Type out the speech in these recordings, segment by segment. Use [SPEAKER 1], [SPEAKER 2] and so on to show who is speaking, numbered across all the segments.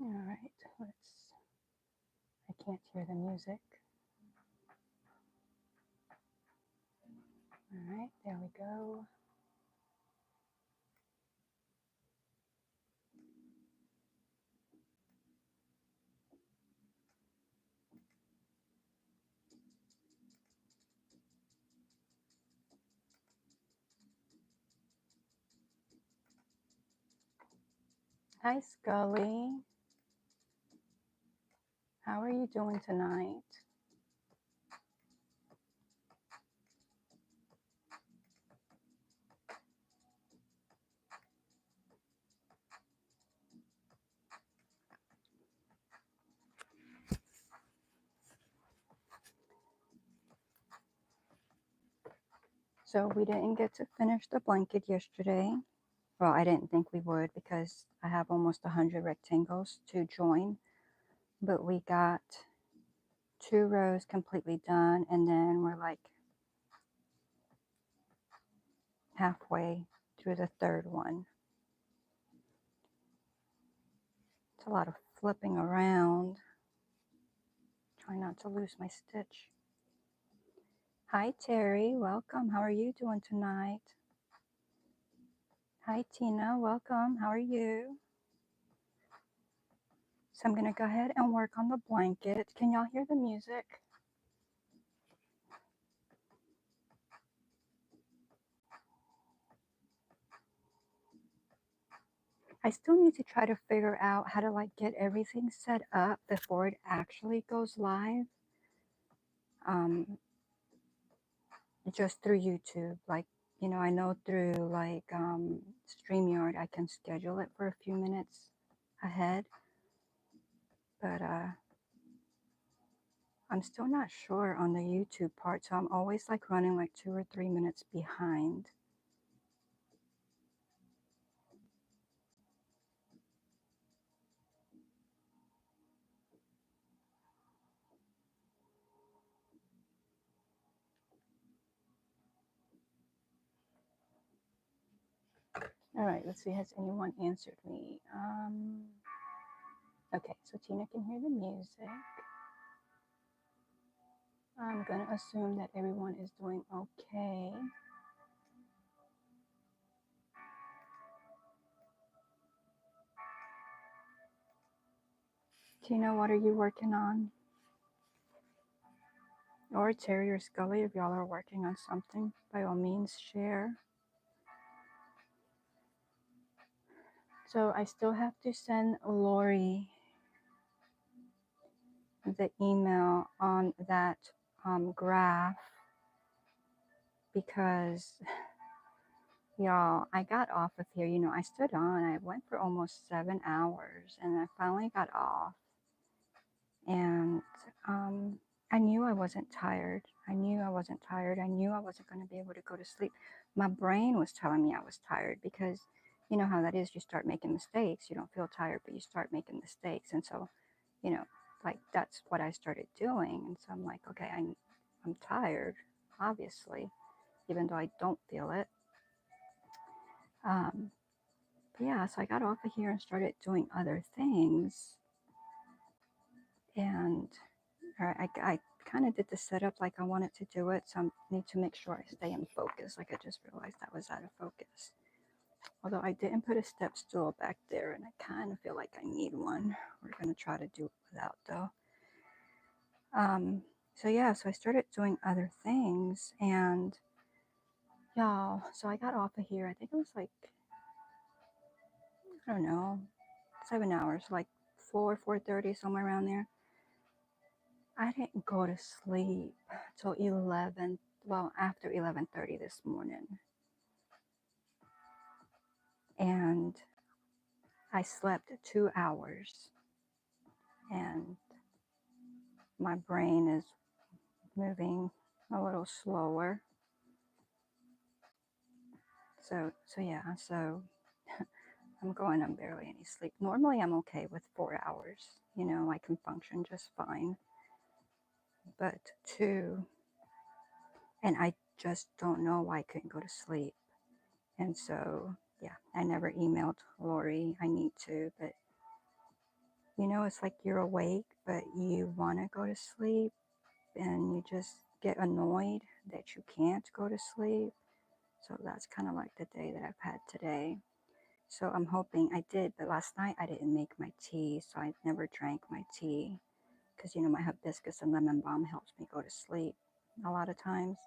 [SPEAKER 1] All right, I can't hear the music. All right, there we go. Hi, Scully. How are you doing tonight? So we didn't get to finish the blanket yesterday. Well, I didn't think we would because I have almost 100 rectangles to join, but we got 2 rows completely done, and then we're like halfway through the third one. It's a lot of flipping around. Try not to lose my stitch. Hi, Terry. Welcome. How are you doing tonight? Hi, Tina. Welcome. How are you? So I'm going to go ahead and work on the blanket. Can y'all hear the music? I still need to try to figure out how to like get everything set up before it actually goes live. Just through YouTube. Like, you know, I know through like StreamYard, I can schedule it for a few minutes ahead, but I'm still not sure on the YouTube part. So I'm always like running like 2 or 3 minutes behind. All right, let's see. Has anyone answered me? Okay, so Tina can hear the music. I'm gonna assume that everyone is doing okay. Tina, what are you working on? Or Terry or Scully, if y'all are working on something, by all means share. So I still have to send Lori the email on that graph because y'all, I got off of here. You know, I stood on. I went for almost 7 hours, and I finally got off. And I knew I wasn't tired. I knew I wasn't tired. I knew I wasn't going to be able to go to sleep. My brain was telling me I was tired because you know how that is. You start making mistakes. You don't feel tired, but you start making mistakes. And so, you know, like that's what I started doing. And so I'm like, okay, I'm tired, obviously, even though I don't feel it. But yeah, so I got off of here and started doing other things. And I kind of did the setup like I wanted to do it. So I need to make sure I stay in focus. Like I just realized I was out of focus. Although I didn't put a step stool back there, and I kind of feel like I need one. We're going to try to do it without though. So yeah, so I started doing other things, and y'all, so I got off of here. I think it was like, I don't know, 7 hours, like 4:30, somewhere around there. I didn't go to sleep till 11, well, after 11:30 this morning. And I slept 2 hours, and my brain is moving a little slower. So yeah, so I'm barely any sleep. Normally I'm okay with 4 hours. You know, I can function just fine. But 2, and I just don't know why I couldn't go to sleep. And so, yeah, I never emailed Lori. I need to, but You know, it's like you're awake, but you want to go to sleep, and you just get annoyed that you can't go to sleep. So that's kind of like the day that I've had today. So I'm hoping I did, but last night I didn't make my tea, so I never drank my tea because you know my hibiscus and lemon balm helps me go to sleep a lot of times.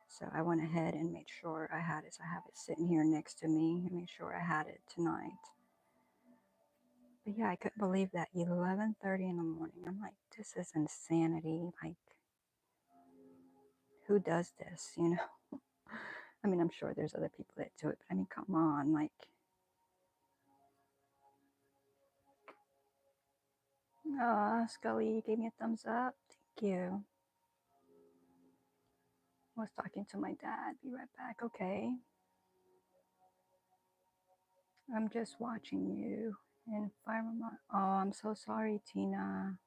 [SPEAKER 1] So I went ahead and made sure I had it. So I have it sitting here next to me and made sure I had it tonight. But yeah, I couldn't believe that 11:30 in the morning. I'm like, this is insanity. Like, who does this? You know? I mean, I'm sure there's other people that do it, but I mean, come on, like, Scully gave me a thumbs up. Thank you. I was talking to my dad. Be right back. Okay. I'm just watching you. And oh, I'm so sorry, Tina.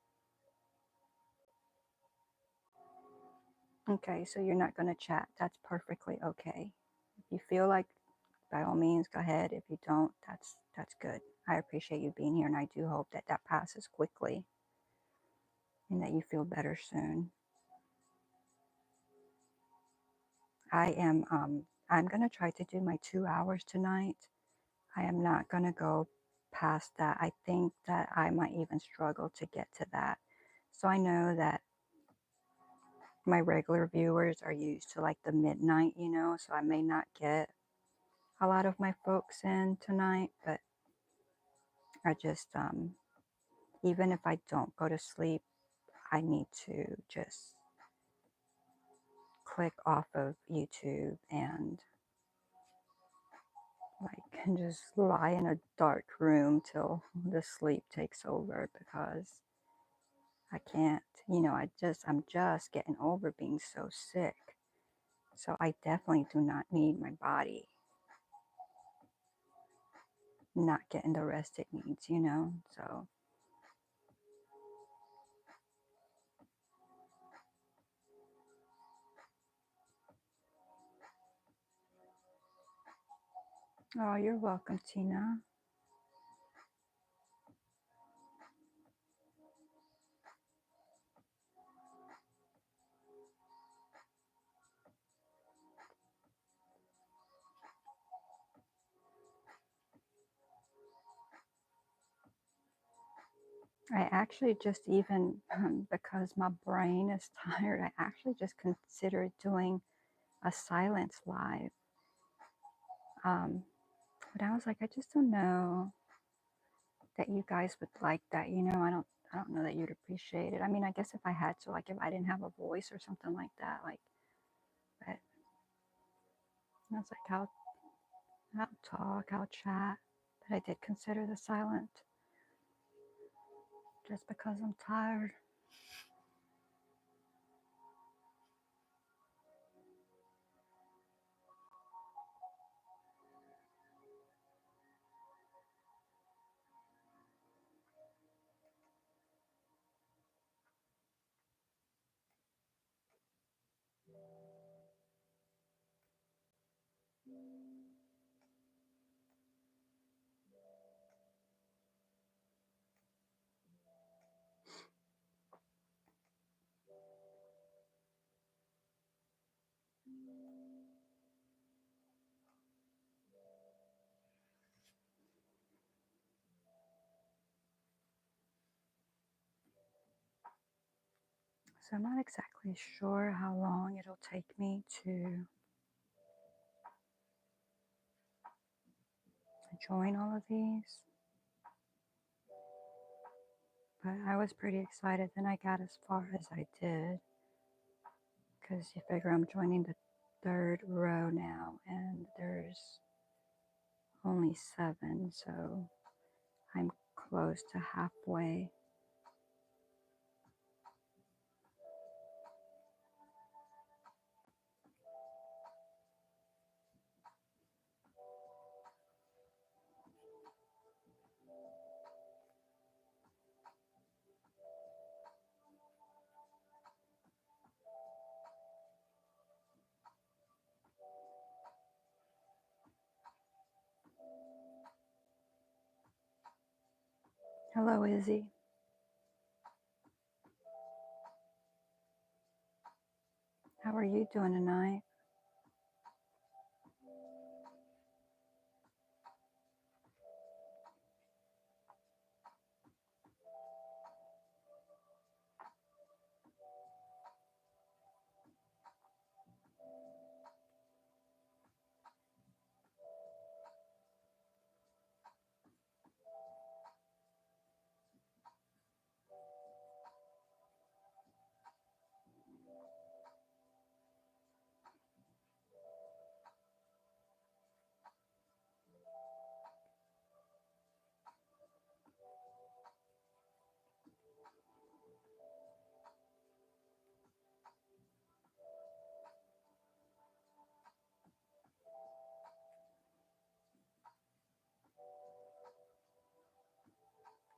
[SPEAKER 1] Okay, so you're not going to chat. That's perfectly okay. If you feel like, by all means, go ahead. If you don't, that's good. I appreciate you being here, and I do hope that that passes quickly and that you feel better soon. I'm going to try to do my 2 hours tonight. I am not going to go past that. I think that I might even struggle to get to that. So I know that my regular viewers are used to like the midnight, you know, so I may not get a lot of my folks in tonight, but I just, even if I don't go to sleep, I need to just click off of YouTube and like and just lie in a dark room till the sleep takes over because I can't, you know, I'm just getting over being so sick. So I definitely do not need my body not getting the rest it needs, you know? So, oh, you're welcome, Tina. I actually just even, because my brain is tired, I actually just considered doing a silence live. But I was like, I just don't know that you guys would like that. You know, I don't know that you'd appreciate it. I mean, I guess if I had to, like, if I didn't have a voice or something like that, like, but I was like, I'll talk, I'll chat. But I did consider the silent just because I'm tired. So I'm not exactly sure how long it'll take me to join all of these. But I was pretty excited and I got as far as I did because you figure I'm joining the third row now and there's only 7, so I'm close to halfway. Hello, Izzy. you doing tonight?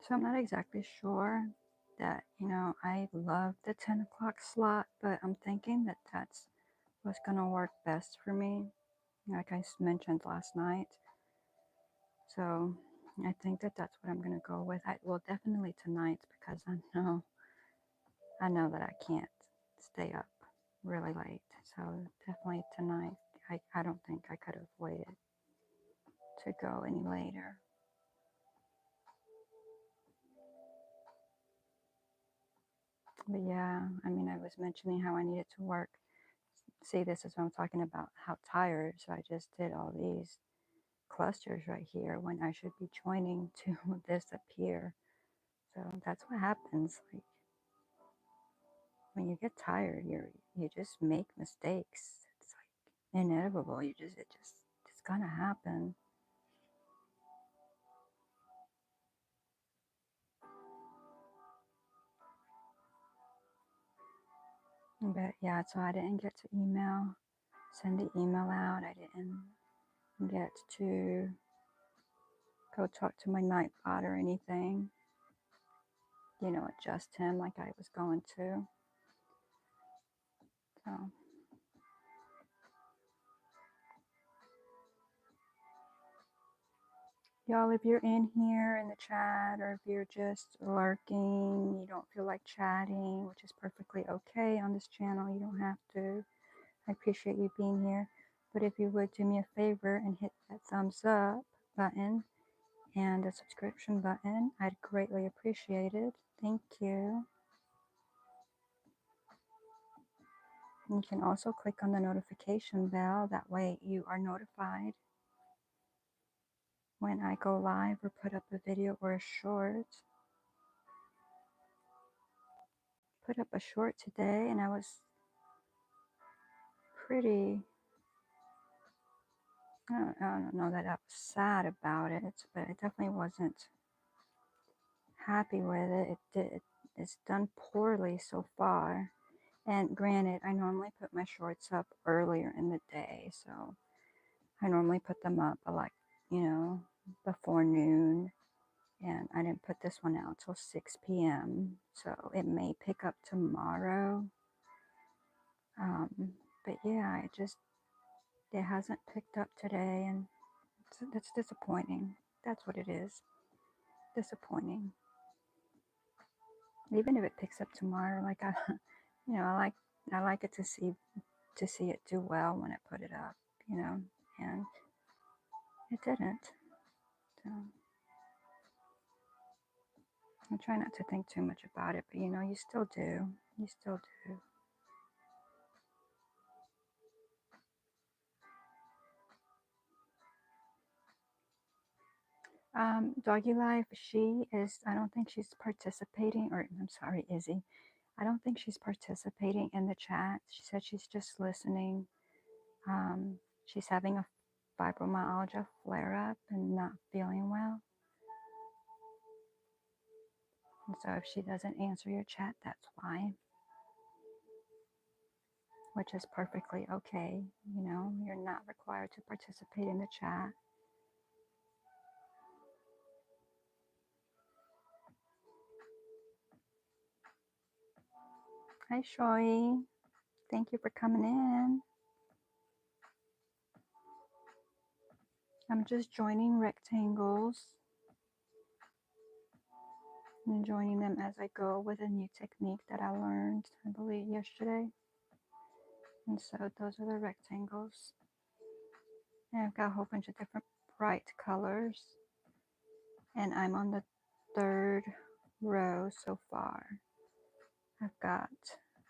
[SPEAKER 1] So I'm not exactly sure that, I love the 10 o'clock slot, but I'm thinking that that's what's going to work best for me, like I mentioned last night. So I think that that's what I'm going to go with. Well, definitely tonight, because I know that I can't stay up really late. So definitely tonight. I don't think I could have waited to go any later. But yeah, I mean, I was mentioning how I needed to work. See, this is what I'm talking about, how tired. So I just did all these clusters right here when I should be joining to this up here. So that's what happens. Like when you get tired, you just make mistakes. It's like inevitable. It's gonna happen. But yeah, so I didn't get to send the email out. I didn't get to go talk to my nightbot or anything, adjust him like I was going to. So, y'all, if you're in here in the chat or if you're just lurking, you don't feel like chatting, which is perfectly okay on this channel, you don't have to. I appreciate you being here. But if you would do me a favor and hit that thumbs up button and the subscription button, I'd greatly appreciate it. Thank you. You can also click on the notification bell. That way you are notified when I go live or put up a video or a short. Put up a short today and I was pretty, I don't know that I was sad about it, but I definitely wasn't happy with it. It's done poorly so far. And granted, I normally put my shorts up earlier in the day, so I normally put them up like, before noon. And I didn't put this one out till 6 p.m. So it may pick up tomorrow. But yeah, it hasn't picked up today, and that's disappointing. That's what it is. Disappointing. Even if it picks up tomorrow, like I like it to see it do well when I put it up, and it didn't. So I try not to think too much about it, but you still do. You still do. Doggy Life, I don't think she's participating, or I'm sorry, Izzy. I don't think she's participating in the chat. She said she's just listening. She's having a fibromyalgia flare up and not feeling well. And so if she doesn't answer your chat, that's why, which is perfectly okay. You're not required to participate in the chat. Hi, Shoy. Thank you for coming in. I'm just joining rectangles and joining them as I go with a new technique that I learned, I believe, yesterday. And so those are the rectangles. And I've got a whole bunch of different bright colors. And I'm on the third row so far. I've got,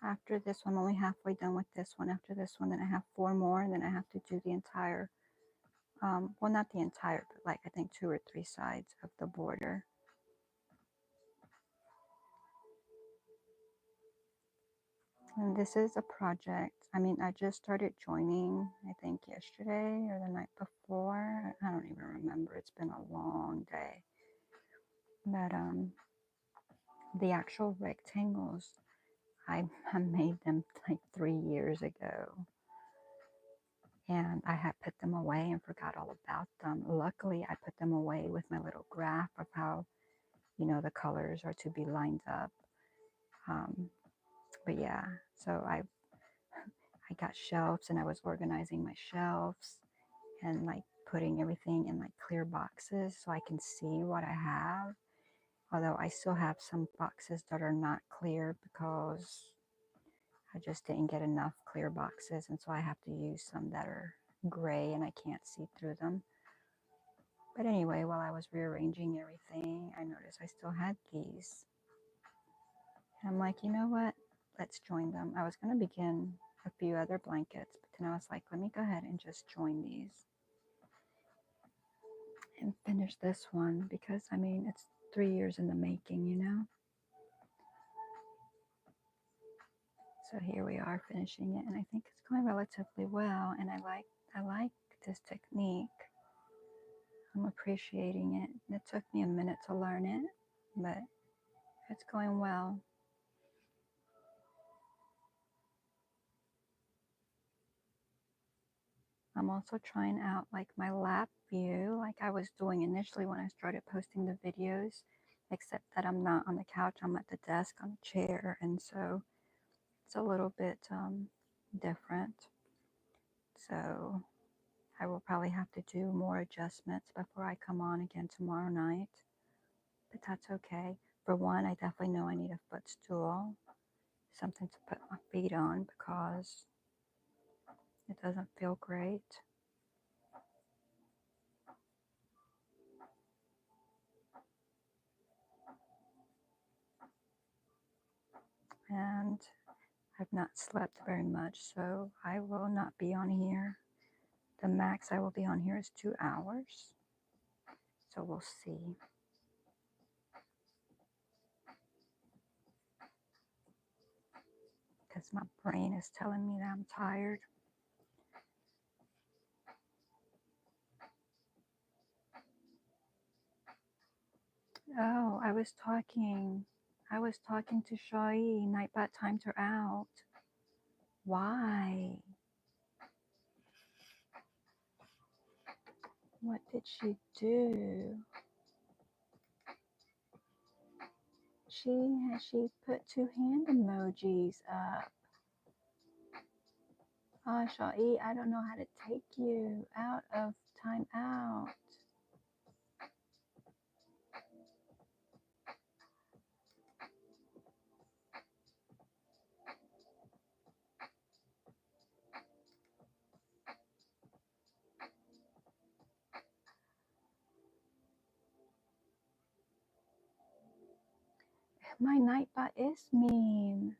[SPEAKER 1] after this one, I'm only halfway done with this one. After this one, then I have 4 more, and then I have to do the entire, well, not the entire, but like I think 2 or 3 sides of the border. And this is a project. I mean, I just started joining, I think yesterday or the night before. I don't even remember. It's been a long day. But the actual rectangles, I made them like 3 years ago. And I had put them away and forgot all about them. Luckily, I put them away with my little graph of how, you know, the colors are to be lined up. But yeah, so I got shelves and I was organizing my shelves and like putting everything in like clear boxes so I can see what I have. Although I still have some boxes that are not clear because I just didn't get enough clear boxes, and so I have to use some that are gray and I can't see through them. But anyway, while I was rearranging everything, I noticed I still had these. And I'm like, you know what? Let's join them. I was going to begin a few other blankets, but then I was like, let me go ahead and just join these and finish this one because, I mean, it's 3 years in the making, you know? So here we are finishing it, and I think it's going relatively well, and I like this technique. I'm appreciating it. It took me a minute to learn it, but it's going well. I'm also trying out like my lap view like I was doing initially when I started posting the videos, except that I'm not on the couch, I'm at the desk on a chair, and so it's a little bit different. So I will probably have to do more adjustments before I come on again tomorrow night, but that's okay. For one, I definitely know I need a footstool, something to put my feet on because it doesn't feel great. And I've not slept very much, so I will not be on here. The max I will be on here is 2 hours. So we'll see. Because my brain is telling me that I'm tired. Oh, I was talking to Jacquie. Nightbot timed her out. Why? What did she do? She put 2 hand emojis up. Oh, Jacquie, I don't know how to take you out of timeout. My Nightbot is mean.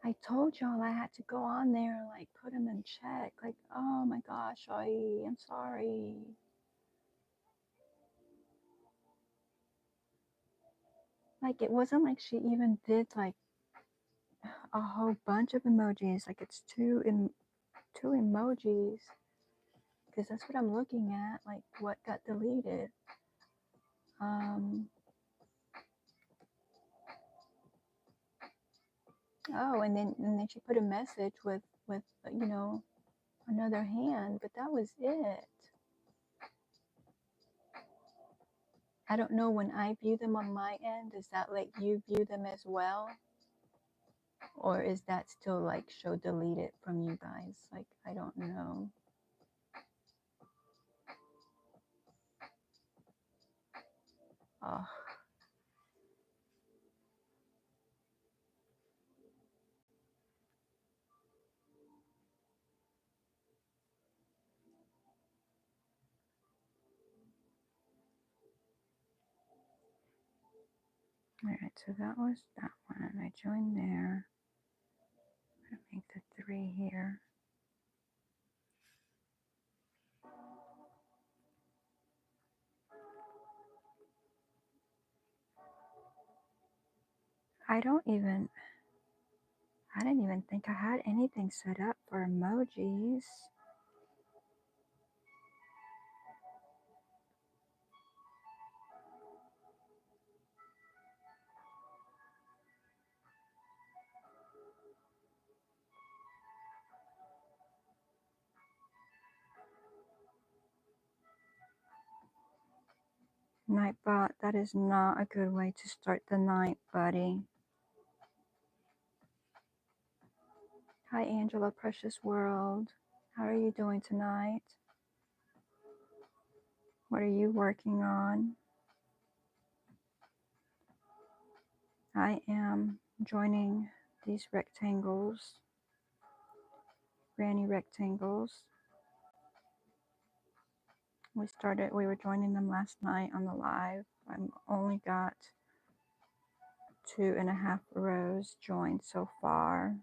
[SPEAKER 1] I told y'all I had to go on there and like put him in check. Like, oh my gosh, I'm sorry. Like, it wasn't like she even did like a whole bunch of emojis. Like, it's two emojis. Because that's what I'm looking at. Like, what got deleted. Oh, and then she put a message with you know, another hand, but that was it. I don't know, when I view them on my end, does that let you view them as well? Or is that still like show deleted from you guys? Like, I don't know. Oh. Alright, so that was that one. I joined there. I'm going to make the 3 here. I didn't even think I had anything set up for emojis. Nightbot, that is not a good way to start the night, buddy. Hi, Angela, Precious World. How are you doing tonight? What are you working on? I am joining these rectangles, granny rectangles. We were joining them last night on the live. I only got 2.5 rows joined so far.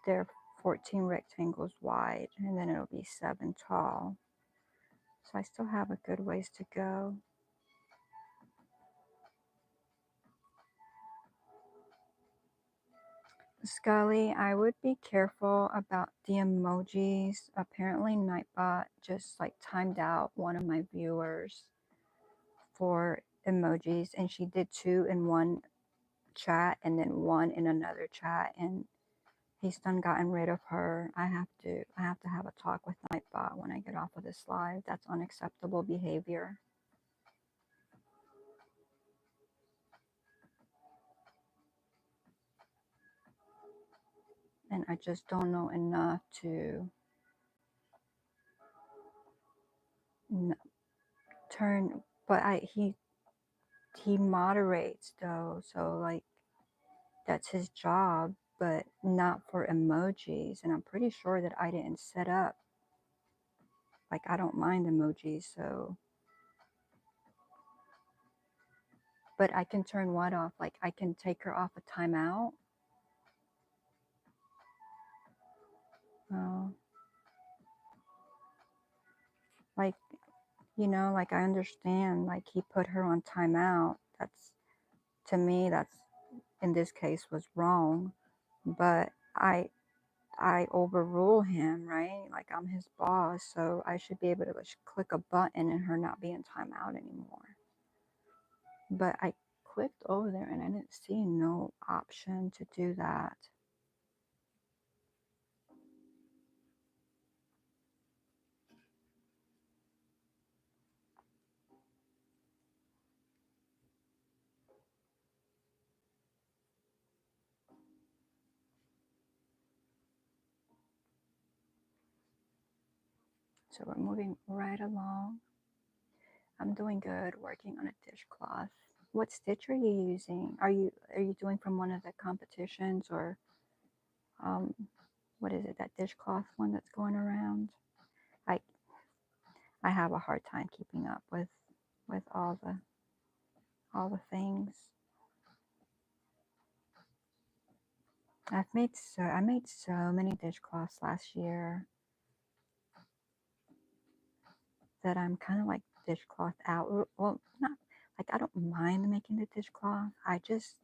[SPEAKER 1] They're 14 rectangles wide, and then it'll be 7 tall. So I still have a good ways to go. Scully, I would be careful about the emojis. Apparently Nightbot just like timed out one of my viewers for emojis, and she did 2 in one chat and then 1 in another chat, and he's done gotten rid of her. I have to have a talk with Nightbot when I get off of this live. That's unacceptable behavior. And I just don't know enough to turn, but he moderates though, so like that's his job, but not for emojis. And I'm pretty sure that I didn't set up, like I don't mind emojis, so, but I can turn what off? Like I can take her off a timeout. Oh, like, you know, like I understand, like he put her on timeout. That's, to me, that's, in this case, was wrong. But I overrule him, right? Like I'm his boss, so I should be able to just click a button and her not be in timeout anymore. But I clicked over there and I didn't see no option to do that. So we're moving right along. I'm doing good, working on a dishcloth. What stitch are you using? Are you doing from one of the competitions, or um, what is it, that dishcloth one that's going around? I I have a hard time keeping up with all the things. I made so many dishcloths last year that I'm kind of like dishcloth out. Well, not like I don't mind making the dishcloth. I just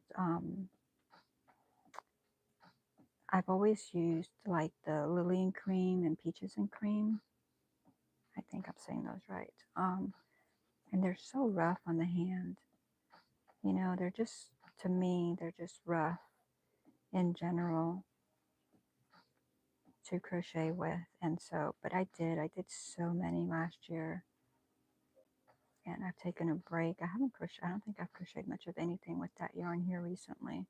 [SPEAKER 1] I've always used like the Lillian cream and peaches and cream. I think I'm saying those right. And they're so rough on the hand. You know, they're just, to me, they're just rough in general to crochet with. And so, but I did so many last year, and I've taken a break. I haven't crocheted, I don't think I've crocheted much of anything with that yarn here recently.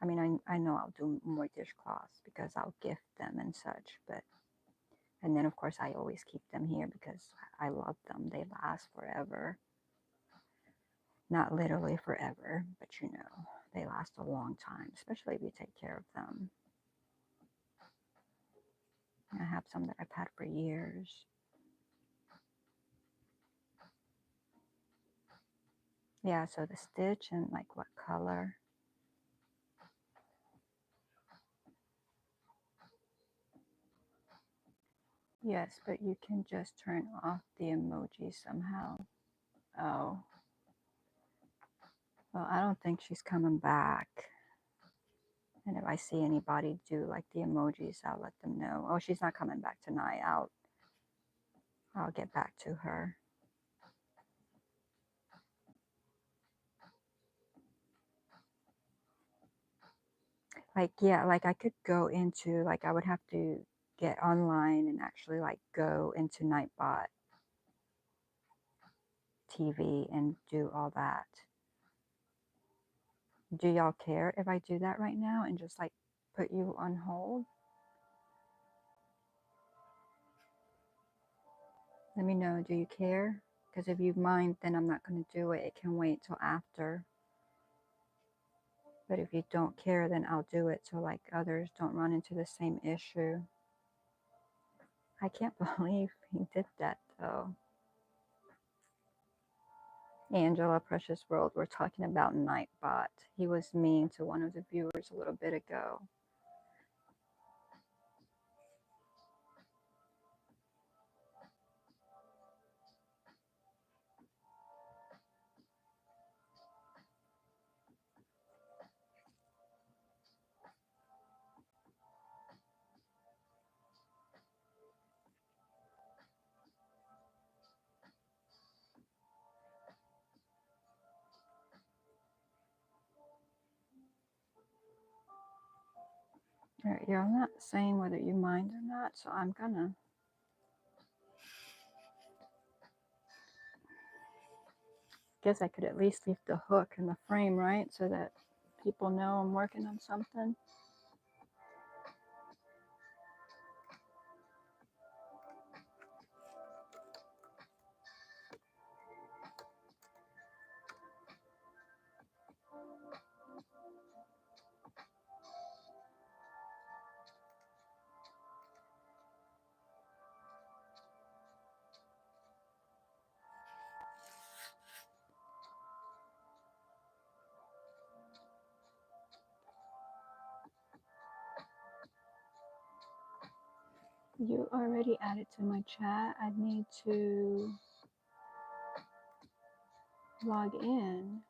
[SPEAKER 1] I mean, I know I'll do more dishcloths because I'll gift them and such, but, and then of course I always keep them here because I love them. They last forever. Not literally forever, but you know, they last a long time, especially if you take care of them. I have some that I've had for years. Yeah, so the stitch and like what color. Yes, but you can just turn off the emoji somehow. Oh, well, I don't think she's coming back. And if I see anybody do like the emojis, I'll let them know. Oh, she's not coming back tonight. I'll get back to her. Like, yeah, like I could go into, like I would have to get online and actually like go into Nightbot TV and do all that. Do y'all care if I do that right now and just like put you on hold? Let me know. Do you care? Because if you mind, then I'm not going to do it. It can wait till after. But if you don't care, then I'll do it so like others don't run into the same issue. I can't believe he did that though. Angela, Precious World, we're talking about Nightbot. He was mean to one of the viewers a little bit ago. All right, yeah, I'm not saying whether you mind or not, so I'm gonna. Guess I could at least leave the hook in the frame, right? So that people know I'm working on something. You already added to my chat. I need to log in.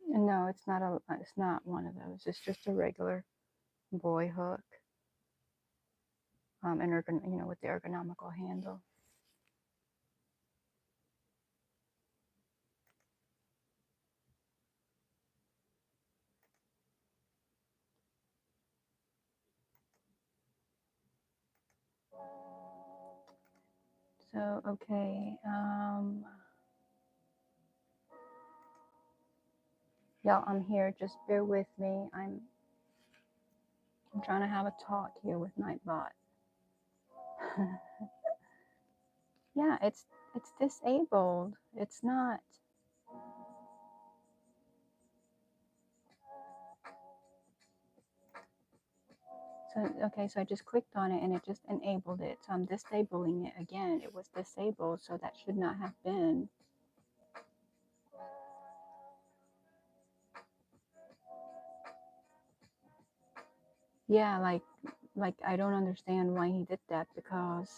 [SPEAKER 1] No, it's not a. It's not one of those. It's just a regular boy hook. And with the ergonomical handle. So okay, y'all, I'm here. Just bear with me. I'm trying to have a talk here with Nightbot. Yeah, it's disabled. It's not. So okay, so I just clicked on it and it just enabled it. So I'm disabling it again. It was disabled, so that should not have been. Yeah, like I don't understand why he did that because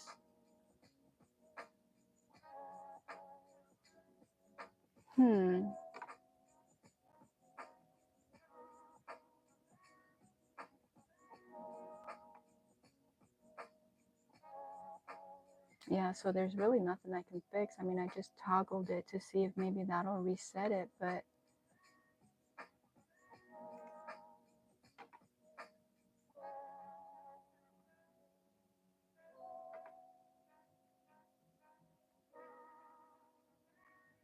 [SPEAKER 1] yeah, so there's really nothing I can fix. I mean, I just toggled it to see if maybe that'll reset it, but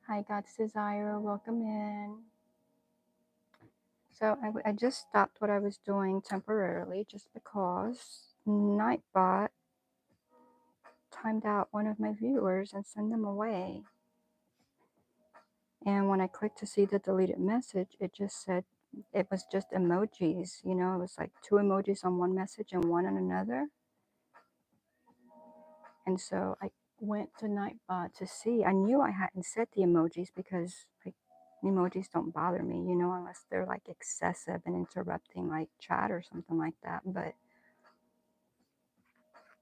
[SPEAKER 1] Hi, God's Desire. Welcome in. So I just stopped what I was doing temporarily just because Nightbot timed out one of my viewers and sent them away. And when I clicked to see the deleted message, it just said it was just emojis. You know, it was like 2 emojis on one message and 1 on another. And so I went to Nightbot to see. I knew I hadn't set the emojis because like emojis don't bother me, you know, unless they're like excessive and interrupting like chat or something like that. But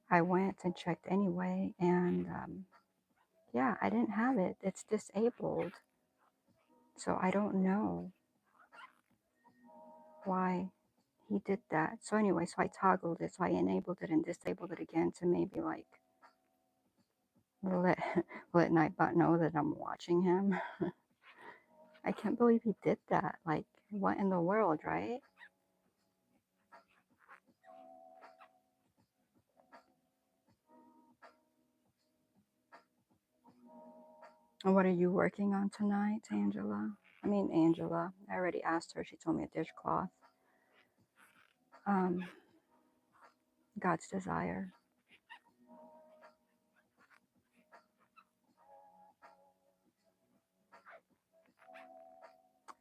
[SPEAKER 1] I went and checked anyway, and yeah, I didn't have it. It's disabled. So I don't know why he did that. So anyway, so I toggled it. So I enabled it and disabled it again to maybe like let let Nightbot know that I'm watching him. I can't believe he did that. Like, what in the world, right? And what are you working on tonight, Angela? I mean, Angela. I already asked her. She told me a dishcloth. Um, God's Desire.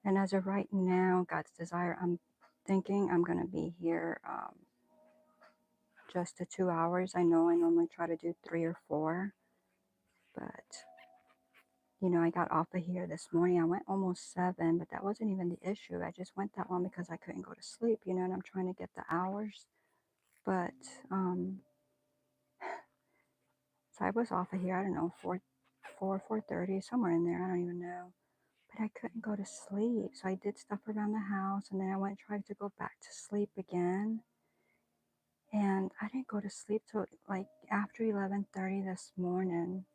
[SPEAKER 1] And as of right now, God's Desire, I'm thinking I'm going to be here just the 2 hours. I know I normally try to do 3 or 4, but you know, I got off of here this morning. I went almost 7, but that wasn't even the issue. I just went that long because I couldn't go to sleep, you know, and I'm trying to get the hours. But so I was off of here, I don't know, 4:30, somewhere in there, I don't even know. But I couldn't go to sleep. So I did stuff around the house, and then I went tried to go back to sleep again. And I didn't go to sleep till like after 11:30 this morning.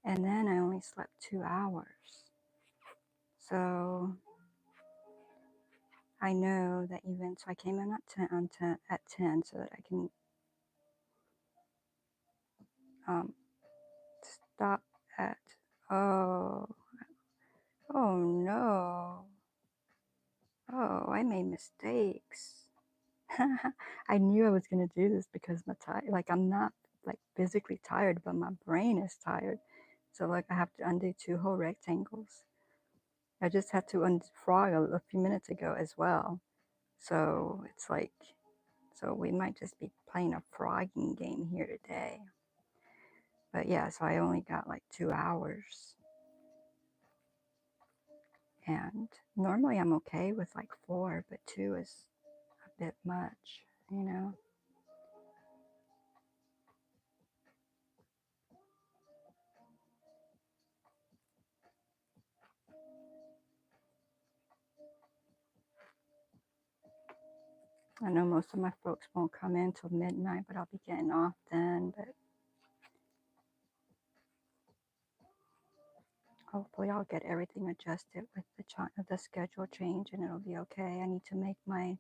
[SPEAKER 1] And then I only slept 2 hours. So I know that even so I came in at 10 so that I can stop at oh oh no. Oh, I made mistakes. I knew I was gonna do this because like I'm not like physically tired, but my brain is tired. So like I have to undo 2 whole rectangles. I just had to unfrog a few minutes ago as well. So it's like, so we might just be playing a frogging game here today. But yeah, so I only got like 2 hours. And normally I'm okay with like 4, but 2 is a bit much, you know? I know most of my folks won't come in till midnight, but I'll be getting off then. But hopefully I'll get everything adjusted with the schedule change, and it'll be okay. I need to make my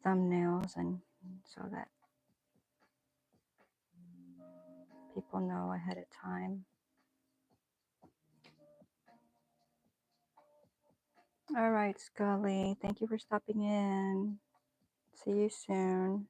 [SPEAKER 1] thumbnails, and so that people know ahead of time. All right, Scully. Thank you for stopping in. See you soon.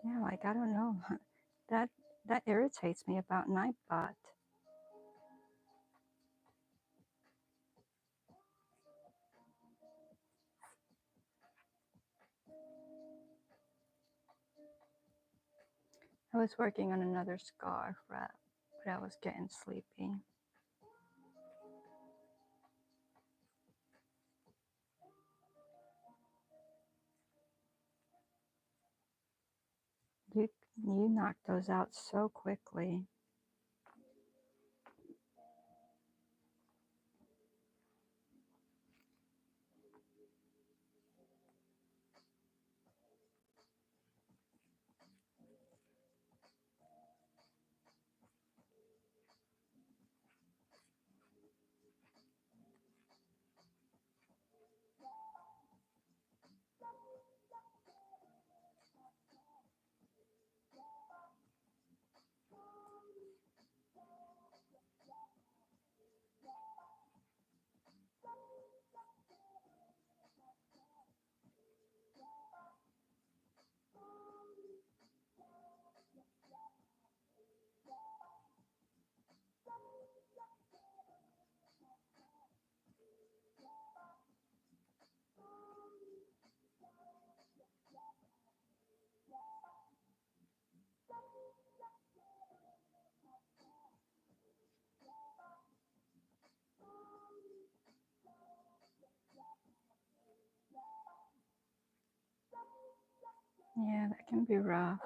[SPEAKER 1] Yeah, like I don't know. That that irritates me about Nightbot. I was working on another scarf wrap, but I was getting sleepy. You knocked those out so quickly. Yeah, that can be rough.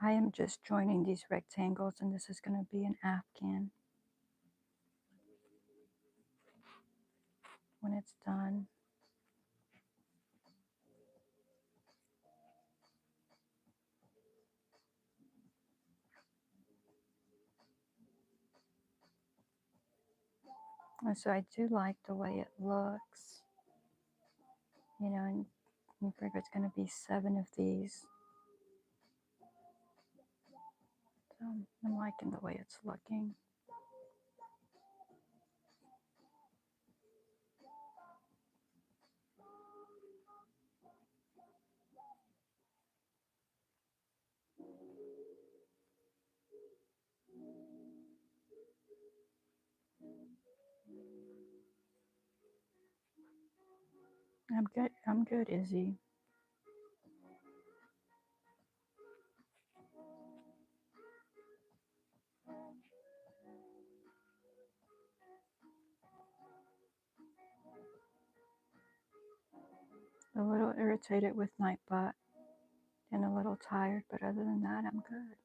[SPEAKER 1] I am just joining these rectangles, and this is going to be an Afghan when it's done. And so I do like the way it looks, you know, and you figure it's going to be 7 of these. So I'm liking the way it's looking. I'm good, Izzy. A little irritated with Nightbot and a little tired, but other than that, I'm good.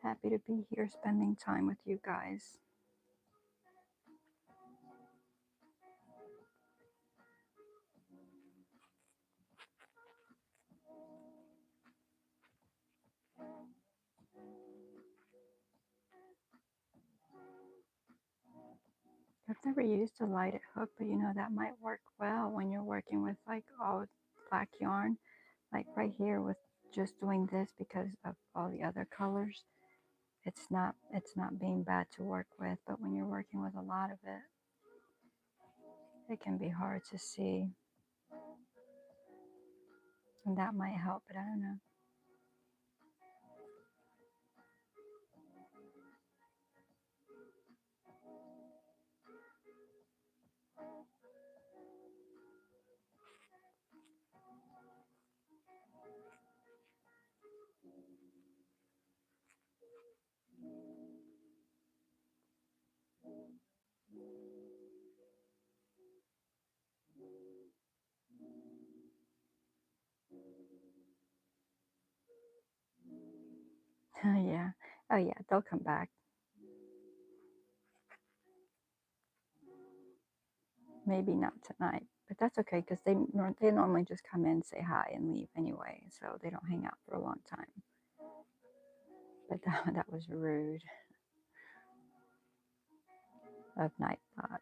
[SPEAKER 1] Happy to be here spending time with you guys. I've never used a lighted hook, but you know, that might work well when you're working with like all black yarn, like right here with just doing this because of all the other colors. It's not being bad to work with, but when you're working with a lot of it, it can be hard to see. And that might help, but I don't know. Yeah. Oh yeah, they'll come back. Maybe not tonight, but that's okay because they normally just come in, say hi, and leave anyway, so they don't hang out for a long time. But that was rude of Nightbot.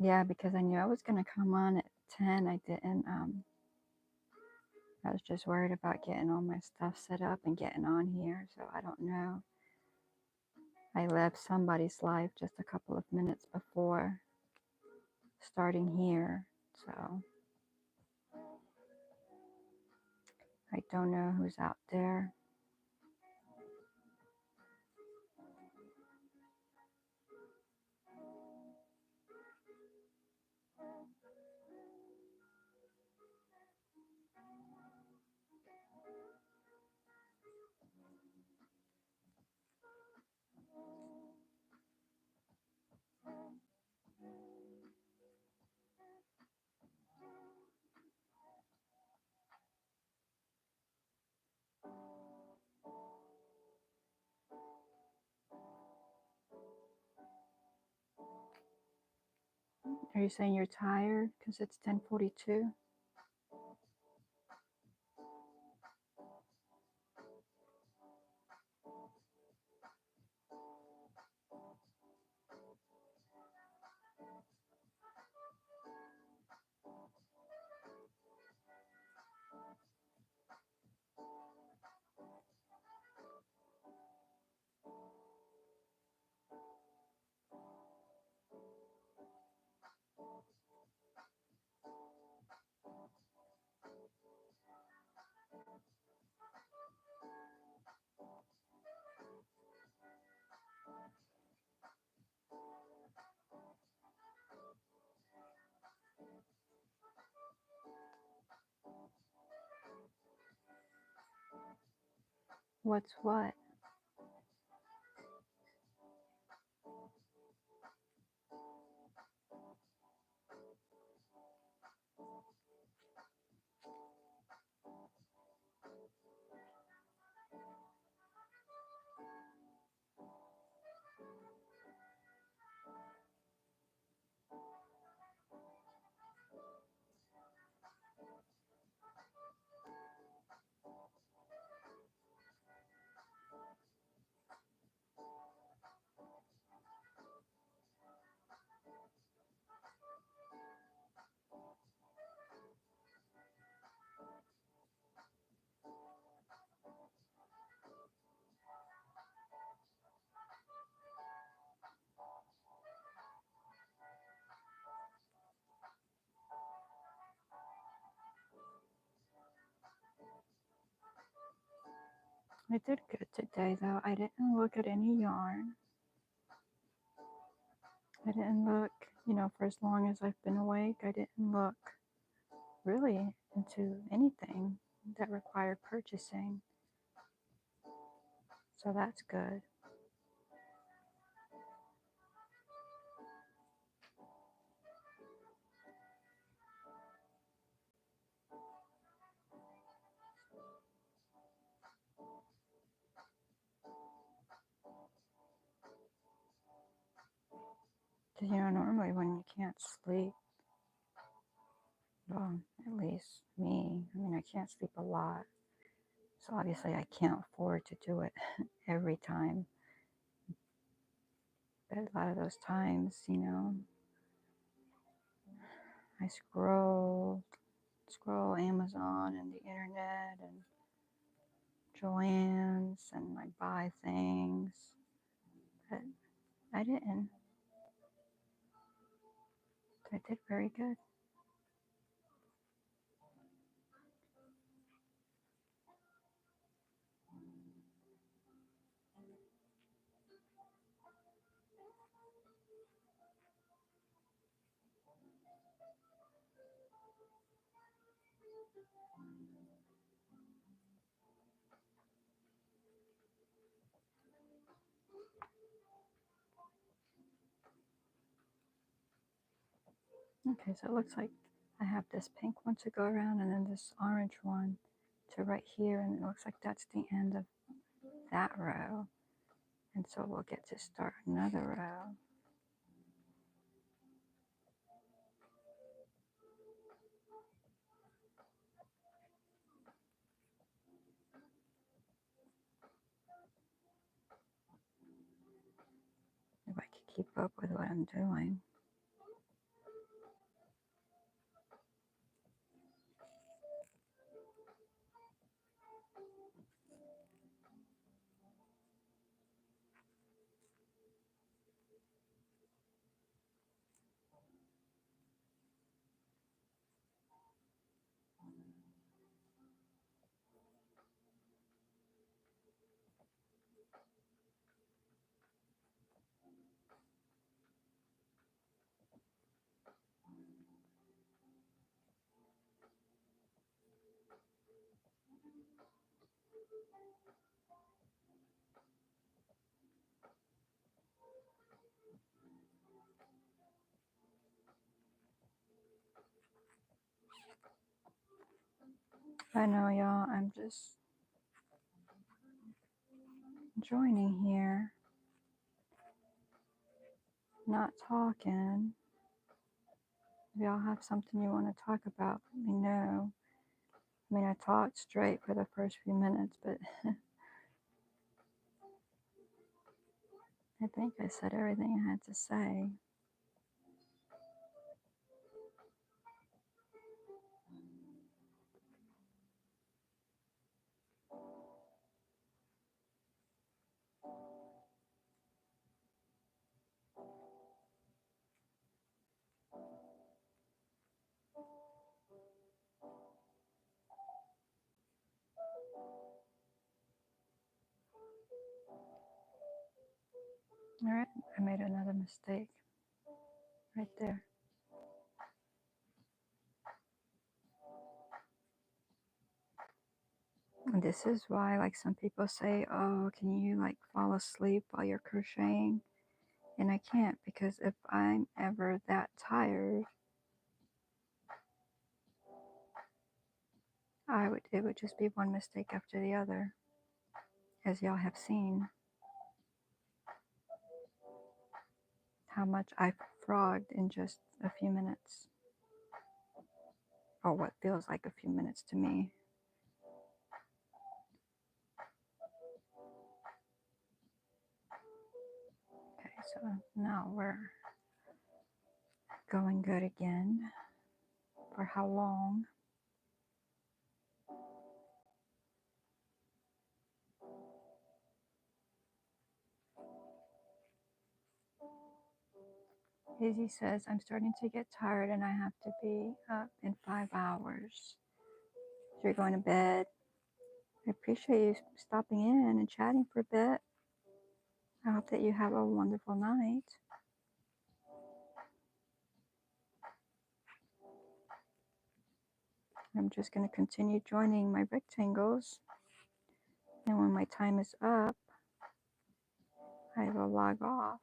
[SPEAKER 1] Yeah, because I knew I was gonna come on at 10. I didn't. I was just worried about getting all my stuff set up and getting on here, so I don't know. I left somebody's live just a couple of minutes before starting here, so I don't know who's out there. Are you saying you're tired because it's 10:42? What's what? I did good today though. I didn't look at any yarn. I didn't look, for as long as I've been awake, I didn't look really into anything that required purchasing. So that's good. Normally when you can't sleep, well, at least me, I can't sleep a lot. So obviously I can't afford to do it every time. But a lot of those times, I scroll Amazon and the internet and Joann's and I buy things. But I didn't. I did very good. Okay, so it looks like I have this pink one to go around and then this orange one to right here, and it looks like that's the end of that row. And so we'll get to start another row. If I could keep up with what I'm doing. I know, y'all, I'm just joining here, not talking. If y'all have something you want to talk about, let me know. I mean, I talked straight for the first few minutes, but I think I said everything I had to say. All right, I made another mistake right there. And this is why, like, some people say, oh, can you, like, fall asleep while you're crocheting? And I can't, because if I'm ever that tired, it would just be one mistake after the other, as y'all have seen how much I frogged in just a few minutes, or what feels like a few minutes to me. Okay, so now we're going good again. For how long? Izzy says, I'm starting to get tired and I have to be up in 5 hours. So you're going to bed. I appreciate you stopping in and chatting for a bit. I hope that you have a wonderful night. I'm just going to continue joining my rectangles. And when my time is up, I will log off.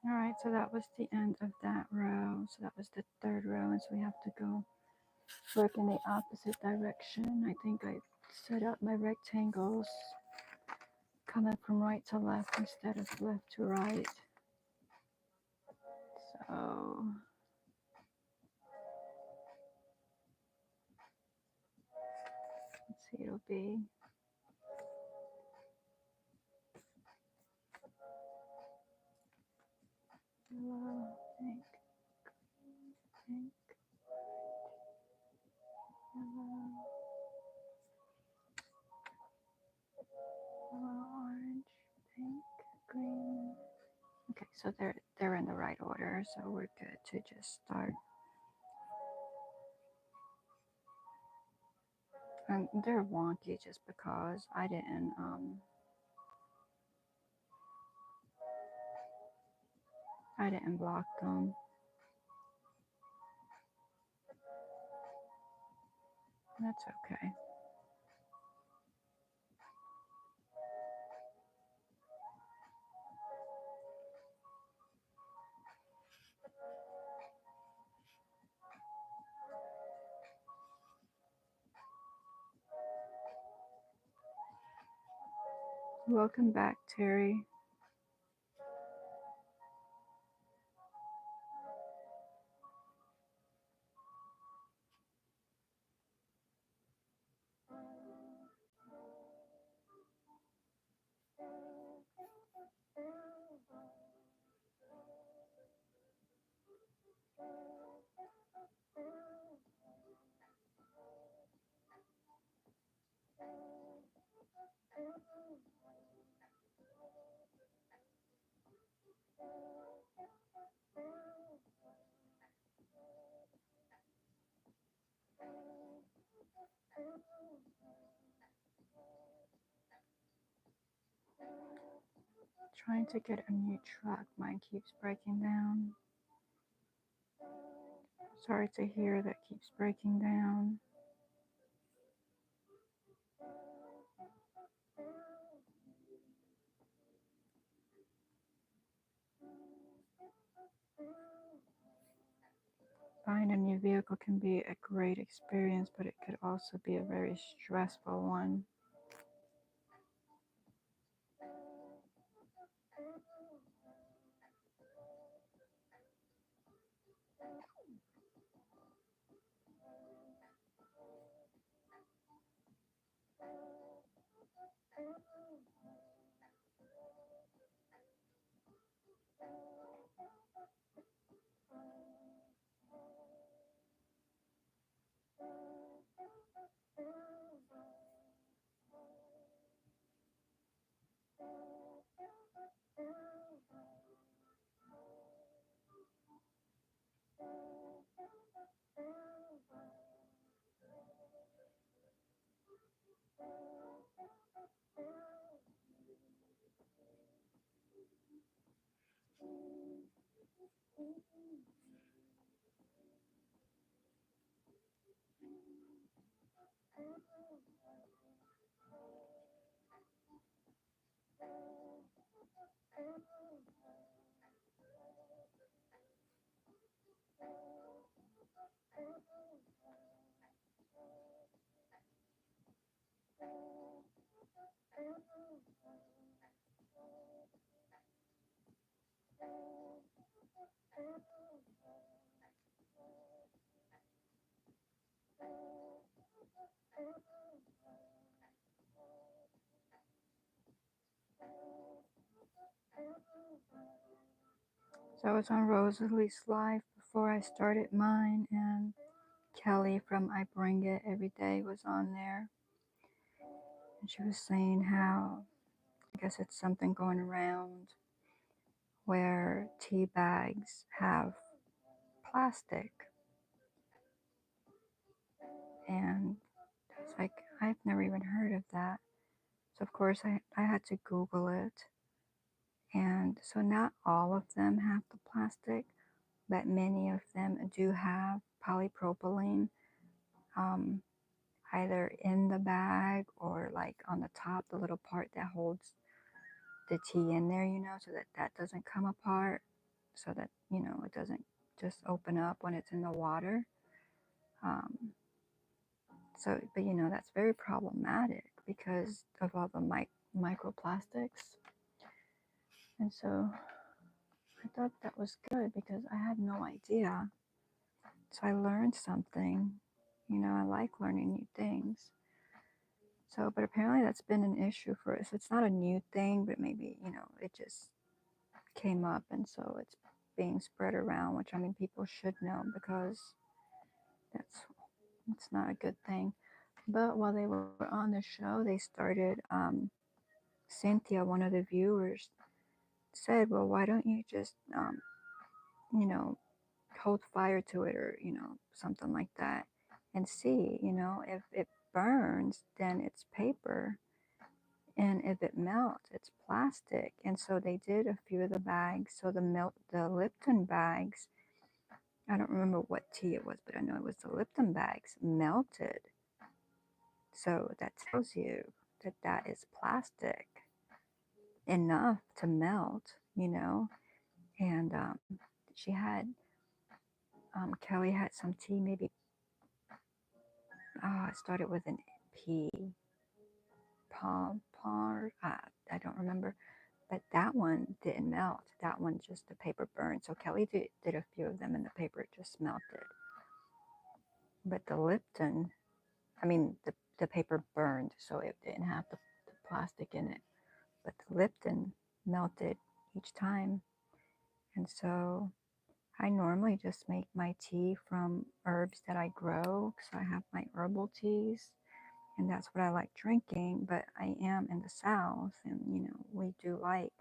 [SPEAKER 1] All right, so that was the end of that row. So that was the third row, and so we have to go work in the opposite direction. I think I set up my rectangles coming from right to left instead of left to right. So let's see, it'll be yellow, pink, pink, yellow, yellow, orange, pink, green. Okay, so they're in the right order, so we're good to just start. And they're wonky just because I didn't block them. That's okay. Welcome back, Terry. Trying to get a new truck. Mine keeps breaking down. Sorry to hear that keeps breaking down. Buying a new vehicle can be a great experience, but it could also be a very stressful one. So I was on Rosalie's live before I started mine, and Kelly from I Bring It Every Day was on there. And she was saying how, I guess it's something going around where tea bags have plastic. And it's like, I've never even heard of that. So, of course, I had to Google it. And so, not all of them have the plastic, but many of them do have polypropylene, um, either in the bag or like on the top, the little part that holds the tea in there, so that that doesn't come apart, so that, it doesn't just open up when it's in the water. Um, so, but that's very problematic because of all the microplastics. And so I thought that was good because I had no idea. So I learned something. I like learning new things. So, but apparently that's been an issue for us. It's not a new thing, but maybe, it just came up. And so it's being spread around, which I mean, people should know because that's it's not a good thing. But while they were on the show, they started, Cynthia, one of the viewers, said, well, why don't you just, you know, hold fire to it or, something like that and see, if it burns, then it's paper. And if it melts, it's plastic. And so they did a few of the bags. So the Lipton bags, I don't remember what tea it was, but I know it was the Lipton bags melted. So that tells you that that is plastic enough to melt, you know. And she had, Kelly had some tea, maybe, it started with an P, Par, I don't remember. But that one didn't melt. That one just the paper burned. So Kelly did a few of them and the paper just melted. But the Lipton, I mean, the paper burned, so it didn't have the plastic in it. But the Lipton melted each time. And so I normally just make my tea from herbs that I grow because I have my herbal teas. And that's what I like drinking. But I am in the South, and we do like,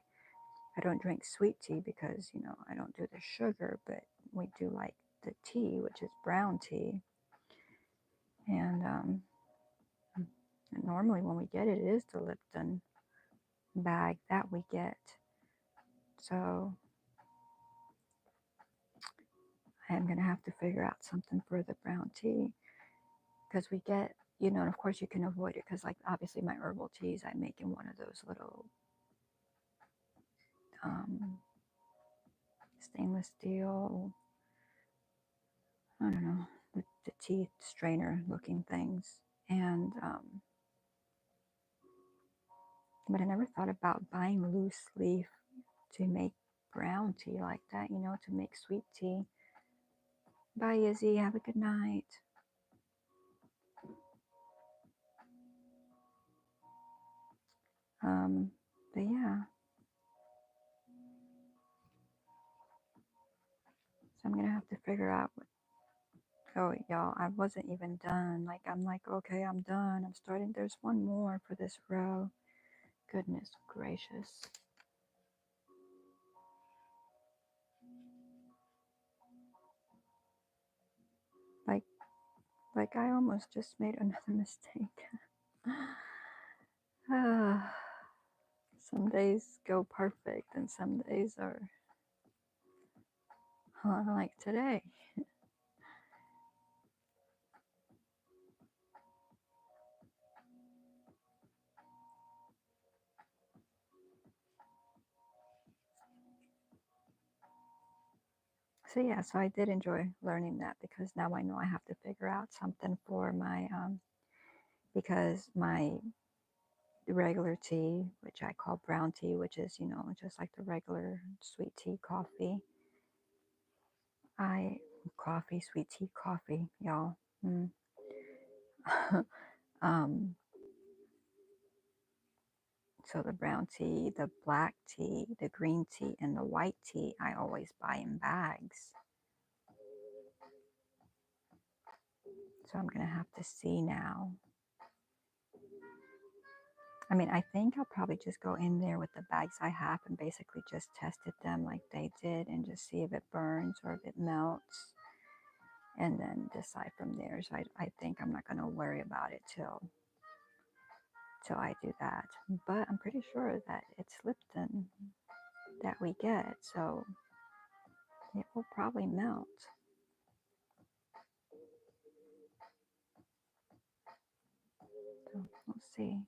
[SPEAKER 1] I don't drink sweet tea because, I don't do the sugar, but we do like the tea, which is brown tea. And normally when we get it, it is the Lipton bag that we get. So I am going to have to figure out something for the brown tea because we get, and of course you can avoid it because, like, obviously my herbal teas I make in one of those little um, stainless steel, I don't know, the tea strainer looking things. And but I never thought about buying loose leaf to make brown tea like that, to make sweet tea. Bye, Izzy. Have a good night. But yeah, so I'm gonna have to figure out what. Oh, y'all, I wasn't even done. Like, I'm like, okay, I'm done. I'm starting. There's one more for this row. Goodness gracious. Like, I almost just made another mistake. Some days go perfect, and some days are like today. So yeah, so I did enjoy learning that because now I know I have to figure out something for my because my regular tea, which I call brown tea, which is just like the regular sweet tea coffee. I coffee, sweet tea coffee, y'all. Mm. um, so the brown tea, the black tea, the green tea, and the white tea, I always buy in bags. So I'm gonna have to see now. I mean, I think I'll probably just go in there with the bags I have and basically just tested them like they did and just see if it burns or if it melts and then decide from there. So I think I'm not going to worry about it till I do that. But I'm pretty sure that it's Lipton that we get, so it will probably melt. So we'll see.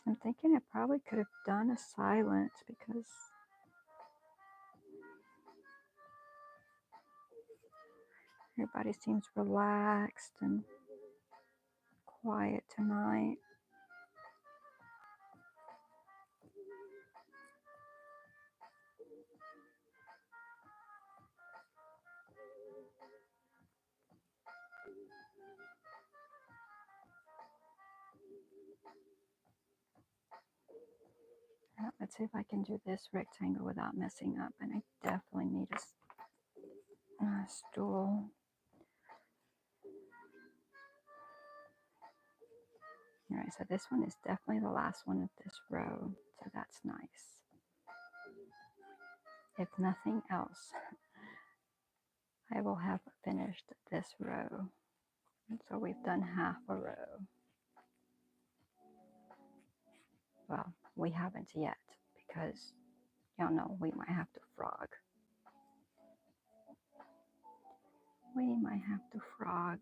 [SPEAKER 1] I'm thinking I probably could have done a silent because everybody seems relaxed and quiet tonight. Let's see if I can do this rectangle without messing up. And I definitely need a stool. All right, so this one is definitely the last one of this row. So that's nice. If nothing else, I will have finished this row. And so we've done half a row. Well, we haven't yet because y'all know we might have to frog. We might have to frog.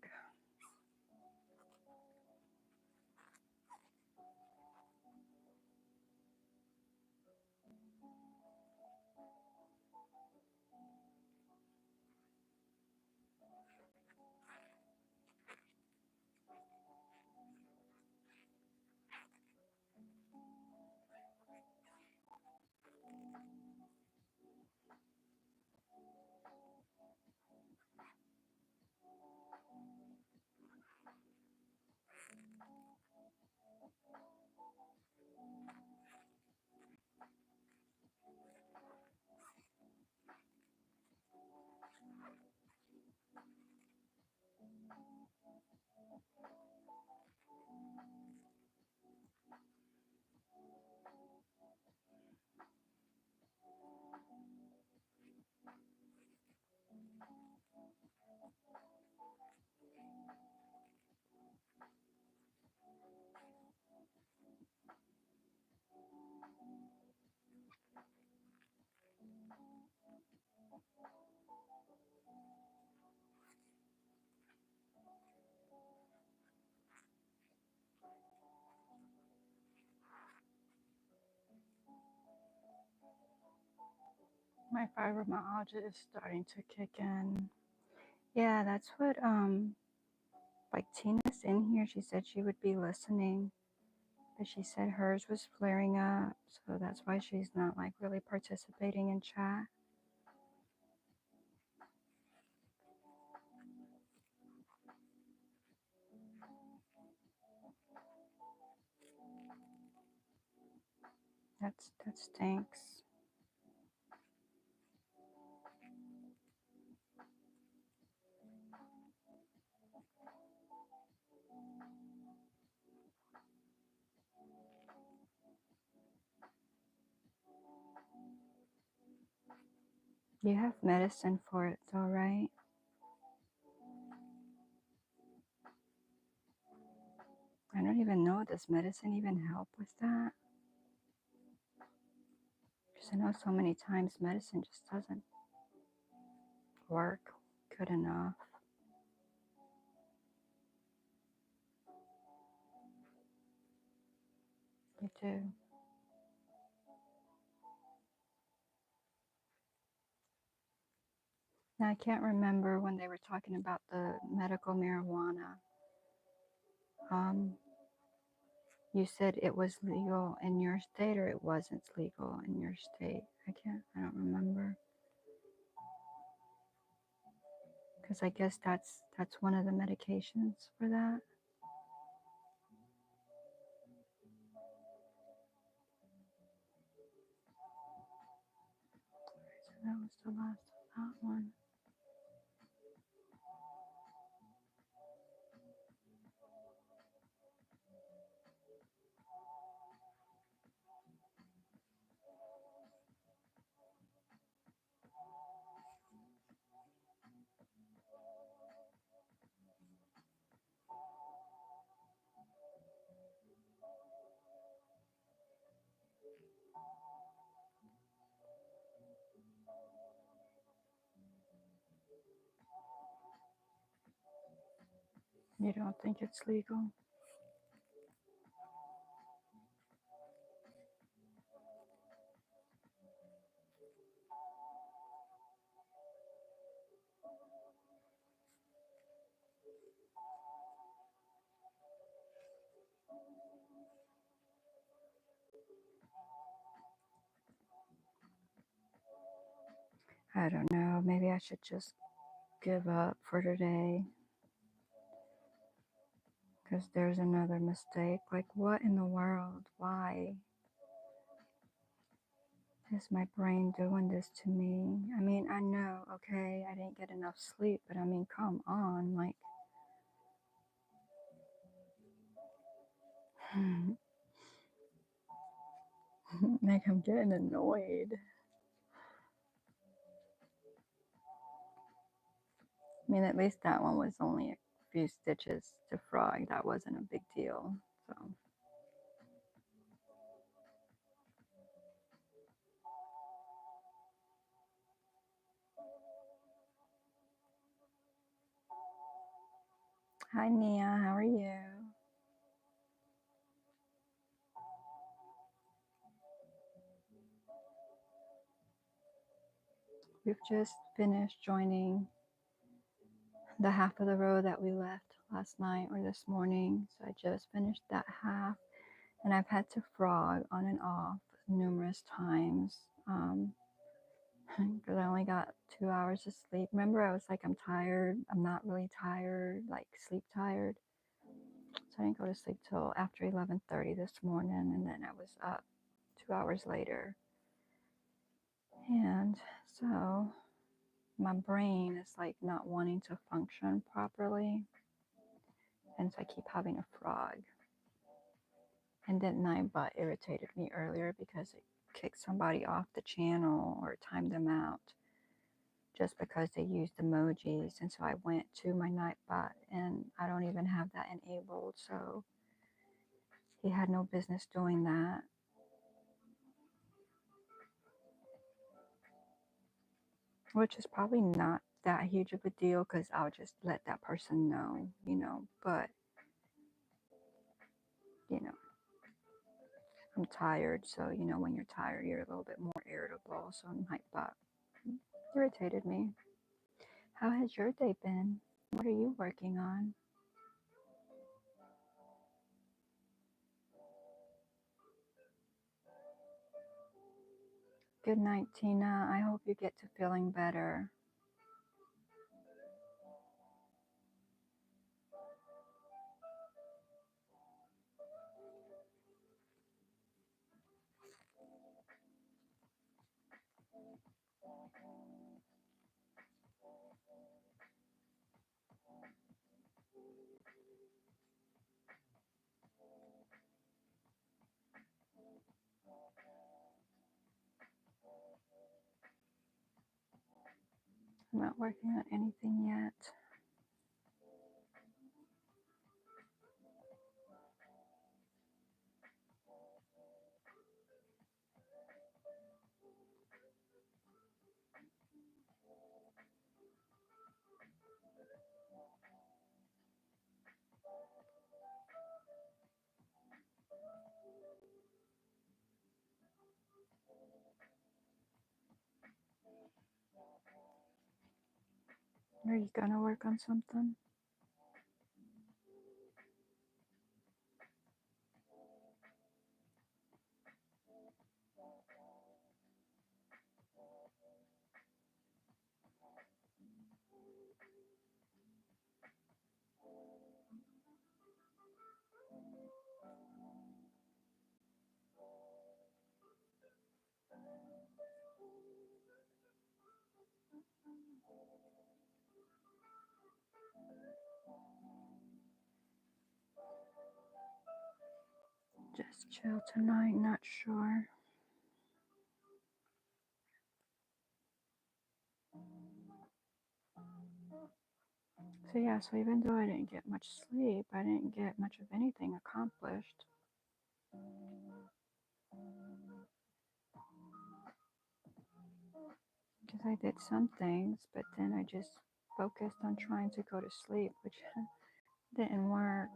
[SPEAKER 1] My fibromyalgia is starting to kick in. Yeah, that's what like Tina's in here. She said she would be listening, but she said hers was flaring up, so that's why she's not like really participating in chat. That stinks. You have medicine for it though, right? I don't even know, does medicine even help with that? Because I know so many times medicine just doesn't work good enough. You do. Now, I can't remember when they were talking about the medical marijuana. You said it was legal in your state or it wasn't legal in your state. I don't remember. Because I guess that's one of the medications for that. So that was the last of that one. You don't think it's legal? I don't know. Maybe I should just give up for today. Because there's another mistake. Like, what in the world? Why is my brain doing this to me? I mean, I know, okay, I didn't get enough sleep, but I mean, come on. Like, like I'm getting annoyed. I mean, at least that one was only a few stitches to frog. That wasn't a big deal. So, hi Nia, how are you? We've just finished joining the half of the row that we left last night or this morning. So I just finished that half, and I've had to frog on and off numerous times because I only got 2 hours of sleep. Remember, I was like, I'm tired. I'm not really tired, like sleep tired. So I didn't go to sleep till after 11:30 this morning, and then I was up 2 hours later. And so my brain is like not wanting to function properly. And so I keep having a frog. And then Nightbot irritated me earlier because it kicked somebody off the channel or timed them out just because they used emojis. And so I went to my Nightbot and I don't even have that enabled. So he had no business doing that. Which is probably not that huge of a deal because I'll just let that person know, but, you know, I'm tired. So, when you're tired, you're a little bit more irritable. So Nightbot irritated me. How has your day been? What are you working on? Good night, Tina. I hope you get to feeling better. I'm not working on anything yet. Are you going to work on something? Just chill tonight, not sure. So yeah, so even though I didn't get much sleep, I didn't get much of anything accomplished. Because I did some things, but then I just focused on trying to go to sleep, which didn't work.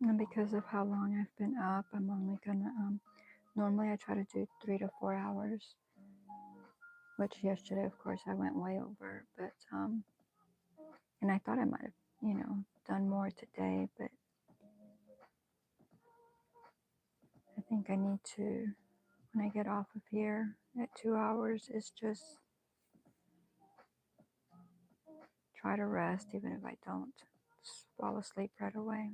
[SPEAKER 1] And because of how long I've been up, I'm only gonna, normally I try to do 3 to 4 hours, which yesterday, of course, I went way over, but, and I thought I might have, done more today, but I think I need to, when I get off of here at 2 hours, is just try to rest, even if I don't fall asleep right away.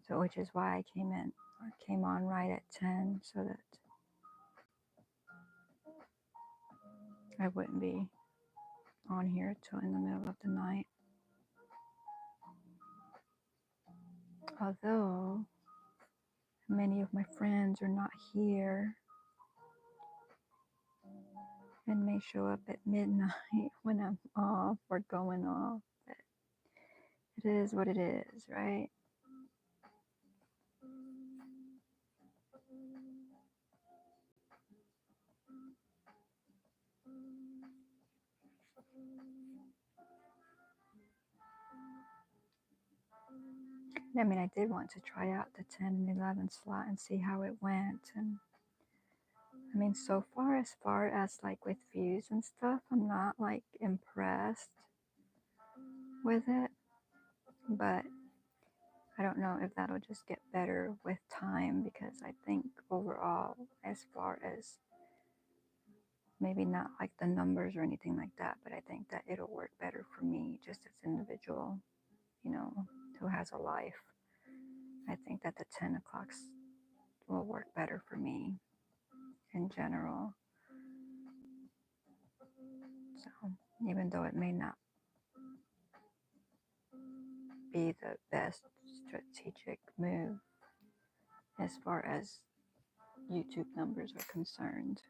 [SPEAKER 1] So, which is why I came on right at 10, so that I wouldn't be on here till in the middle of the night. Although many of my friends are not here and may show up at midnight when I'm off or going off. But it is what it is, right? I mean, I did want to try out the 10 and 11 slot and see how it went. And I mean, so far as like with views and stuff, I'm not like impressed with it. But I don't know if that'll just get better with time, because I think overall, as far as maybe not like the numbers or anything like that, but I think that it'll work better for me just as an individual, who has a life. I think that the 10 o'clocks will work better for me in general. So even though it may not be the best strategic move as far as YouTube numbers are concerned,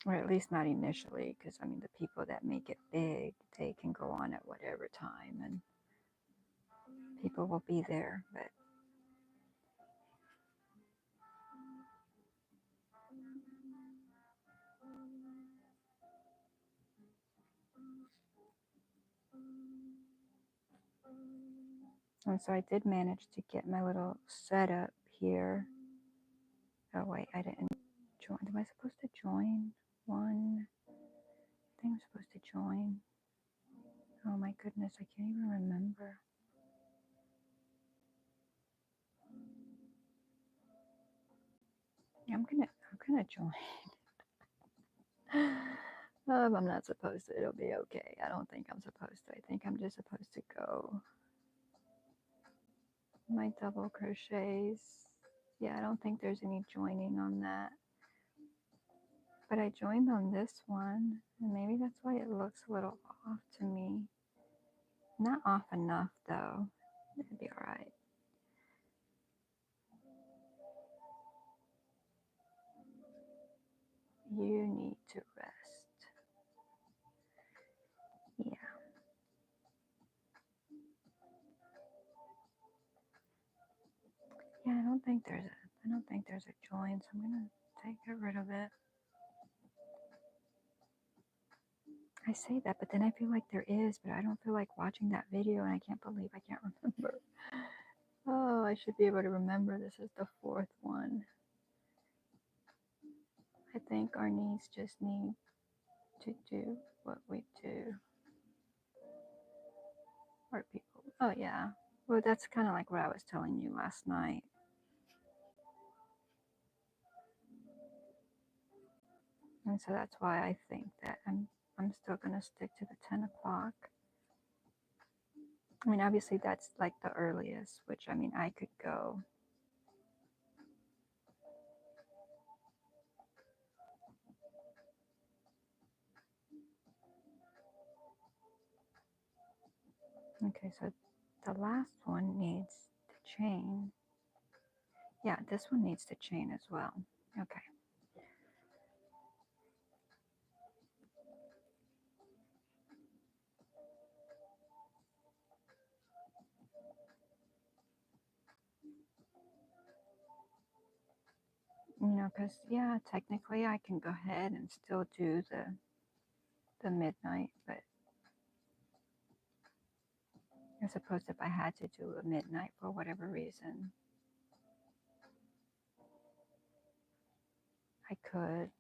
[SPEAKER 1] or at least not initially, because I mean, the people that make it big, they can go on at whatever time and people will be there. But and so I did manage to get my little setup here. Oh wait, I didn't join. Am I supposed to join one? I think I'm supposed to join. Oh my goodness, I can't even remember. I'm gonna join. If I'm not supposed to, it'll be okay. I don't think I'm supposed to. I think I'm just supposed to go my double crochets. Yeah, I don't think there's any joining on that. But I joined on this one, and maybe that's why it looks a little off to me. Not off enough though. It'd be alright. You need to rest. Yeah. Yeah, I don't think there's a join, so I'm gonna get rid of it. I say that, but then I feel like there is, but I don't feel like watching that video, and I can't believe I can't remember. Oh, I should be able to remember. This is the fourth one. I think our needs just need to do what we do. Or people. Oh, yeah. Well, that's kind of like what I was telling you last night. And so that's why I think that I'm still gonna stick to the 10 o'clock. I mean, obviously that's like the earliest, which I mean I could go. Okay, so the last one needs to chain. Yeah, this one needs to chain as well. Okay. Because, yeah, technically I can go ahead and still do the the midnight, but I suppose if I had to do a midnight for whatever reason, I could.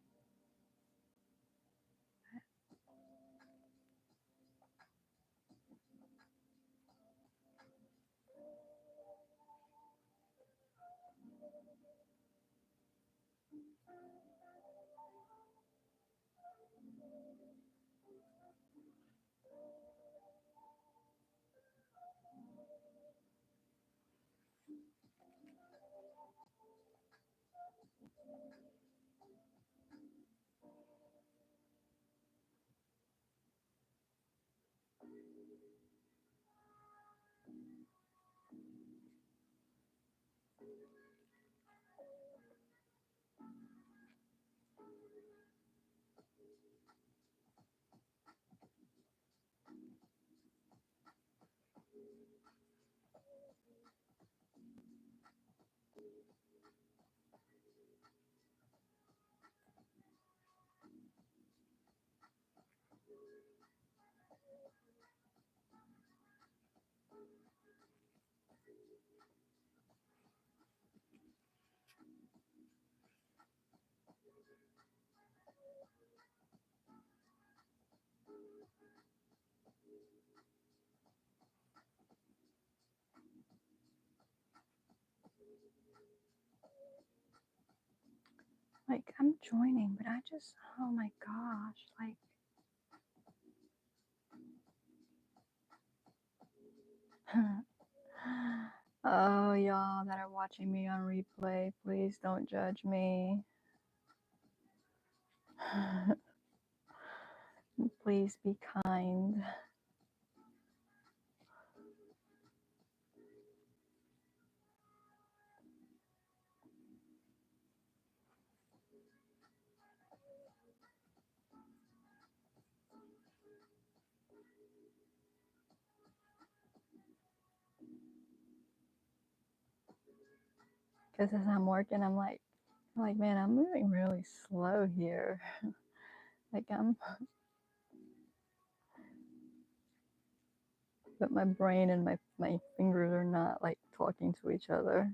[SPEAKER 1] Like, I'm joining, but I just, oh my gosh, like, oh, y'all that are watching me on replay, please don't judge me. Please be kind. Because as I'm working, I'm like, man, I'm moving really slow here. Like, but my brain and my fingers are not like talking to each other.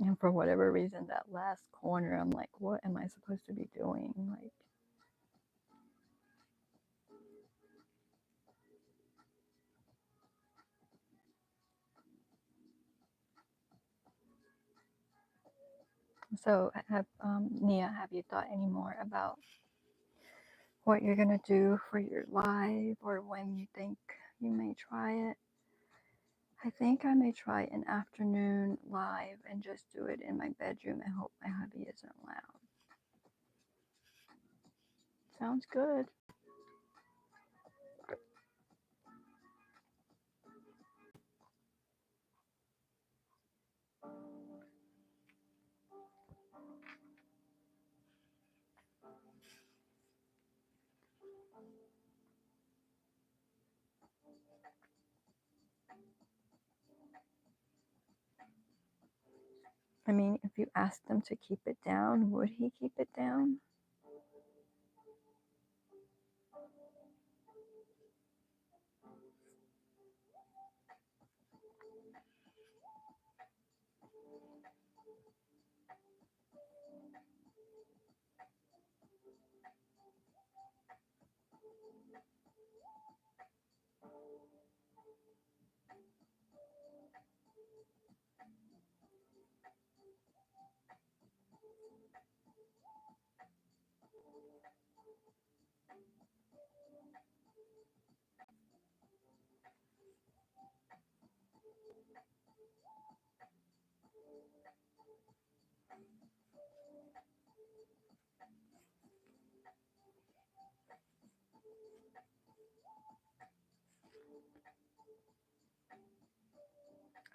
[SPEAKER 1] And for whatever reason, that last corner, I'm like, what am I supposed to be doing? Like, so Nia, have you thought any more about what you're gonna do for your live, or when you think you may try it? I think I may try an afternoon live and just do it in my bedroom and hope my hubby isn't loud. Sounds good. I mean, if you asked him to keep it down, would he keep it down?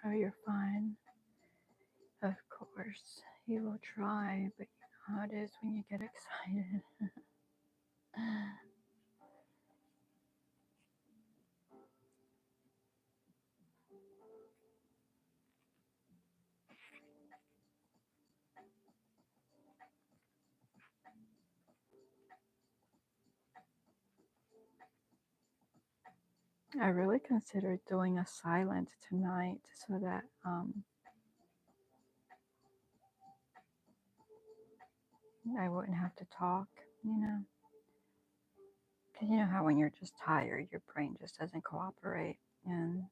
[SPEAKER 1] Oh, you're fine. Of course, he will try, but you know how it is when you get excited. I really considered doing a silent tonight so that I wouldn't have to talk, you know. Because you know how when you're just tired, your brain just doesn't cooperate. And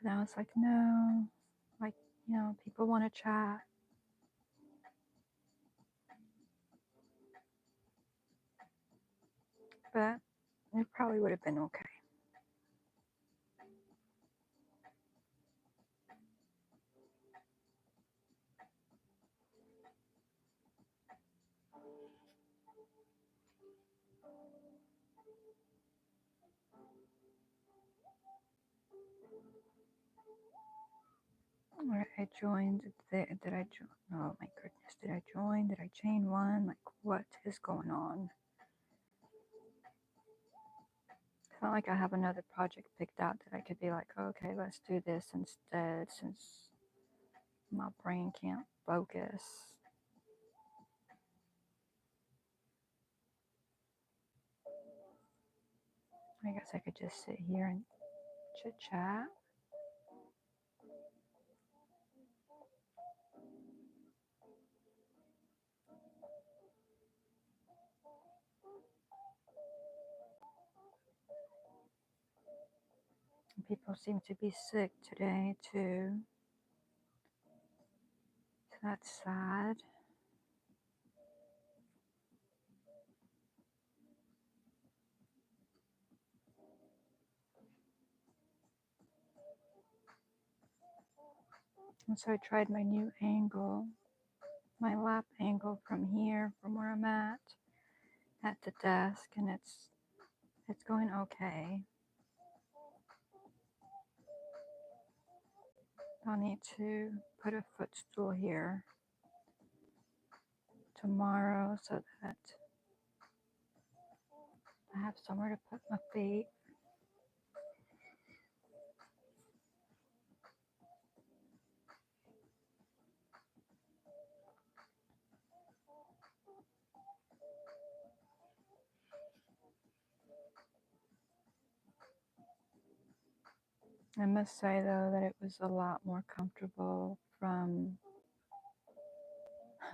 [SPEAKER 1] but I was like, no, like, you know, people want to chat. But it probably would have been okay. Or I joined, did I join? Oh my goodness, did I join? Did I chain one? Like, what is going on? It's not like I have another project picked out that I could be like, okay, let's do this instead since my brain can't focus. I guess I could just sit here and chit chat. People seem to be sick today too. So that's sad. And so I tried my new angle, my lap angle from here, from where I'm at the desk, and it's going okay. I'll need to put a footstool here tomorrow so that I have somewhere to put my feet. I must say though that it was a lot more comfortable from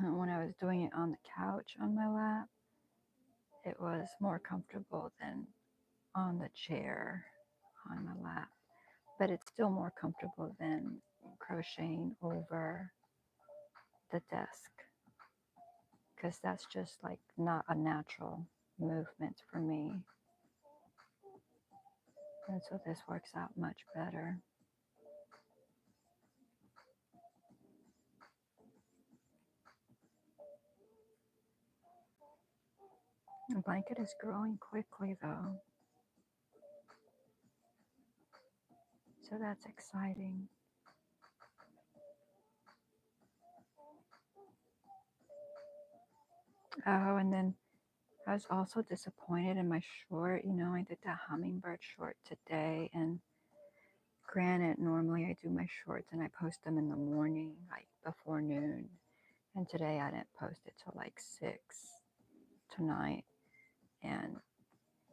[SPEAKER 1] when I was doing it on the couch on my lap. It was more comfortable than on the chair on my lap, but it's still more comfortable than crocheting over the desk because that's just like not a natural movement for me. And so this works out much better. The blanket is growing quickly though, so that's exciting. Oh, and then I was also disappointed in my short. You know, I did the hummingbird short today, and granted, normally I do my shorts and I post them in the morning, like before noon. And today I didn't post it till like 6 tonight, and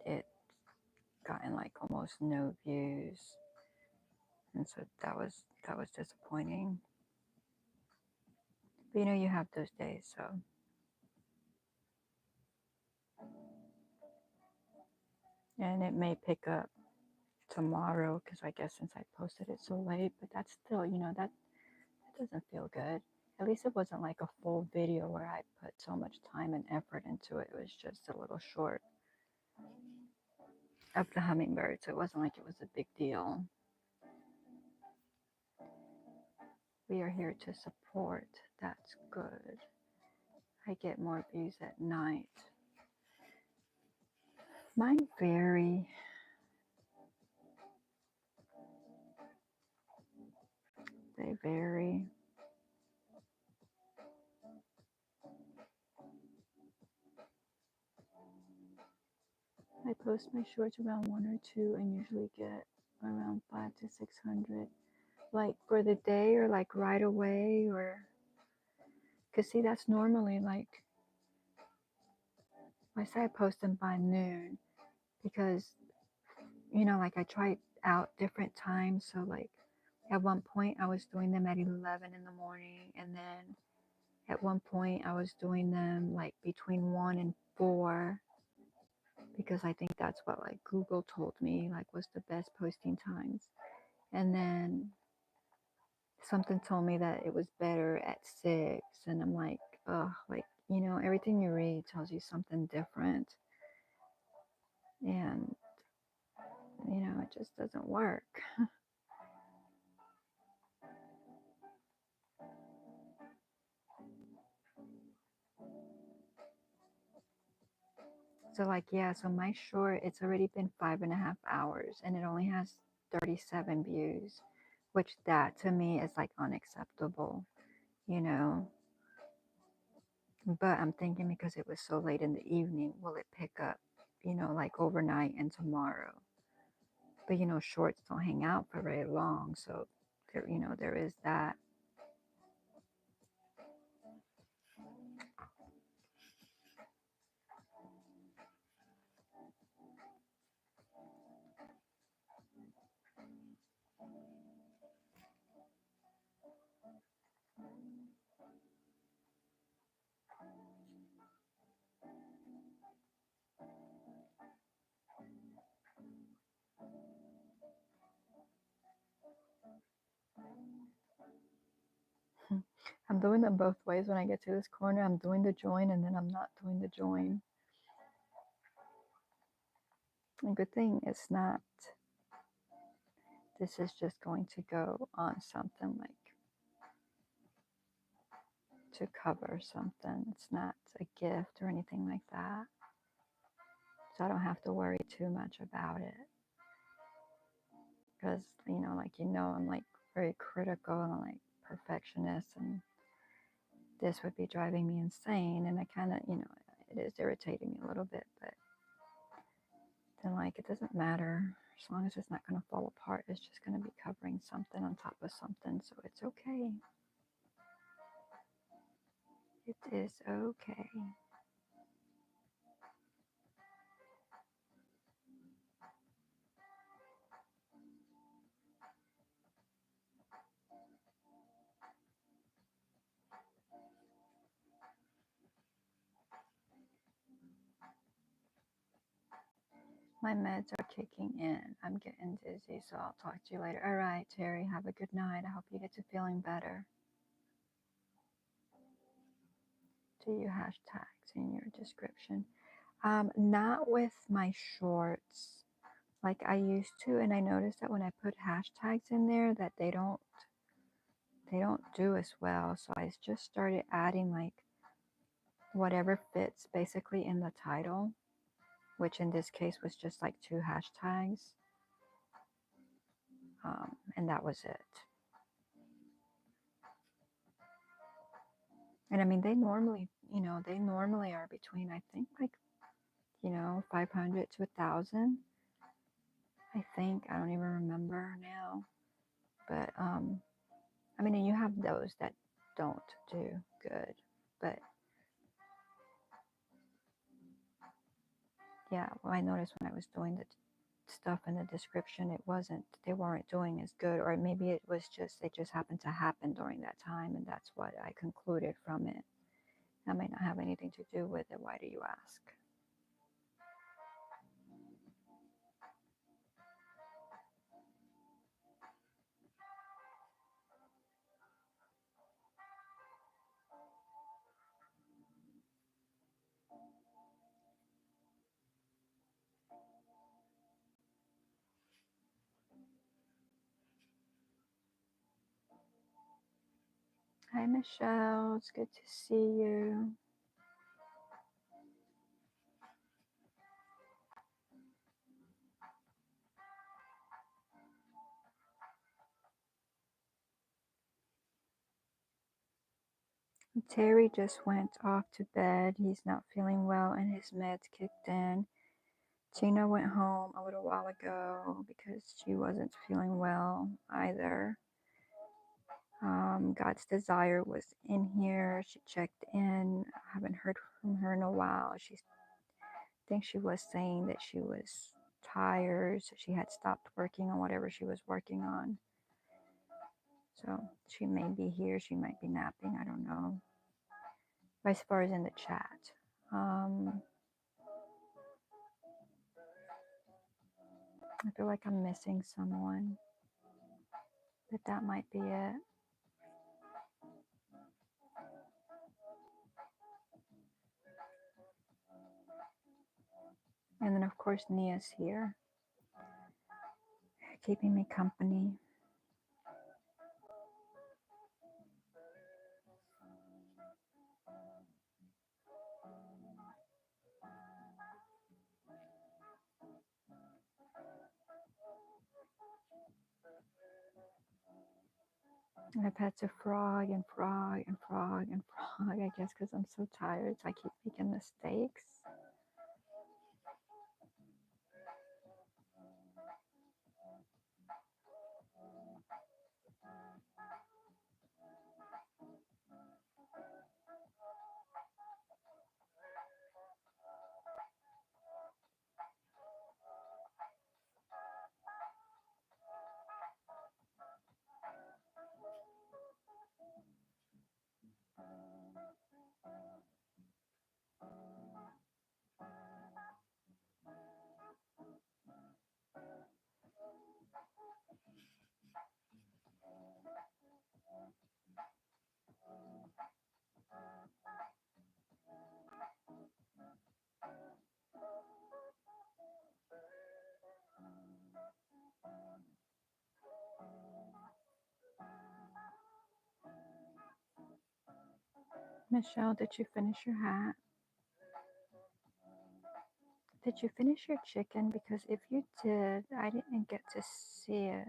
[SPEAKER 1] it gotten like almost no views, and so that was disappointing. But you know, you have those days, so. And it may pick up tomorrow because I guess since I posted it so late, but that's still, you know, that doesn't feel good. At least it wasn't like a full video where I put so much time and effort into it. It was just a little short of the hummingbird, so it wasn't like it was a big deal. We are here to support. That's good. I get more views at night. Mine vary. They vary. I post my shorts around 1 or 2 and usually get around 500 to 600. Like for the day or like right away, or because see, that's normally like I say I post them by noon because like I tried out different times. So, like, at one point I was doing them at 11 in the morning. And then at one point I was doing them like between 1 and 4, because I think that's what like Google told me like was the best posting times. And then something told me that it was better at 6. And I'm like, ugh, like, everything you read tells you something different. And, it just doesn't work. So, like, yeah, so my short, it's already been 5.5 hours and it only has 37 views, which that to me is like unacceptable, you know. But I'm thinking because it was so late in the evening, will it pick up, like overnight and tomorrow? But, shorts don't hang out for very long. So, there is that. I'm doing them both ways. When I get to this corner, I'm doing the join and then I'm not doing the join. A good thing it's not, this is just going to go on something like to cover something. It's not a gift or anything like that. So I don't have to worry too much about it. Because, I'm like very critical and like perfectionist, and this would be driving me insane. And I kind of, it is irritating me a little bit, but then like it doesn't matter as long as it's not going to fall apart. It's just going to be covering something on top of something, so it's okay. It is okay. My meds are kicking in. I'm getting dizzy, so I'll talk to you later. All right, Terry, have a good night. I hope you get to feeling better. Do you hashtags in your description? Not with my shorts like I used to, and I noticed that when I put hashtags in there that they don't do as well. So I just started adding like whatever fits basically in the title, which in this case was just like 2 hashtags. And that was it. And I mean, they normally are between, I think, like, 500 to 1,000. I think, I don't even remember now. But, I mean, and you have those that don't do good. But, yeah, well, I noticed when I was doing the stuff in the description, they weren't doing as good. Or maybe it just happened to happen during that time. And that's what I concluded from it. That might not have anything to do with it. Why do you ask? Hi, Michelle. It's good to see you. Terry just went off to bed. He's not feeling well and his meds kicked in. Tina went home a little while ago because she wasn't feeling well either. God's Desire was in here. She checked in. I haven't heard from her in a while. I think she was saying that she was tired, so she had stopped working on whatever she was working on. So she may be here, she might be napping, I don't know. But as far as in the chat, I feel like I'm missing someone, but that might be it. And then of course Nia's here, keeping me company. I've had to frog and frog and frog and frog, I guess, because I'm so tired. So I keep making mistakes. Michelle, did you finish your hat? Did you finish your chicken? Because if you did, I didn't get to see it.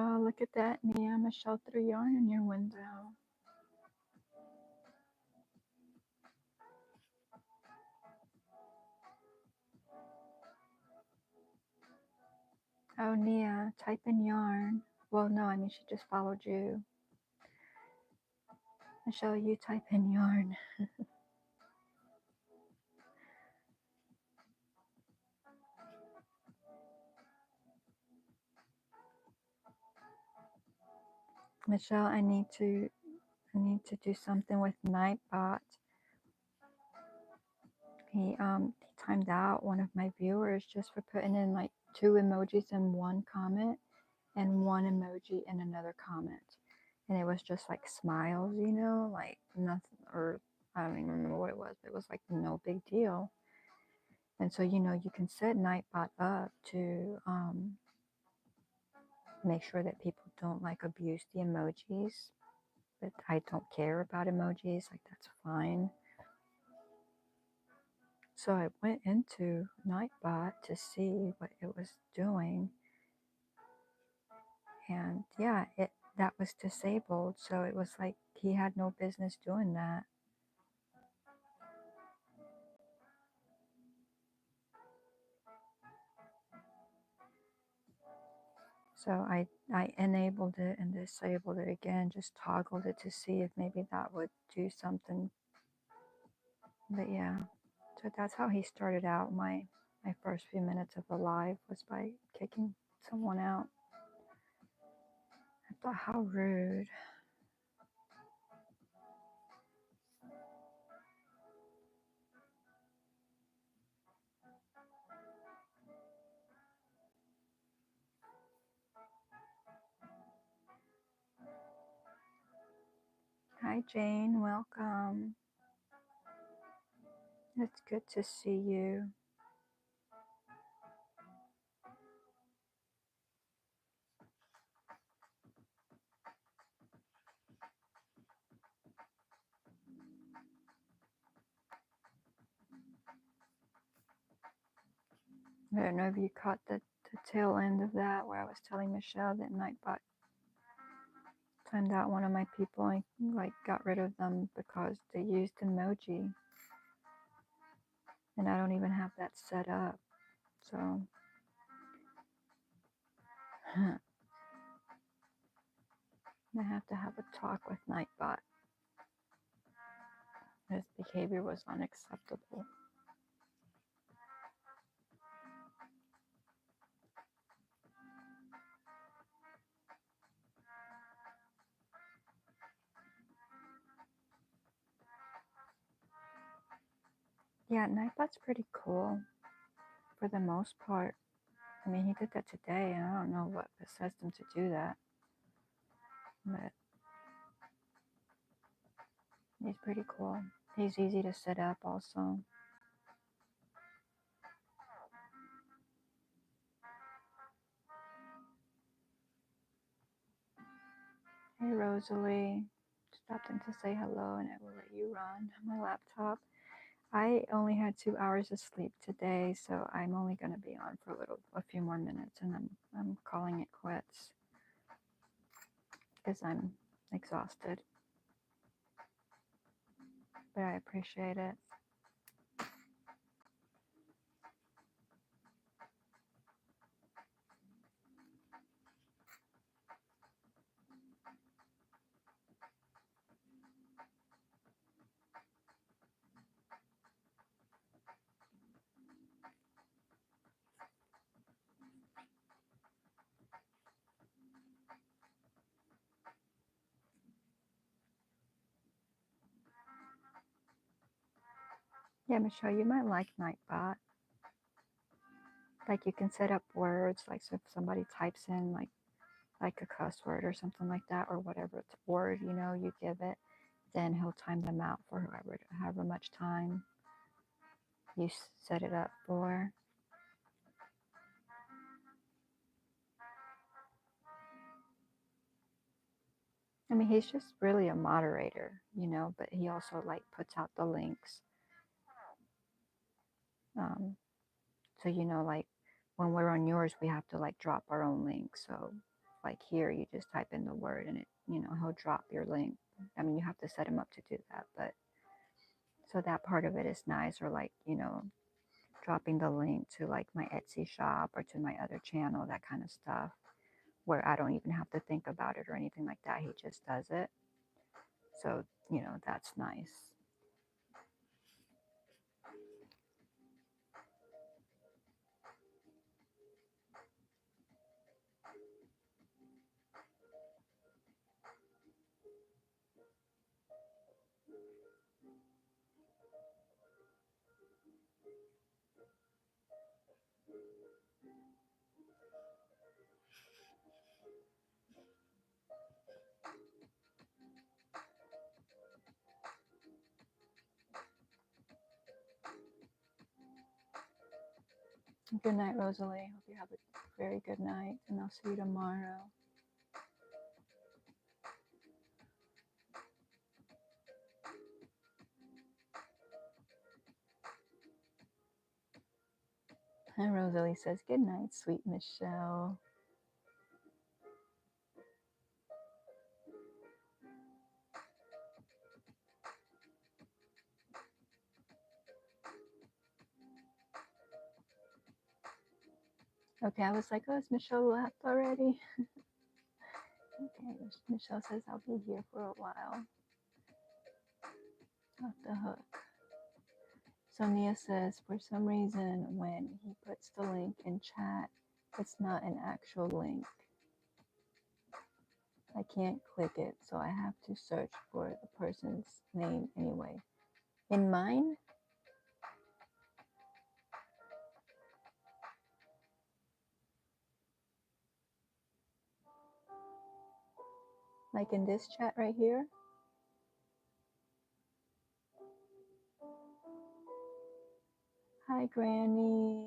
[SPEAKER 1] Oh, look at that, Nia. Michelle threw yarn in your window. Oh, Nia, type in yarn. Well, no, I mean, she just followed you. Michelle, you type in yarn. Michelle, I need to do something with Nightbot. He timed out one of my viewers just for putting in like 2 emojis in one comment and 1 emoji in another comment. And it was just like smiles, you know, like nothing, or I don't even remember what it was, but it was like no big deal. And so, you know, you can set Nightbot up to make sure that people don't like abuse the emojis. But I don't care about emojis, like that's fine. So I went into Nightbot to see what it was doing. And yeah, that was disabled. So it was like he had no business doing that. So I enabled it and disabled it again, just toggled it to see if maybe that would do something. But yeah, so that's how he started out. My first few minutes of the live was by kicking someone out. I thought, how rude. Hi, Jane. Welcome. It's good to see you. I don't know if you caught the tail end of that where I was telling Michelle that Nightbot timed out one of my people and like got rid of them because they used emoji. And I don't even have that set up. So I have to have a talk with Nightbot. His behavior was unacceptable. Yeah, Nightbot's pretty cool for the most part. I mean, he did that today, and I don't know what possessed him to do that. But he's pretty cool. He's easy to set up also. Hey Rosalie, stopped in to say hello and I will let you run my laptop. I only had 2 hours of sleep today, so I'm only going to be on for a few more minutes, and I'm calling it quits because I'm exhausted. But I appreciate it. Yeah, Michelle, you might like Nightbot. Like you can set up words, like so if somebody types in like a cuss word or something like that, or whatever word you give it, then he'll time them out for however much time you set it up for. I mean, he's just really a moderator, but he also like puts out the links. Um, so like when we're on yours, we have to like drop our own link. So like here, you just type in the word and he'll drop your link. I mean, you have to set him up to do that, but so that part of it is nice. Or like dropping the link to like my Etsy shop or to my other channel, that kind of stuff, where I don't even have to think about it or anything like that. He just does it. So that's nice. Good night, Rosalie. Hope you have a very good night, and I'll see you tomorrow. And Rosalie says, good night, sweet Michelle. Okay, I was like, oh, is Michelle left already? Okay, Michelle says, I'll be here for a while. Off the hook. Sonia says, for some reason, when he puts the link in chat, it's not an actual link. I can't click it, so I have to search for the person's name anyway. In mine? Like in this chat right here? Hi, Granny.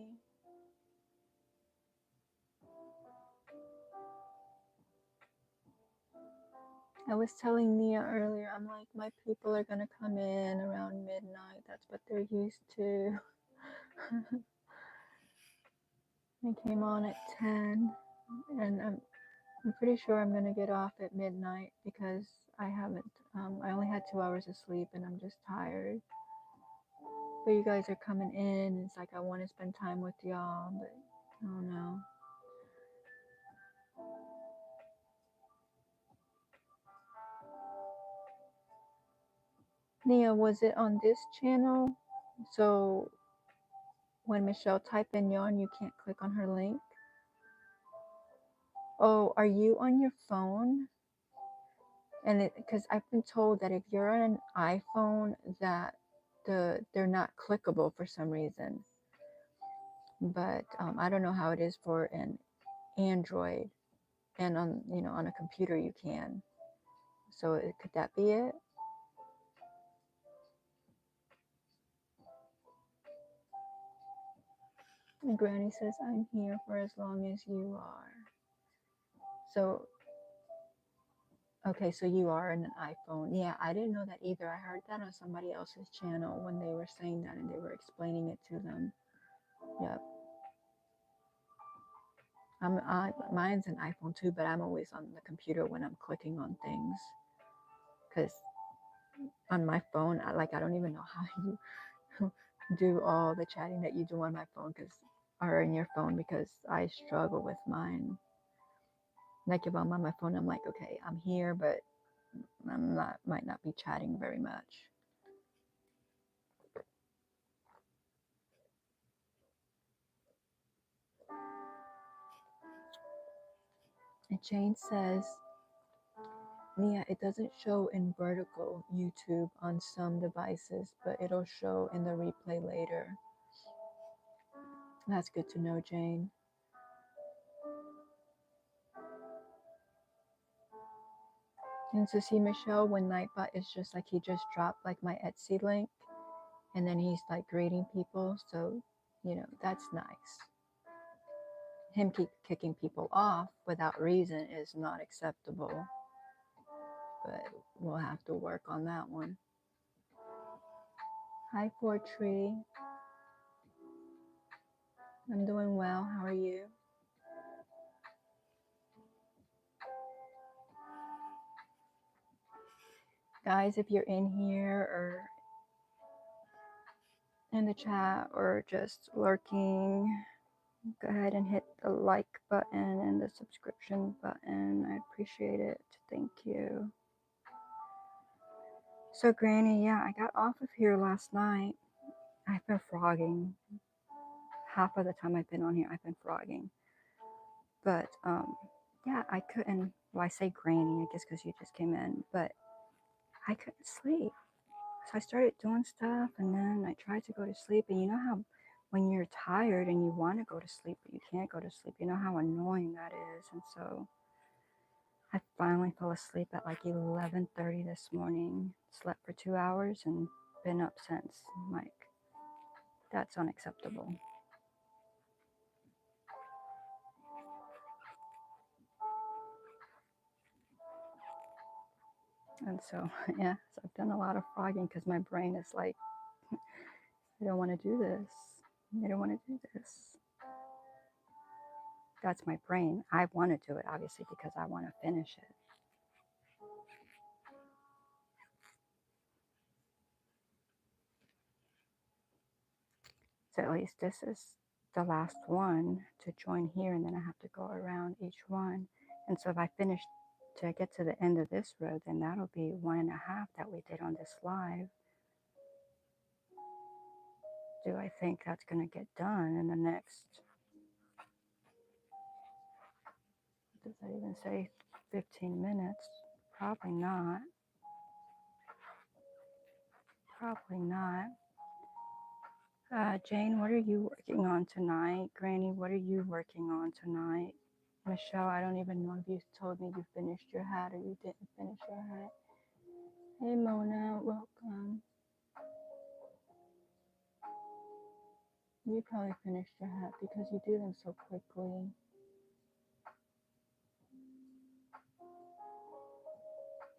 [SPEAKER 1] I was telling Nia earlier, I'm like, my people are gonna come in around midnight. That's what they're used to. I came on at 10, and I'm pretty sure I'm gonna get off at midnight because I haven't. I only had 2 hours of sleep, and I'm just tired. But you guys are coming in. It's like I want to spend time with y'all, but I don't know. Nia, was it on this channel? So when Michelle type in yarn, you can't click on her link? Oh, are you on your phone? And because I've been told that if you're on an iPhone, that they're not clickable for some reason. But I don't know how it is for an Android, and on on a computer you can. So could that be it? And Granny says, I'm here for as long as you are. So, okay, so you are in an iPhone. Yeah, I didn't know that either. I heard that on somebody else's channel when they were saying that and they were explaining it to them. Yep. Mine's an iPhone too, but I'm always on the computer when I'm clicking on things. Because on my phone, I don't even know how you do all the chatting that you do on my phone or in your phone, because I struggle with mine. Like if I'm on my phone, I'm like, okay, I'm here, but might not be chatting very much. And Jane says, Nia, it doesn't show in vertical YouTube on some devices, but it'll show in the replay later. That's good to know, Jane. And to see Michelle when Nightbot is just like he just dropped like my Etsy link, and then he's like greeting people. So, that's nice. Him keep kicking people off without reason is not acceptable. But we'll have to work on that one. Hi, Fortree. I'm doing well. How are you? Guys, if you're in here or in the chat or just lurking, go ahead and hit the like button and the subscription button. I appreciate it. Thank you. So, Granny, yeah, I got off of here last night. I've been frogging. Half of the time I've been on here, I've been frogging. But, yeah, I couldn't, well, I say Granny, I guess because you just came in, but I couldn't sleep. So I started doing stuff, and then I tried to go to sleep. And you know how when you're tired and you want to go to sleep, but you can't go to sleep, you know how annoying that is. And so I finally fell asleep at like 11:30 this morning, slept for 2 hours, and been up since. I'm like, that's unacceptable. And so, yeah, so I've done a lot of frogging because my brain is like, I don't want to do this. I don't want to do this. That's my brain. I want to do it, obviously, because I want to finish it. So at least this is the last one to join here, and then I have to go around each one. And so if I finish to get to the end of this row, then that'll be 1.5 that we did on this live. Do I think that's going to get done in the next, does that even say 15 minutes? Probably not. Probably not. Jane, what are you working on tonight? Granny, what are you working on tonight? Michelle, I don't even know if you told me you finished your hat or you didn't finish your hat. Hey Mona, welcome. You probably finished your hat because you do them so quickly.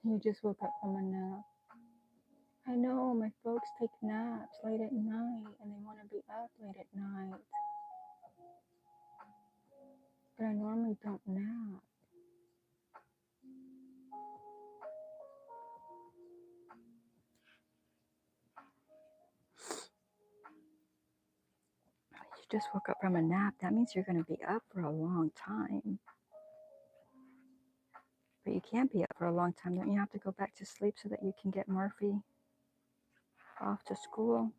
[SPEAKER 1] You just woke up from a nap. I know, my folks take naps late at night and they want to be up late at night. But I normally don't nap. You just woke up from a nap. That means you're going to be up for a long time. But you can't be up for a long time. Don't you have to go back to sleep so that you can get Murphy off to school?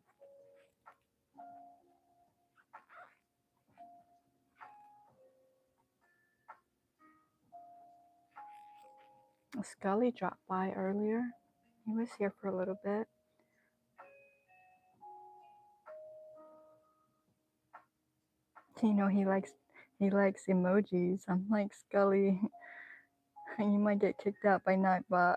[SPEAKER 1] Scully dropped by earlier. He was here for a little bit. You know, he likes emojis. I'm like, Scully, you might get kicked out by Nightbot.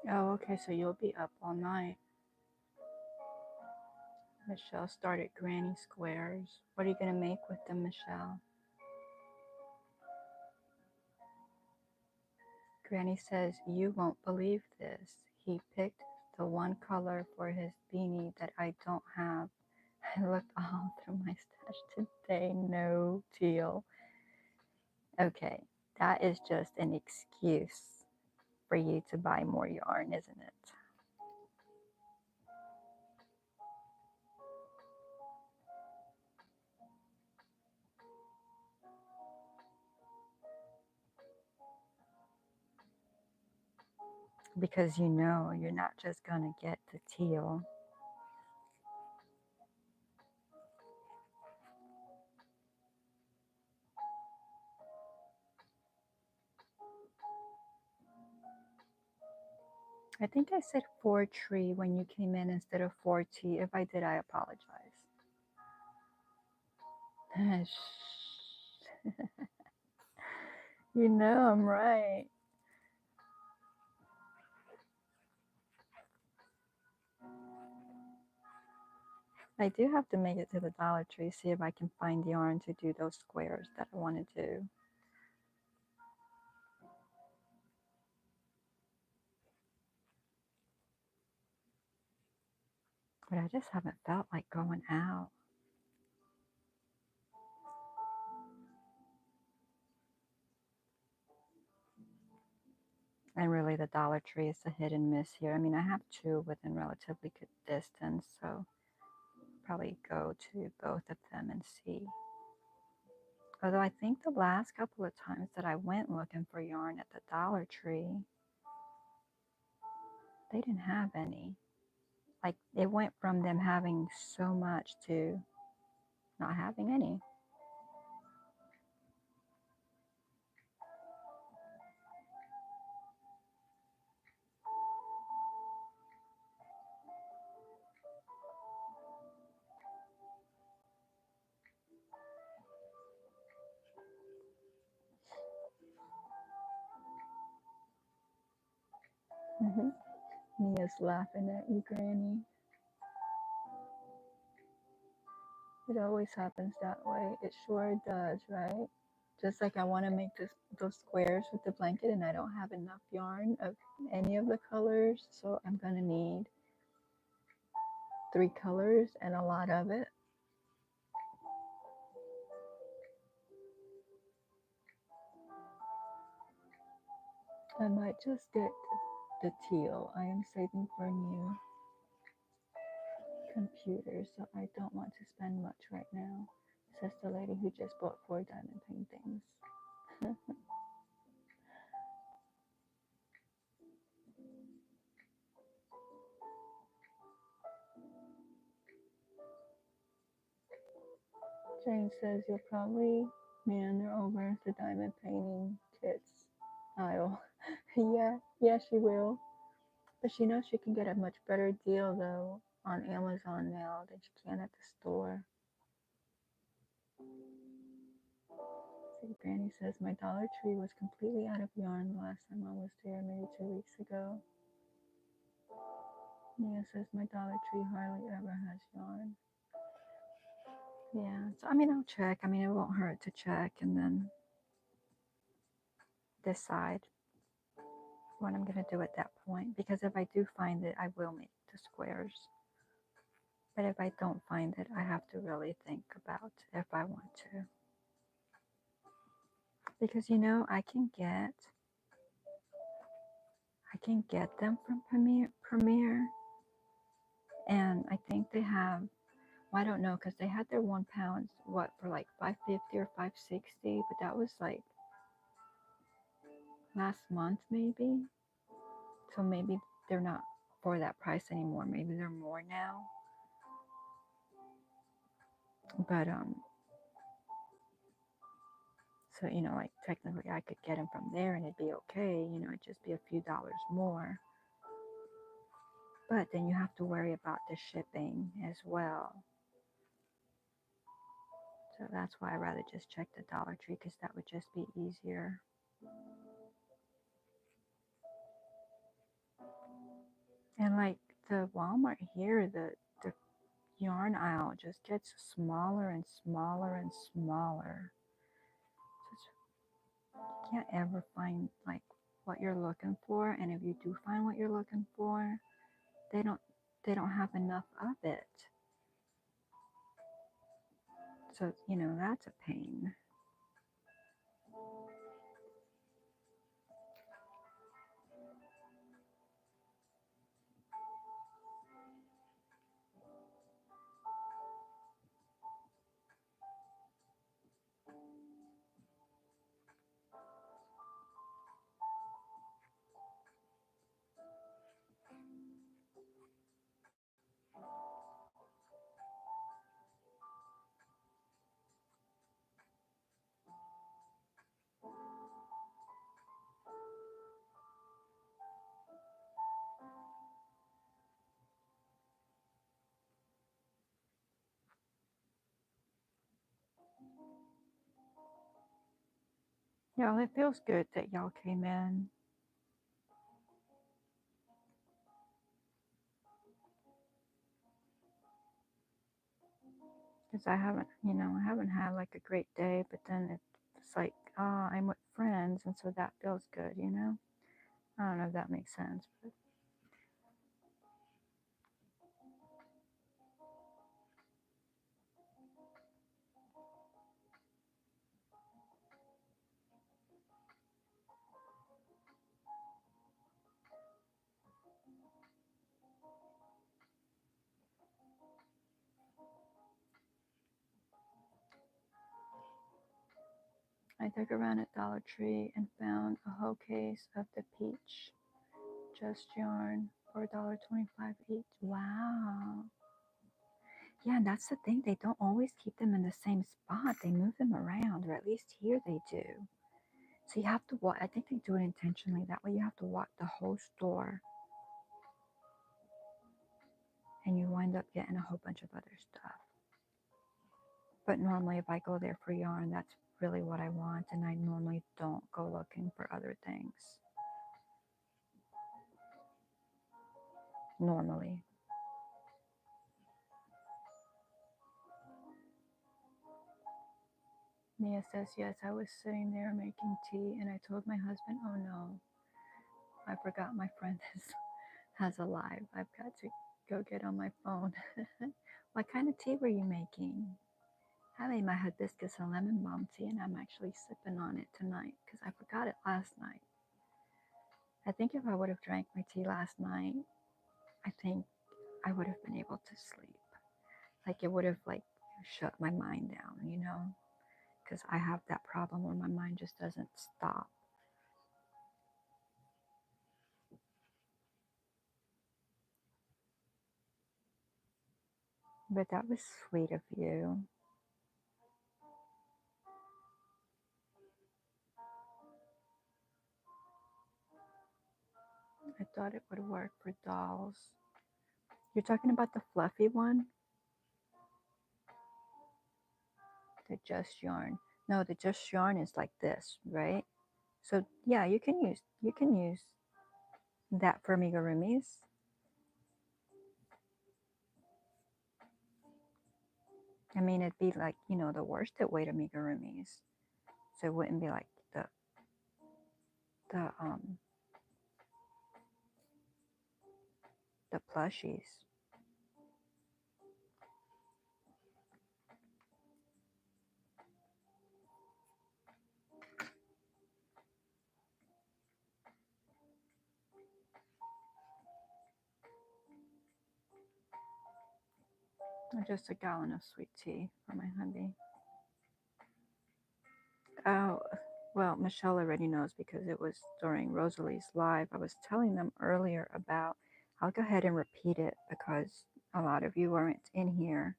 [SPEAKER 1] Oh, okay, so you'll be up all night. Michelle started granny squares. What are you going to make with them, Michelle? Granny says, you won't believe this. He picked the one color for his beanie that I don't have. I looked all through my stash today. No teal. Okay, that is just an excuse for you to buy more yarn, isn't it? Because you know you're not just going to get the teal. I think I said 4-tree when you came in instead of 4T. If I did, I apologize. You know I'm right. I do have to make it to the Dollar Tree, see if I can find yarn to do those squares that I want to do. But I just haven't felt like going out. And really the Dollar Tree is a hit and miss here. I mean, I have two within relatively good distance, so probably go to both of them and see. Although I think the last couple of times that I went looking for yarn at the Dollar Tree, they didn't have any. Like, it went from them having so much to not having any. Mia's laughing at you, Granny. It always happens that way. It sure does, right? Just like I want to make those squares with the blanket and I don't have enough yarn of any of the colors, so I'm gonna need 3 colors and a lot of it. I might just get the teal. I am saving for a new computer, so I don't want to spend much right now, says the lady who just bought 4 diamond paintings. Jane says you'll probably meander over the diamond painting kits aisle. Yeah, she will. But she knows she can get a much better deal though on Amazon now than she can at the store. See, Granny says my Dollar Tree was completely out of yarn the last time I was there, maybe 2 weeks ago. Mia says my Dollar Tree hardly ever has yarn. Yeah, so I mean, I'll check. I mean, it won't hurt to check and then decide what I'm going to do at that point. Because if I do find it, I will make the squares. But if I don't find it, I have to really think about if I want to. Because you know, I can get them from Premier, and I think they have. Well, I don't know because they had their £1 what for like $5.50 or $5.60, but that was like last month maybe. So maybe they're not for that price anymore. Maybe they're more now. But so you know, like technically I could get them from there and it'd be okay. You know, it'd just be a few dollars more. But then you have to worry about the shipping as well. So that's why I'd rather just check the Dollar Tree because that would just be easier. And like the Walmart here, the yarn aisle just gets smaller and smaller and smaller. So you can't ever find like what you're looking for. And if you do find what you're looking for, they don't have enough of it. So, you know, that's a pain. Y'all, it feels good that y'all came in. Because I haven't had like a great day, but then it's like, I'm with friends, and so that feels good, you know? I don't know if that makes sense, but I dug around at Dollar Tree and found a whole case of the peach just yarn for $1.25 each. Wow. Yeah, and that's the thing. They don't always keep them in the same spot. They move them around, or at least here they do. So you have to walk. I think they do it intentionally. That way you have to walk the whole store, and you wind up getting a whole bunch of other stuff. But normally, if I go there for yarn, that's really what I want, and I normally don't go looking for other things. Normally. Mia says, yes, I was sitting there making tea, and I told my husband, oh no, I forgot my friend has a live. I've got to go get on my phone. What kind of tea were you making? I made my hibiscus and lemon balm tea, and I'm actually sipping on it tonight because I forgot it last night. I think if I would have drank my tea last night, I think I would have been able to sleep. Like it would have like shut my mind down, you know? Because I have that problem where my mind just doesn't stop. But that was sweet of you. I thought it would work for dolls. You're talking about the fluffy one? The Just Yarn. No, the Just Yarn is like this, right? So yeah, you can use that for amigurumis. I mean, it'd be like, you know, the worsted weight amigurumis. So it wouldn't be like the the plushies. Just a gallon of sweet tea for my hubby. Oh, well, Michelle already knows because it was during Rosalie's live. I was telling them earlier about, I'll go ahead and repeat it because a lot of you weren't in here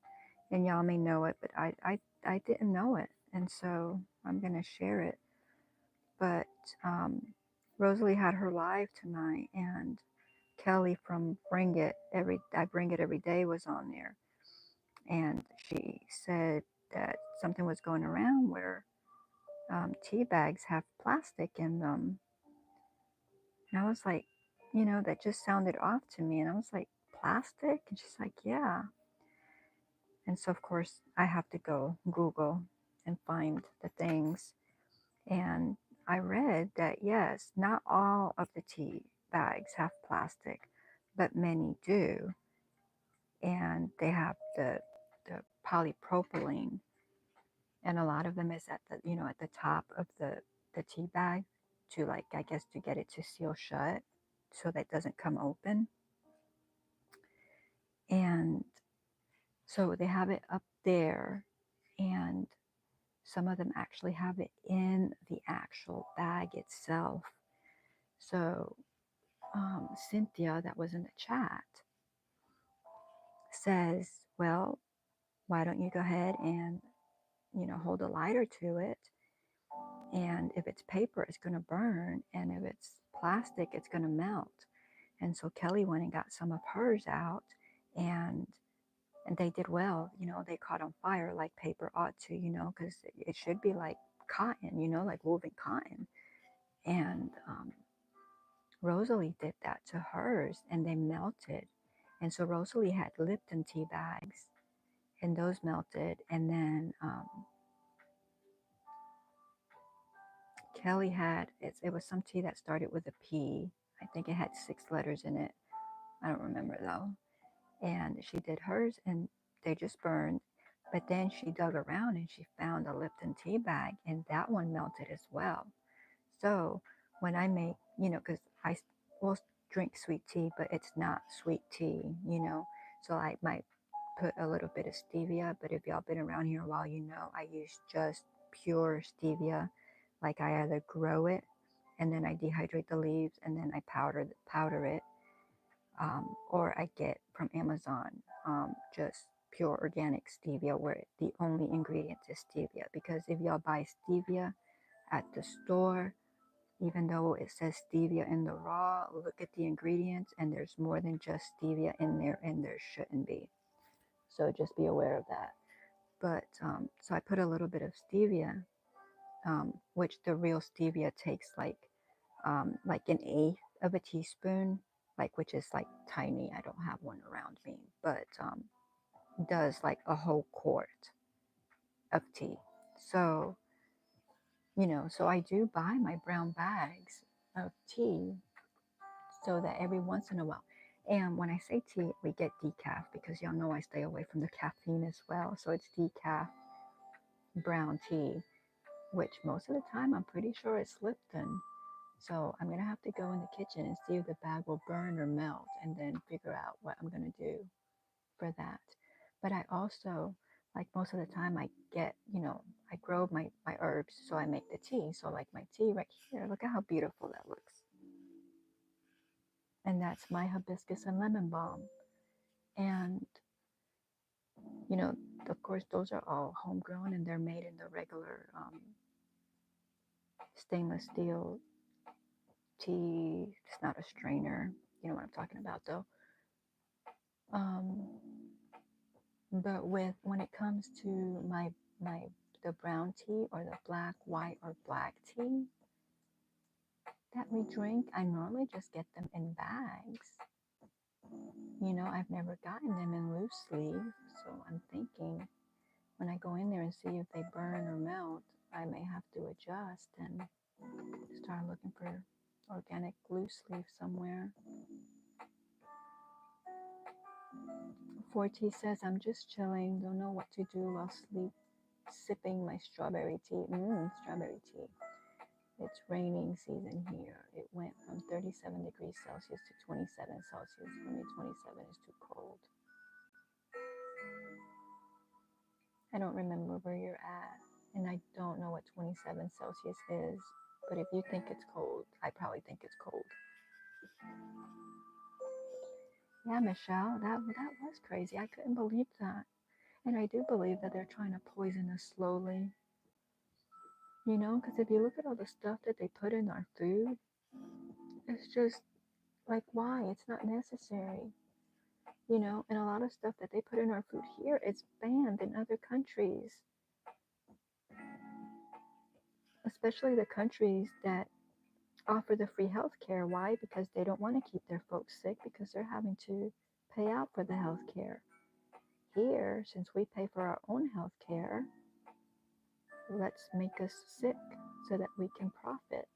[SPEAKER 1] and y'all may know it, but I didn't know it. And so I'm going to share it. But Rosalie had her live tonight and Kelly from I Bring It Every Day was on there. And she said that something was going around where tea bags have plastic in them. And I was like, you know, that just sounded off to me. And I was like, plastic? And she's like, yeah. And so, of course, I have to go Google and find the things. And I read that, yes, not all of the tea bags have plastic, but many do. And they have the polypropylene. And a lot of them is at the, you know, at the top of the tea bag to like, I guess, to get it to seal shut so that it doesn't come open. And so they have it up there, and some of them actually have it in the actual bag itself. So Cynthia, that was in the chat, says, well, why don't you go ahead and, you know, hold a lighter to it? And if it's paper, it's going to burn. And if it's plastic, it's going to melt. And so Kelly went and got some of hers out, and they did well. You know, they caught on fire like paper ought to, you know, because it should be like cotton, you know, like woven cotton. And Rosalie did that to hers, and they melted. And so Rosalie had Lipton tea bags, and those melted. And then Kelly had, it was some tea that started with a P. I think it had 6 letters in it. I don't remember though. And she did hers and they just burned. But then she dug around and she found a Lipton tea bag and that one melted as well. So when I make, you know, because I will drink sweet tea, but it's not sweet tea, you know. So I might put a little bit of stevia, but if y'all been around here a while, you know I use just pure stevia. Like I either grow it and then I dehydrate the leaves and then I powder it, or I get from Amazon just pure organic stevia where the only ingredient is stevia. Because if y'all buy stevia at the store, even though it says stevia in the raw, look at the ingredients and there's more than just stevia in there, and there shouldn't be. So just be aware of that. But so I put a little bit of stevia, which the real stevia takes like an eighth of a teaspoon, like which is like tiny. I don't have one around me, but does like a whole quart of tea. So you know, so I do buy my brown bags of tea so that every once in a while. And when I say tea, we get decaf because y'all know I stay away from the caffeine as well. So it's decaf brown tea, which most of the time I'm pretty sure it's Lipton. So I'm going to have to go in the kitchen and see if the bag will burn or melt and then figure out what I'm going to do for that. But I also, like most of the time, I get, I grow my herbs, so I make the tea. So, like my tea right here, look at how beautiful that looks. And that's my hibiscus and lemon balm. And, you know, of course, those are all homegrown and they're made in the regular stainless steel tea. It's not a strainer. You know what I'm talking about, though. Um, but when it comes to my the brown tea or the black, white, or black tea that we drink, I normally just get them in bags. I've never gotten them in loose leaf, so I'm thinking when I go in there and see if they burn or melt, I may have to adjust and start looking for organic loose leaf somewhere. 4T says, I'm just chilling, don't know what to do while sipping my strawberry tea. Strawberry tea. It's raining season here. It went from 37 degrees Celsius to 27 Celsius. For me, 27 is too cold. I don't remember where you're at, and I don't know what 27 Celsius is, but if you think it's cold, I probably think it's cold. Yeah, Michelle, that was crazy. I couldn't believe that. And I do believe that they're trying to poison us slowly. Because if you look at all the stuff that they put in our food, it's just like, why? It's not necessary. And a lot of stuff that they put in our food here, it's banned in other countries, especially the countries that offer the free health care. Why? Because they don't want to keep their folks sick because they're having to pay out for the health care. Here, since we pay for our own health care, let's make us sick so that we can profit.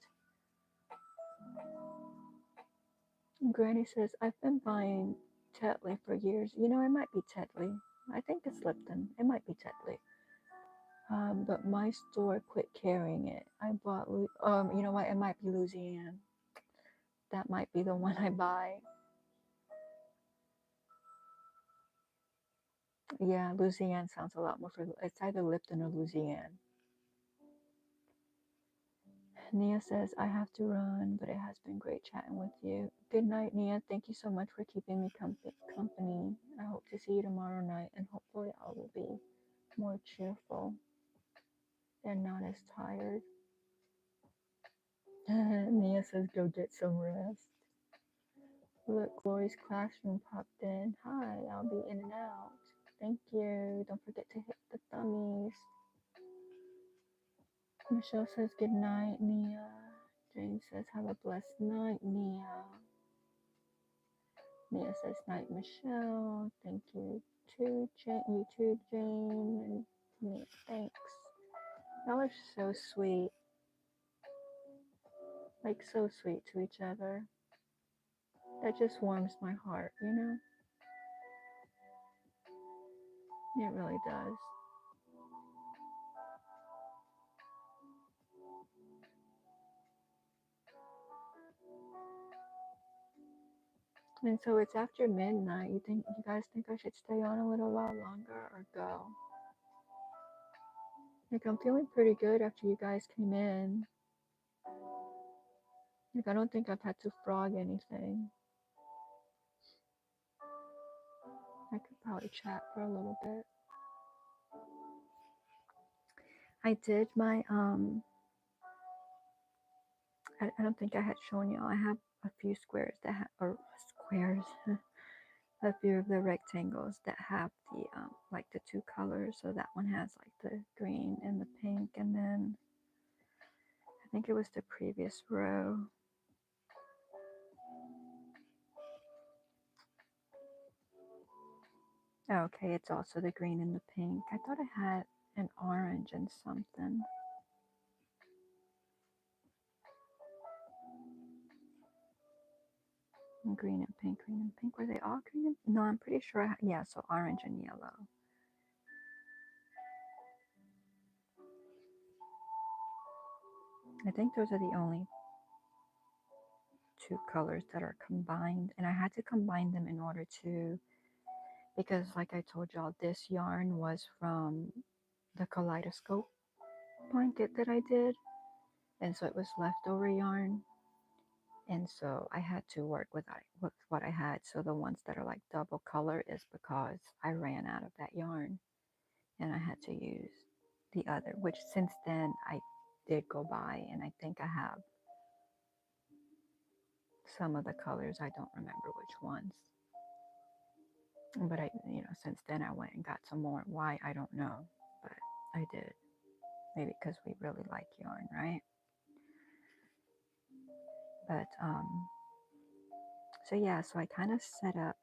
[SPEAKER 1] Granny says, I've been buying Tetley for years. It might be Tetley. I think it's Lipton. It might be Tetley. But my store quit carrying it. I bought, you know what? It might be Louisiana. That might be the one I buy. Yeah, Louisiana sounds a lot more for, it's either Lipton or Louisiana. Nia says, I have to run, but it has been great chatting with you. Good night, Nia. Thank you so much for keeping me company. I hope to see you tomorrow night, and hopefully I will be more cheerful and not as tired. Nia says, go get some rest. Look, Lori's classroom popped in. Hi, I'll be in and out. Thank you. Don't forget to hit the thummies. Michelle says, good night, Nia. James says, have a blessed night, Nia. Nia says, night, Michelle. Thank you too, Jane. You too, Jane. And Nia, thanks. Y'all are so sweet. Like, so sweet to each other. That just warms my heart, It really does. And so it's after midnight. You guys think I should stay on a little while longer or go? Like, I'm feeling pretty good after you guys came in. Like, I don't think I've had to frog anything. I could probably chat for a little bit. I did my I don't think I had shown y'all. I have a few squares that have, or squares, a few of the rectangles that have the like the two colors. So that one has like the green and the pink, and then I think it was the previous row. Okay, it's also the green and the pink. I thought I had an orange and something. And green and pink, green and pink. Were they all green? No, I'm pretty sure. Yeah, so orange and yellow. I think those are the only two colors that are combined, and I had to combine them in order to, because like I told y'all, this yarn was from the kaleidoscope blanket that I did, and so it was leftover yarn, and so I had to work with what I had. So the ones that are like double color is because I ran out of that yarn, and I had to use the other, which since then I did go by, and I think I have some of the colors. I don't remember which ones, but since then I went and got some more. Why, I don't know, but I did. Maybe because we really like yarn, right? But so yeah, so I kind of set up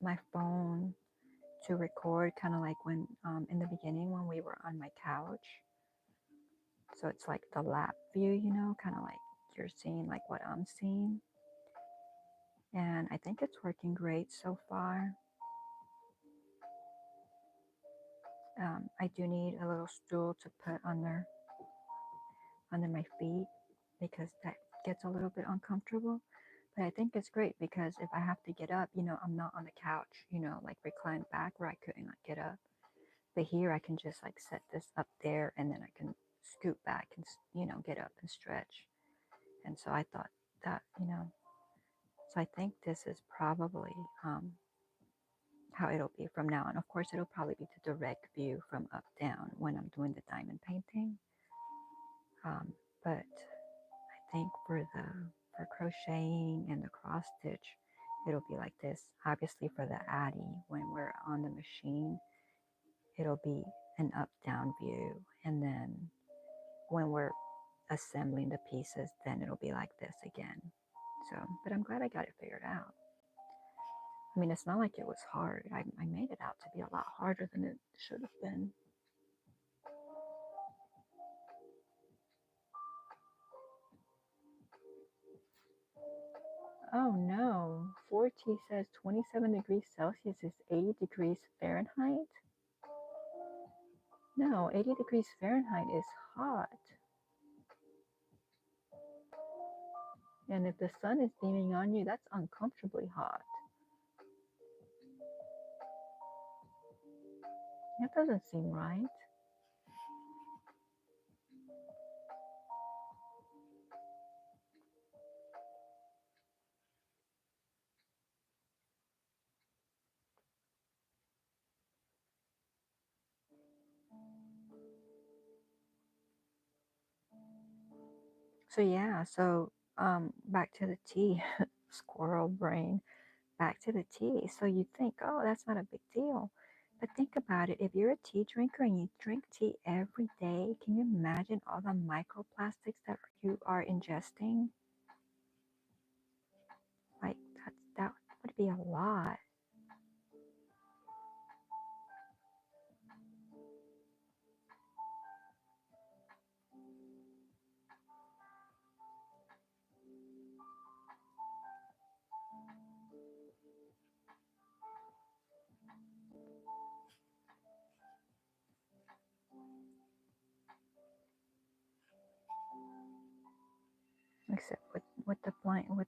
[SPEAKER 1] my phone to record, kind of like when in the beginning when we were on my couch. So it's like the lap view, kind of like you're seeing like what I'm seeing. And I think it's working great so far. I do need a little stool to put under my feet because that gets a little bit uncomfortable. But I think it's great because if I have to get up, I'm not on the couch, like reclined back where I couldn't like get up. But here I can just like set this up there and then I can scoot back and, get up and stretch. And so I thought that, so I think this is probably how it'll be from now on. Of course, it'll probably be the direct view from up down when I'm doing the diamond painting. But I think for crocheting and the cross stitch, it'll be like this. Obviously, for the Addy, when we're on the machine, it'll be an up down view, and then when we're assembling the pieces, then it'll be like this again. So, but I'm glad I got it figured out. I mean, it's not like it was hard. I made it out to be a lot harder than it should have been. Oh no, 4T says 27 degrees Celsius is 80 degrees Fahrenheit. No, 80 degrees Fahrenheit is hot. And if the sun is beaming on you, that's uncomfortably hot. That doesn't seem right. So yeah, so back to the tea, squirrel brain, back to the tea. So you think, oh, that's not a big deal. But think about it. If you're a tea drinker and you drink tea every day, can you imagine all the microplastics that you are ingesting? Like that would be a lot. Except with the blind with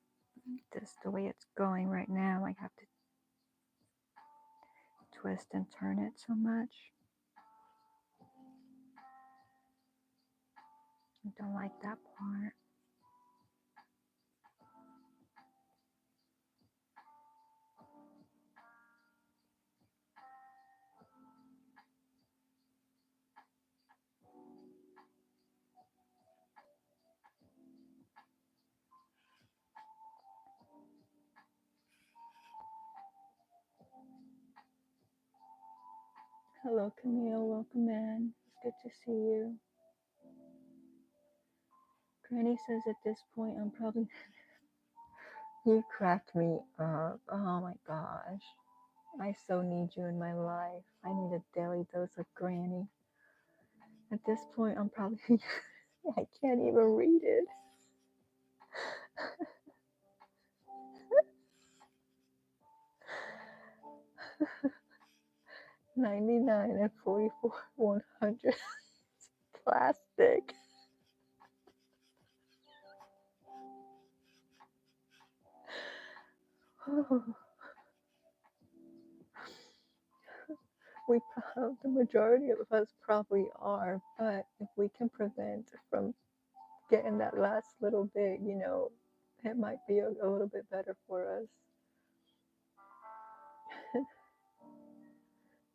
[SPEAKER 1] this the way it's going right now, I have to twist and turn it so much. I don't like that part. Hello, Camille. Welcome in. It's good to see you. Granny says at this point I'm probably. You cracked me up. Oh my gosh. I so need you in my life. I need a daily dose of Granny. At this point, I'm probably. I can't even read it. 99 and 44 100 plastic.
[SPEAKER 2] The majority of us probably are, but if we can prevent from getting that last little bit, it might be a little bit better for us.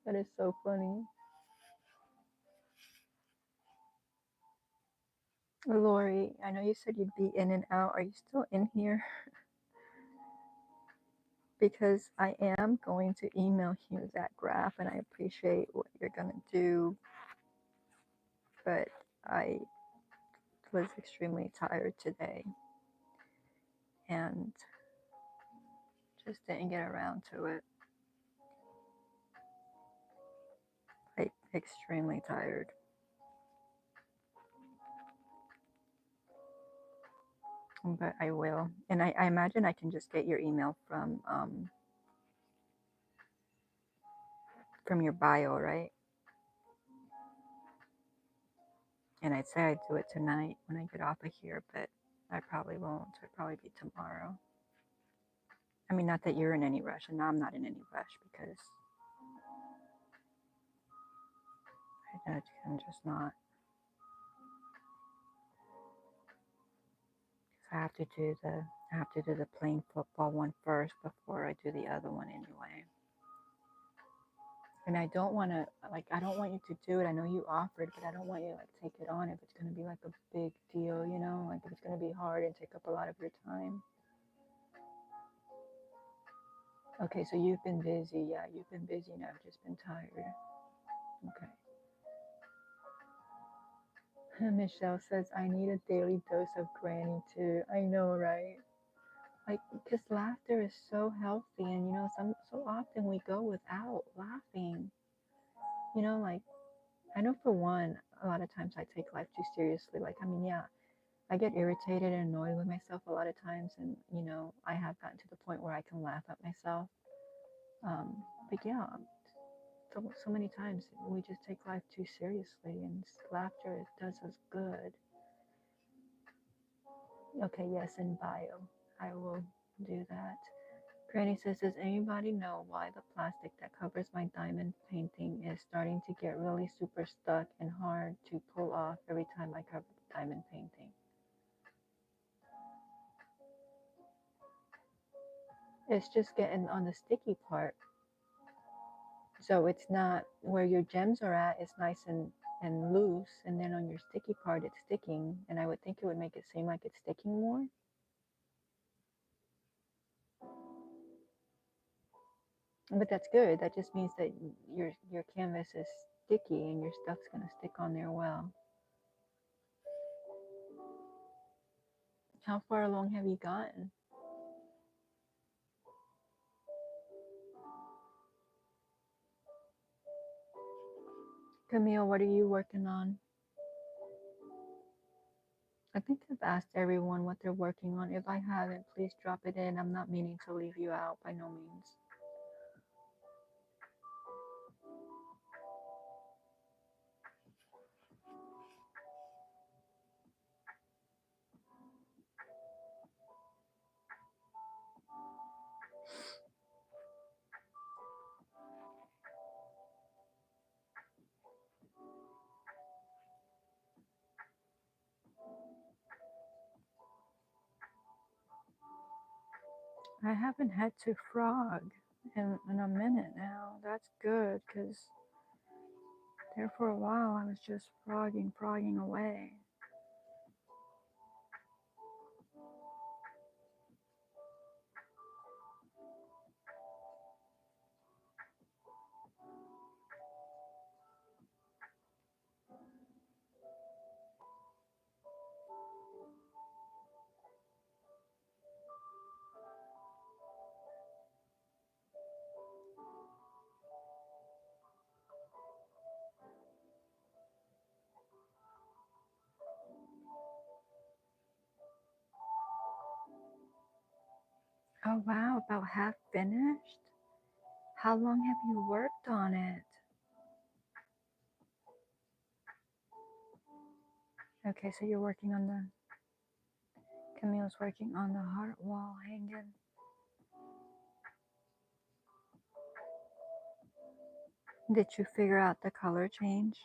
[SPEAKER 2] That is so funny. Lori, I know you said you'd be in and out. Are you still in here? Because I am going to email you that graph and I appreciate what you're going to do. But I was extremely tired today and just didn't get around to it. Like, extremely tired. But I will. And I imagine I can just get your email from your bio, right? And I'd say I'd do it tonight when I get off of here, but I probably won't. It'll probably be tomorrow. I mean, not that you're in any rush, and I'm not in any rush because I'm just not. I have to do the plain football one first before I do the other one anyway. And I don't want to, like, I don't want you to do it. I know you offered, but I don't want you to, like, take it on if it's going to be, like, a big deal, like, if it's going to be hard and take up a lot of your time. Okay, so you've been busy. Yeah, you've been busy and I've just been tired. Okay. Michelle says, I need a daily dose of granny too. I know, right? Like, because laughter is so healthy, and so often we go without laughing. Like, I know for one, a lot of times I take life too seriously. Like, I mean, yeah, I get irritated and annoyed with myself a lot of times, and I have gotten to the point where I can laugh at myself. But yeah, so many times we just take life too seriously, and laughter does us good. Okay, yes, in bio, I will do that. Granny says, does anybody know why the plastic that covers my diamond painting is starting to get really super stuck and hard to pull off every time I cover the diamond painting? It's just getting on the sticky part. So it's not where your gems are at, it's nice and loose, and then on your sticky part it's sticking, and I would think it would make it seem like it's sticking more. But that's good. That just means that your canvas is sticky and your stuff's gonna stick on there well. How far along have you gotten? Camille, what are you working on? I think I've asked everyone what they're working on. If I haven't, please drop it in. I'm not meaning to leave you out by no means. I haven't had to frog in a minute now. That's good, because there for a while I was just frogging away. Oh wow, about half finished? How long have you worked on it? Okay, so you're working on Camille's working on the heart wall hanging.
[SPEAKER 1] Did you figure out the color change?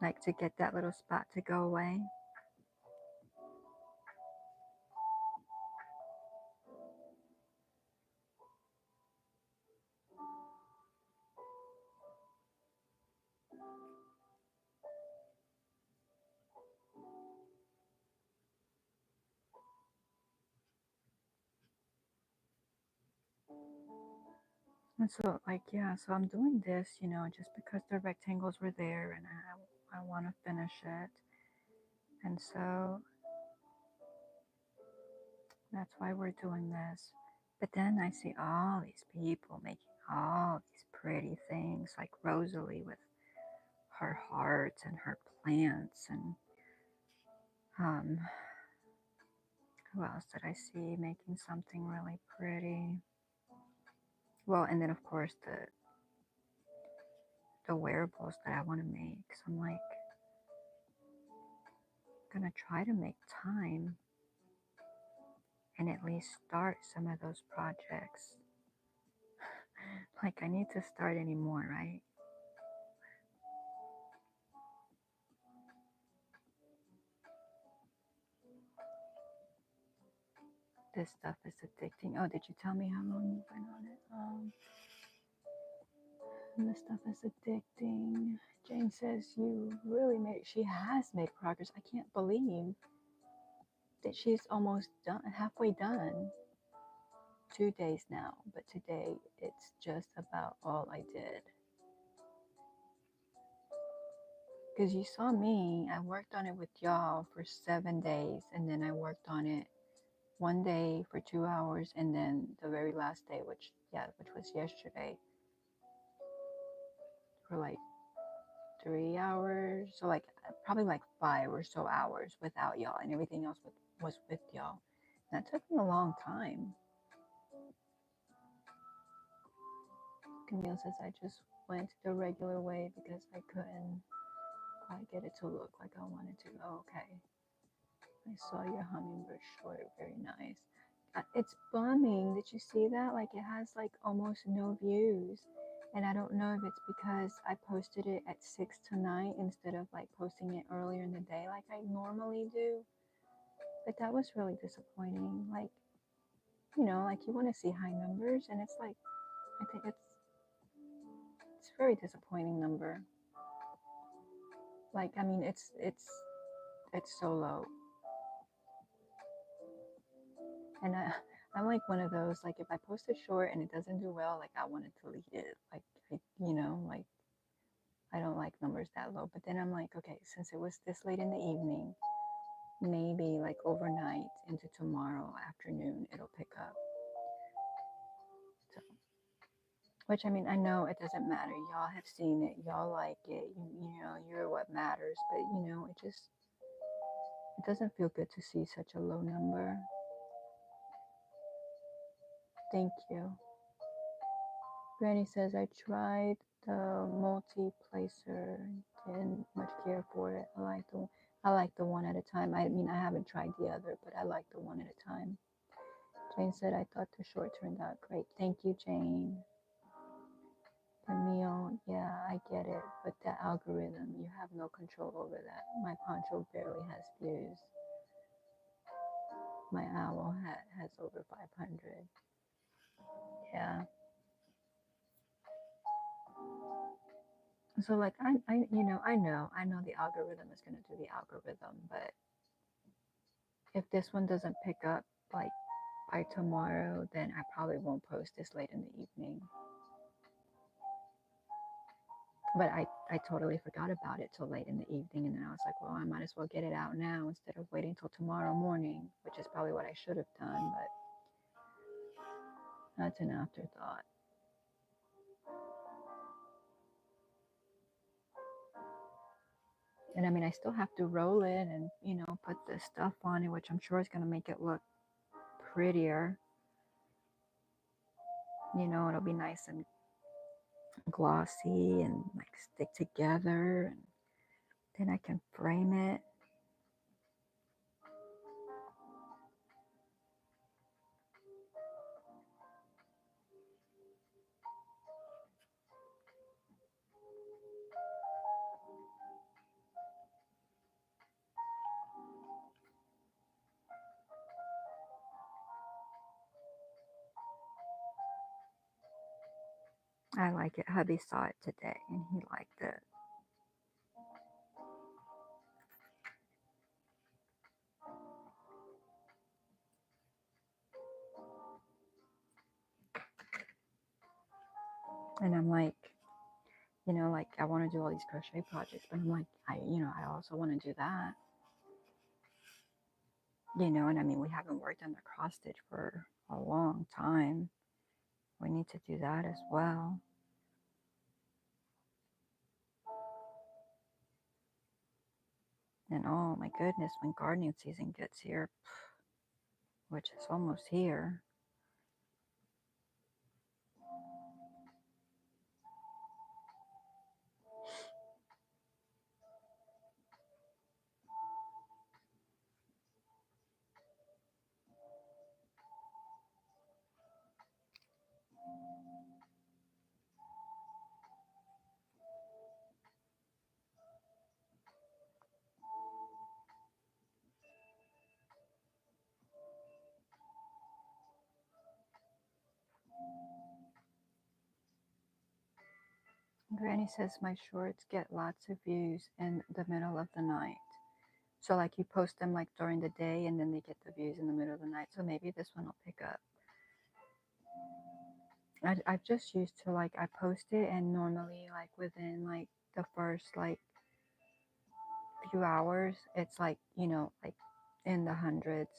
[SPEAKER 1] Like to get that little spot to go away? And so, like, yeah, so I'm doing this, just because the rectangles were there and I want to finish it. And so that's why we're doing this. But then I see all these people making all these pretty things, like Rosalie with her hearts and her plants. And um, who else did I see making something really pretty? Well, and then of course the wearables that I want to make. So I'm like, gonna try to make time and at least start some of those projects. Like I need to start anymore, right? This stuff is addicting. Oh, did you tell me how long you've been on it? This stuff is addicting. Jane says she has made progress. I can't believe that she's almost done, halfway done. 2 days now, but today it's just about all I did. Because you saw me, I worked on it with y'all for 7 days, and then I worked on it one day for 2 hours, and then the very last day, which was yesterday, for like 3 hours. So like probably like 5 or so hours without y'all, and everything else was with y'all. And that took me a long time. Camille says I just went the regular way because I couldn't quite get it to look like I wanted to. Oh, okay. I saw your hummingbird short, very nice. It's bumming. Did you see that? Like it has like almost no views. And I don't know if it's because I posted it at 6 tonight instead of like posting it earlier in the day like I normally do. But that was really disappointing. Like, like you want to see high numbers and it's like I think it's a very disappointing number. Like I mean it's so low. And I'm like one of those, like if I post a short and it doesn't do well, like I want to delete it. Like, like I don't like numbers that low. But then I'm like, okay, since it was this late in the evening, maybe like overnight into tomorrow afternoon, it'll pick up. So, which I mean, I know it doesn't matter. Y'all have seen it. Y'all like it. You're what matters. But, it doesn't feel good to see such a low number. Thank you. Granny says, I tried the multi-placer, didn't much care for it. I like the one at a time. I mean, I haven't tried the other, but I like the one at a time. Jane said, I thought the short turned out great. Thank you, Jane. Camille, yeah, I get it, but the algorithm, you have no control over that. My poncho barely has views. My owl hat has over 500. Yeah. So like I know the algorithm is gonna do the algorithm, but if this one doesn't pick up like by tomorrow, then I probably won't post this late in the evening. But I totally forgot about it till late in the evening, and then I was like, well, I might as well get it out now instead of waiting till tomorrow morning, which is probably what I should have done, but that's an afterthought. And I mean, I still have to roll it and, put the stuff on it, which I'm sure is going to make it look prettier. It'll be nice and glossy and like stick together. And then I can frame it. I like it. Hubby saw it today and he liked it. And I'm like, like I want to do all these crochet projects, but I'm like, I also want to do that. And I mean, we haven't worked on the cross stitch for a long time. We need to do that as well. And oh my goodness, when gardening season gets here, which is almost here, Granny says my shorts get lots of views in the middle of the night. So like you post them like during the day and then they get the views in the middle of the night. So maybe this one will pick up. I've just used to like I post it and normally like within like the first like few hours it's like like in the hundreds.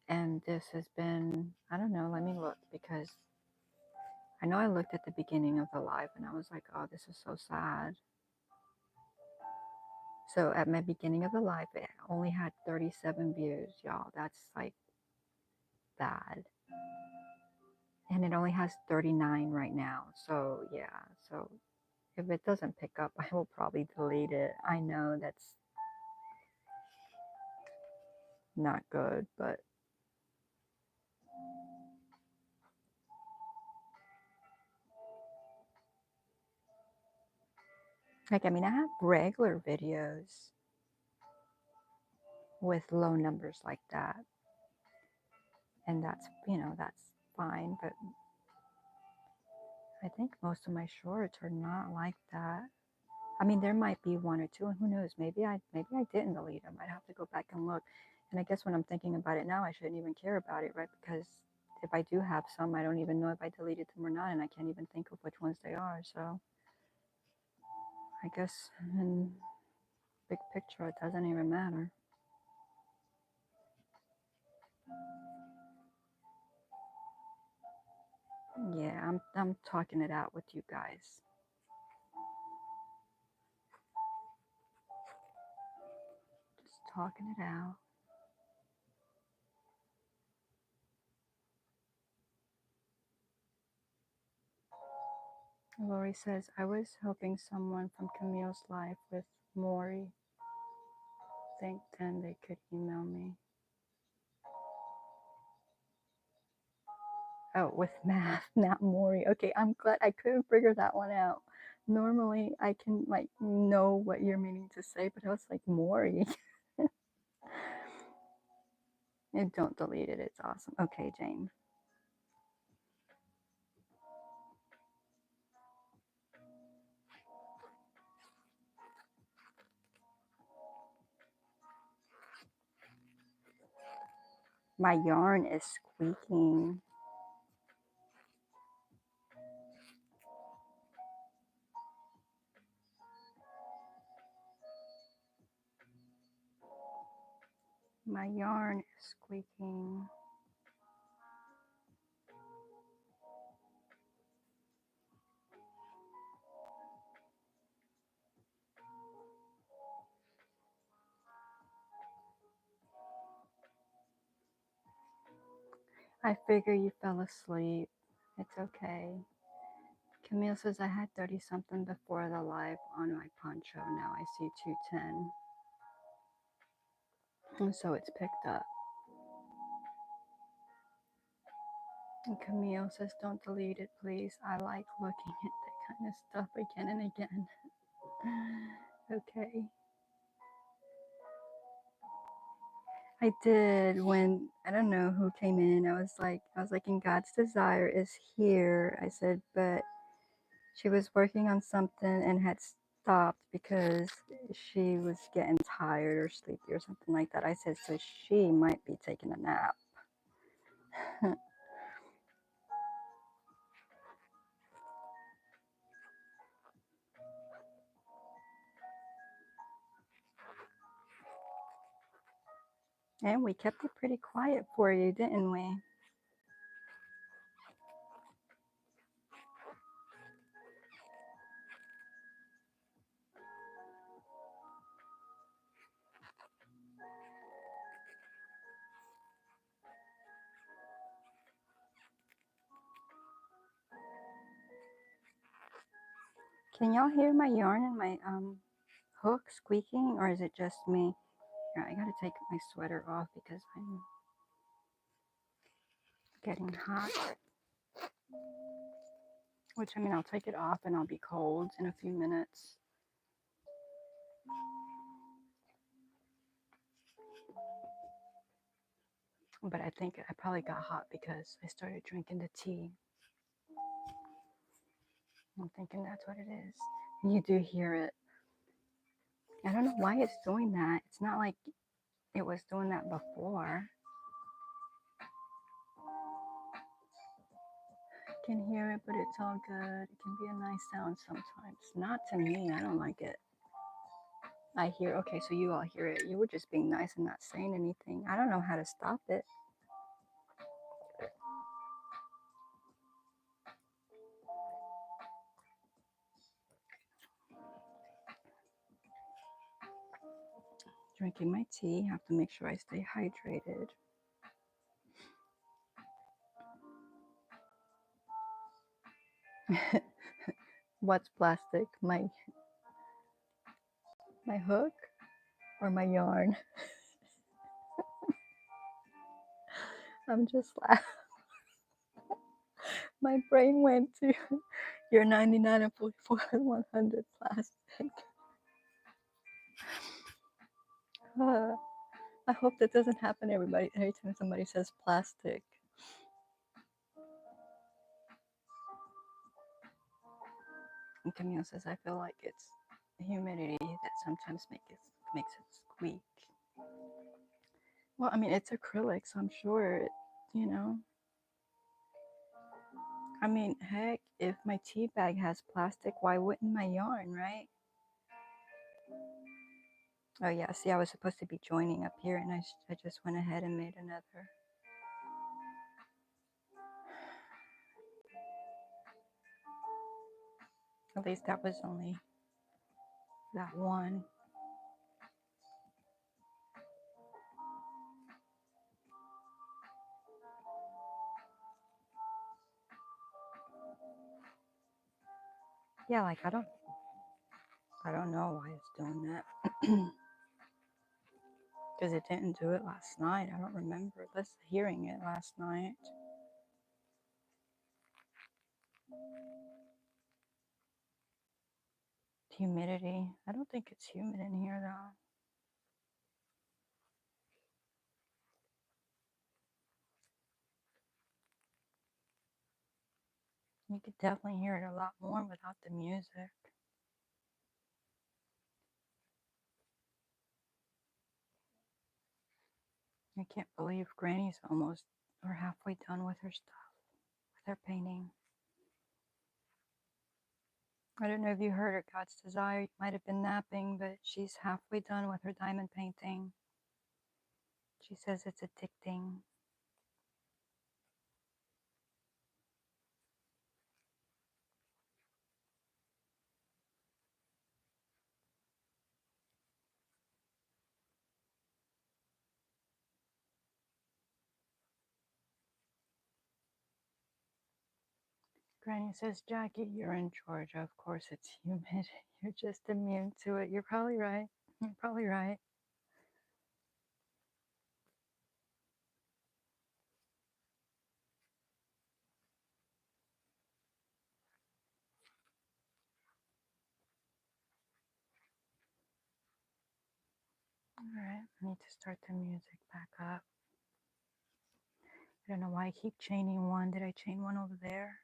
[SPEAKER 1] And this has been, I don't know, let me look because I know I looked at the beginning of the live and I was like, oh, this is so sad. So at my beginning of the live, it only had 37 views, y'all. That's like bad. And it only has 39 right now. So yeah, so if it doesn't pick up, I will probably delete it. I know that's not good, but like, I mean, I have regular videos with low numbers like that. And that's fine. But I think most of my shorts are not like that. I mean, there might be one or two, and who knows? Maybe I didn't delete them. I'd have to go back and look. And I guess when I'm thinking about it now, I shouldn't even care about it, right? Because if I do have some, I don't even know if I deleted them or not, and I can't even think of which ones they are. So I guess in big picture, it doesn't even matter. Yeah, I'm talking it out with you guys. Just talking it out. Lori says, I was helping someone from Camille's life with Maury. Think then they could email me. Oh, with math, not Maury. Okay, I'm glad I couldn't figure that one out. Normally, I can like know what you're meaning to say, but I was like Maury. And don't delete it. It's awesome. Okay, Jane. My yarn is squeaking. My yarn is squeaking. I figure you fell asleep. It's okay. Camille says I had 30 something before the live on my poncho. Now I see 210. And so it's picked up. And Camille says don't delete it, please. I like looking at that kind of stuff again and again. Okay. I did when I don't know who came in. I was like, in God's desire is here. I said, but She was working on something and had stopped because she was getting tired or sleepy or something like that. I said, so she might be taking a nap. And we kept it pretty quiet for you, didn't we? Can y'all hear my yarn and my hook squeaking, or is it just me? Here, I gotta take my sweater off because I'm getting hot. Which, I mean, I'll take it off and I'll be cold in a few minutes. But I think I probably got hot because I started drinking the tea. I'm thinking that's what it is. You do hear it. I don't know why it's doing that. It's not like it was doing that before. I can hear it, but it's all good. It can be a nice sound sometimes. Not to me. I don't like it. I hear, okay, so you all hear it. You were just being nice and not saying anything. I don't know how to stop it. Drinking my tea. Have to make sure I stay hydrated. What's plastic? My hook or my yarn? I'm just laughing. My brain went to you're 99 and 44 and 100 plastic. I hope that doesn't happen every time somebody says plastic. And Camille says, I feel like it's humidity that sometimes makes it squeak. Well, I mean, it's acrylic, so I'm sure, you know. I mean, heck, if my tea bag has plastic, why wouldn't my yarn, right? Oh, yeah, see, I was supposed to be joining up here, and I just went ahead and made another. At least that was only that one. Yeah, like I don't know why it's doing that. Because it didn't do it last night. I don't remember hearing it last night. Humidity. I don't think it's humid in here though. You could definitely hear it a lot more without the music. I can't believe Granny's almost or halfway done with her stuff, with her painting. I don't know if you heard her, God's Desire might have been napping, but she's halfway done with her diamond painting. She says it's addicting. Granny says, Jackie, you're in Georgia. Of course it's humid. You're just immune to it. You're probably right. You're probably right. All right, I need to start the music back up. I don't know why I keep chaining one. Did I chain one over there?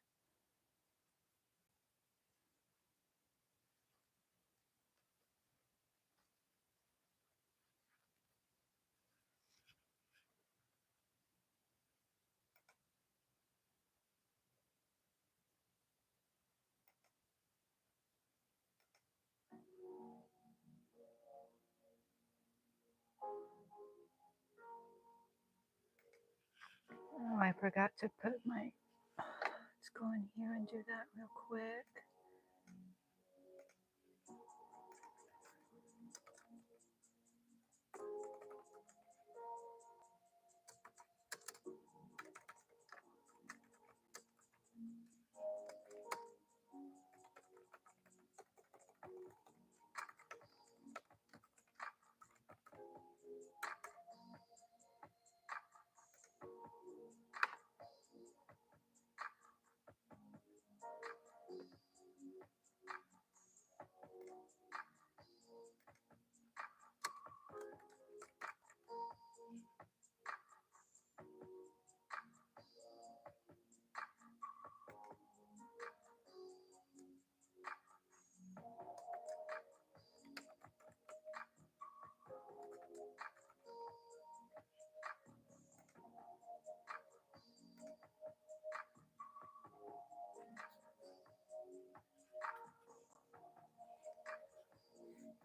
[SPEAKER 2] Oh, I forgot to put my. Let's go in here and do that real quick.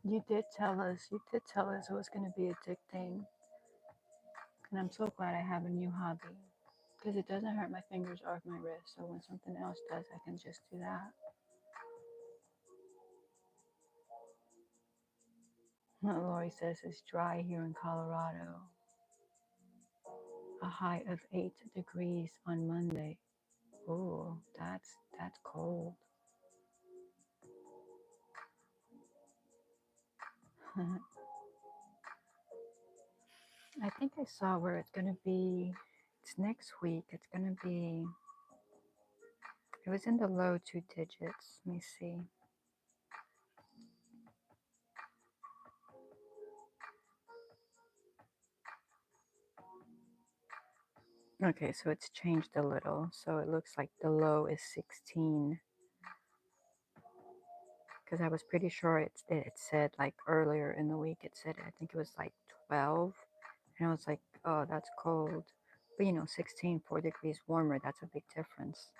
[SPEAKER 2] You did tell us it was going to be addicting. And I'm so glad I have a new hobby. Because it doesn't hurt my fingers or my wrist. So when something else does, I can just do that. Lori says it's dry here in Colorado. A high of 8 degrees on Monday. Oh, that's cold. I think I saw where it's gonna be. It's next week. It's gonna be. It was in the low 2 digits. Let me see. Okay, so it's changed a little. So it looks like the low is 16. Because I was pretty sure it said like earlier in the week. It said I think it was like 12, and I was like, oh, that's cold. But 16, 4 degrees warmer. That's a big difference.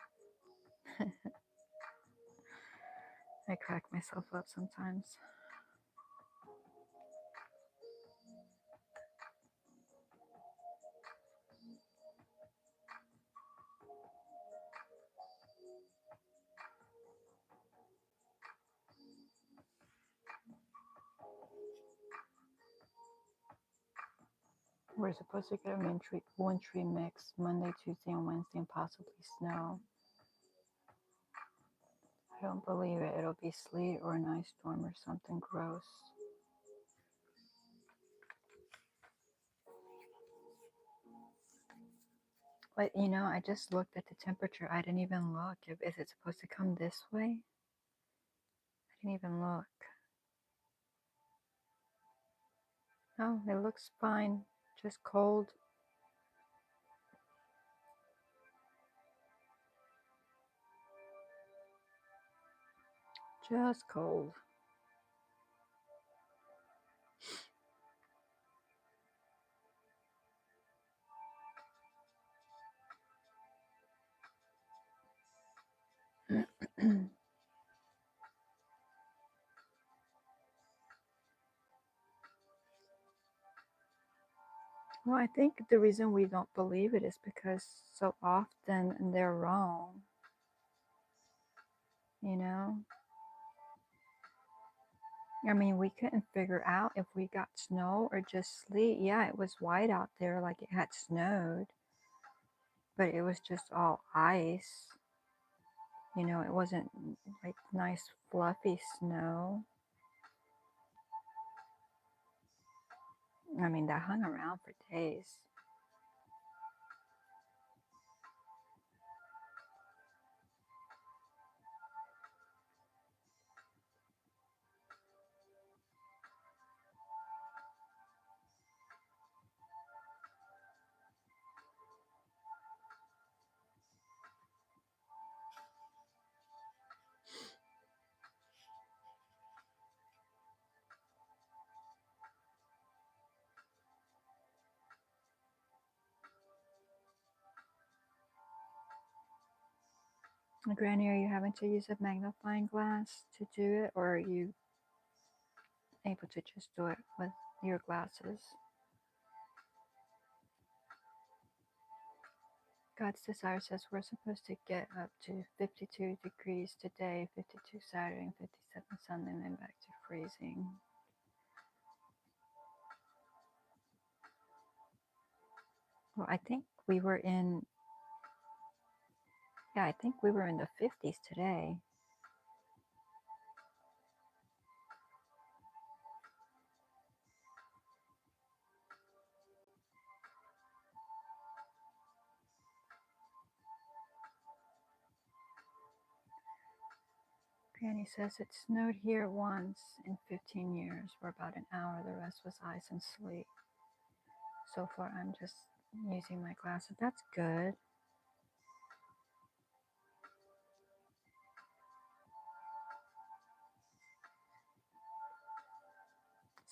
[SPEAKER 2] I crack myself up sometimes. We're supposed to get a wintry mix Monday, Tuesday, and Wednesday, and possibly snow. I don't believe it. It'll be sleet or an ice storm or something gross. But I just looked at the temperature. I didn't even look. Is it supposed to come this way? I didn't even look. No, it looks fine. Just cold. Just cold. Well, I think the reason we don't believe it is because so often they're wrong. I mean, we couldn't figure out if we got snow or just sleet. Yeah, it was white out there like it had snowed, but it was just all ice. It wasn't like nice fluffy snow. I mean, that hung around for days. Granny, are you having to use a magnifying glass to do it, or are you able to just do it with your glasses?
[SPEAKER 1] God's desire says we're supposed to get up to 52 degrees today, 52 Saturday, and 57 Sunday, and then back to freezing. Well, I think we were in, yeah, I think we were in the 50s today. Granny says it snowed here once in 15 years for about an hour. The rest was ice and sleet. So far, I'm just using my glasses. That's good.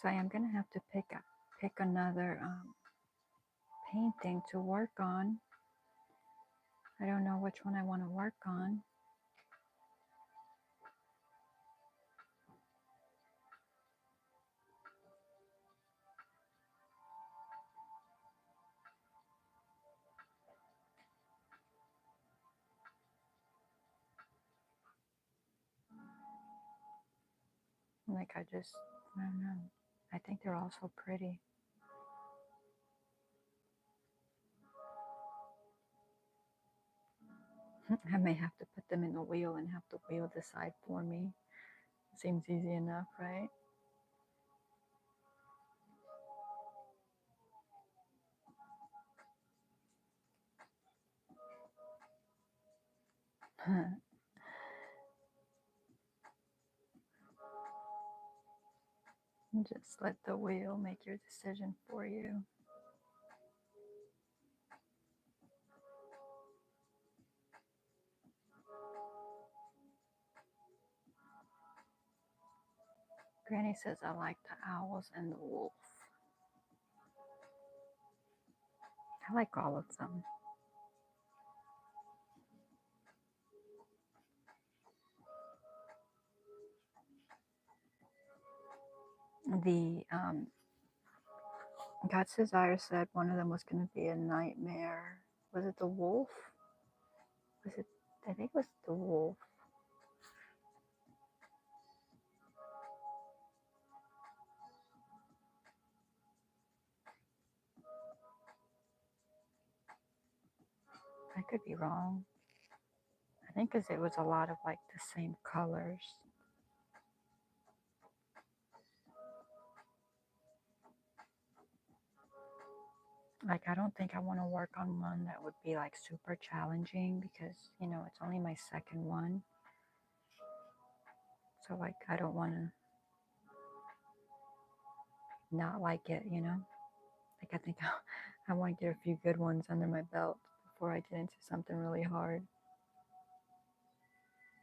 [SPEAKER 1] So I am gonna have to pick another painting to work on. I don't know which one I want to work on. Like I don't know. I think they're all so pretty. I may have to put them in the wheel and have the wheel decide for me. Seems easy enough, right? Just let the wheel make your decision for you. Granny says I like the owls and the wolf. I like all of them. The God's Desire said one of them was going to be a nightmare. Was it the wolf? Was it? I think it was the wolf. I could be wrong. I think because it was a lot of like the same colors. Like, I don't think I want to work on one that would be like super challenging because, you know, it's only my second one. So, like, I don't want to not like it, you know? Like, I think I want to get a few good ones under my belt before I get into something really hard.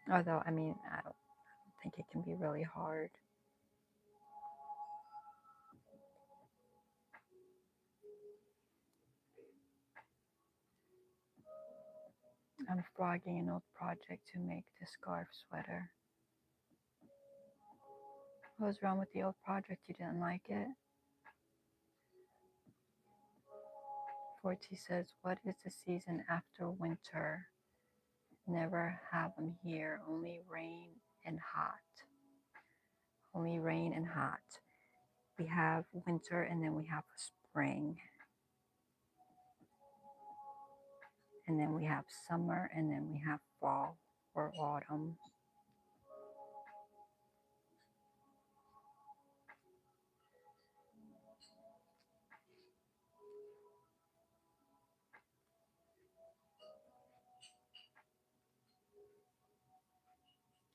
[SPEAKER 1] Although, I mean, I don't think it can be really hard. I'm frogging an old project to make the scarf sweater. What was wrong with the old project? You didn't like it? Forty says, what is the season after winter? Never have them here. Only rain and hot. Only rain and hot. We have winter and then we have spring. And then we have summer and then we have fall or autumn.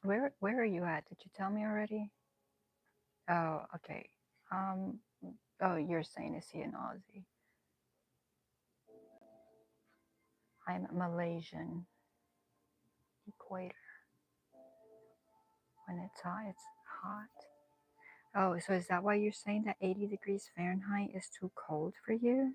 [SPEAKER 1] Where are you at? Did you tell me already? Oh, okay. Um oh, you're saying is he an Aussie? I'm Malaysian. Equator. When it's hot, it's hot. Oh, so is that why you're saying that 80 degrees Fahrenheit is too cold for you?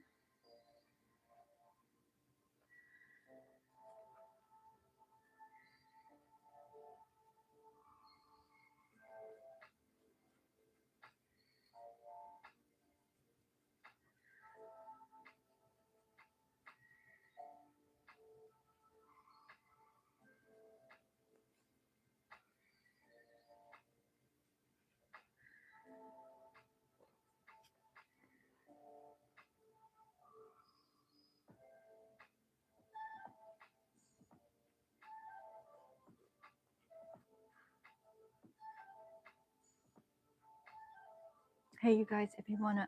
[SPEAKER 2] Hey, you guys, if you want to,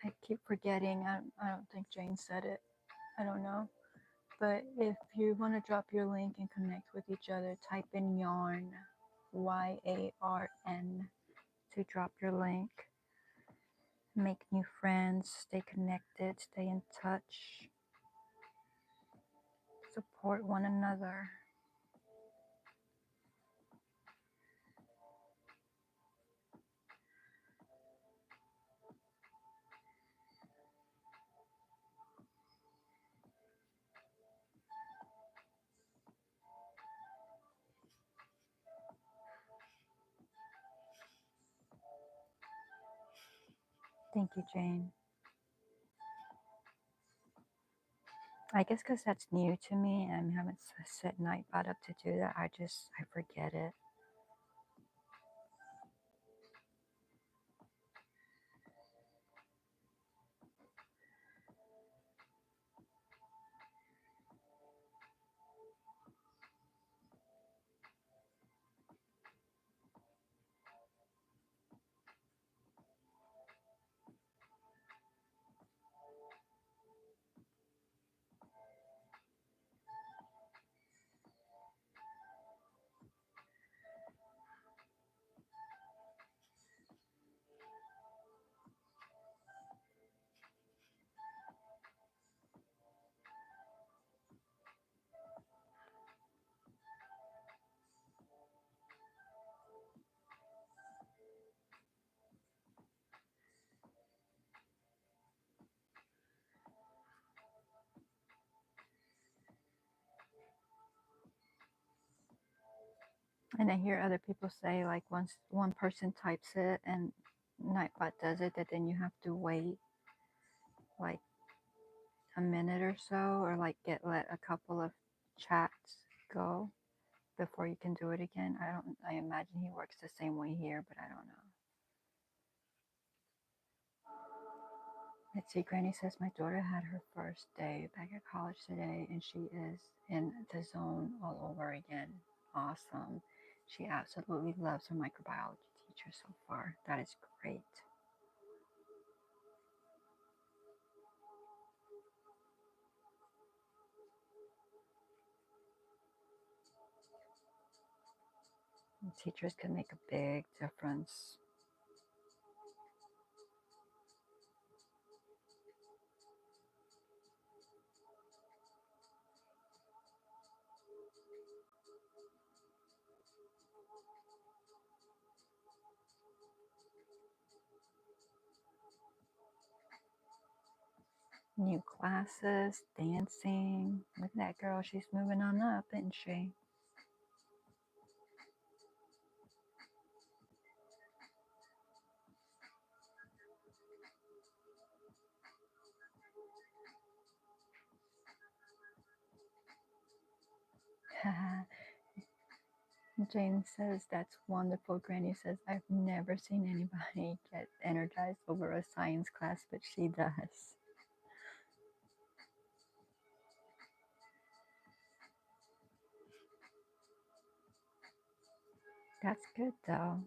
[SPEAKER 2] I keep forgetting. I don't think Jane said it. I don't know. But if you want to drop your link and connect with each other, type in yarn, YARN, to drop your link. Make new friends, stay connected, stay in touch, support one another. Thank you, Jane. I guess because that's new to me and I haven't set Nightbot up to do that, I forget it. And I hear other people say, like, once one person types it and Nightbot does it, that then you have to wait like a minute or so, or like let a couple of chats go before you can do it again. I imagine he works the same way here, but I don't know. Let's see, Granny says my daughter had her first day back at college today and she is in the zone all over again. Awesome. She absolutely loves her microbiology teacher so far. That is great. And teachers can make a big difference. New classes, dancing. Look at that girl. She's moving on up, isn't she? Jane says, that's wonderful. Granny says, I've never seen anybody get energized over a science class, but she does. That's good, though.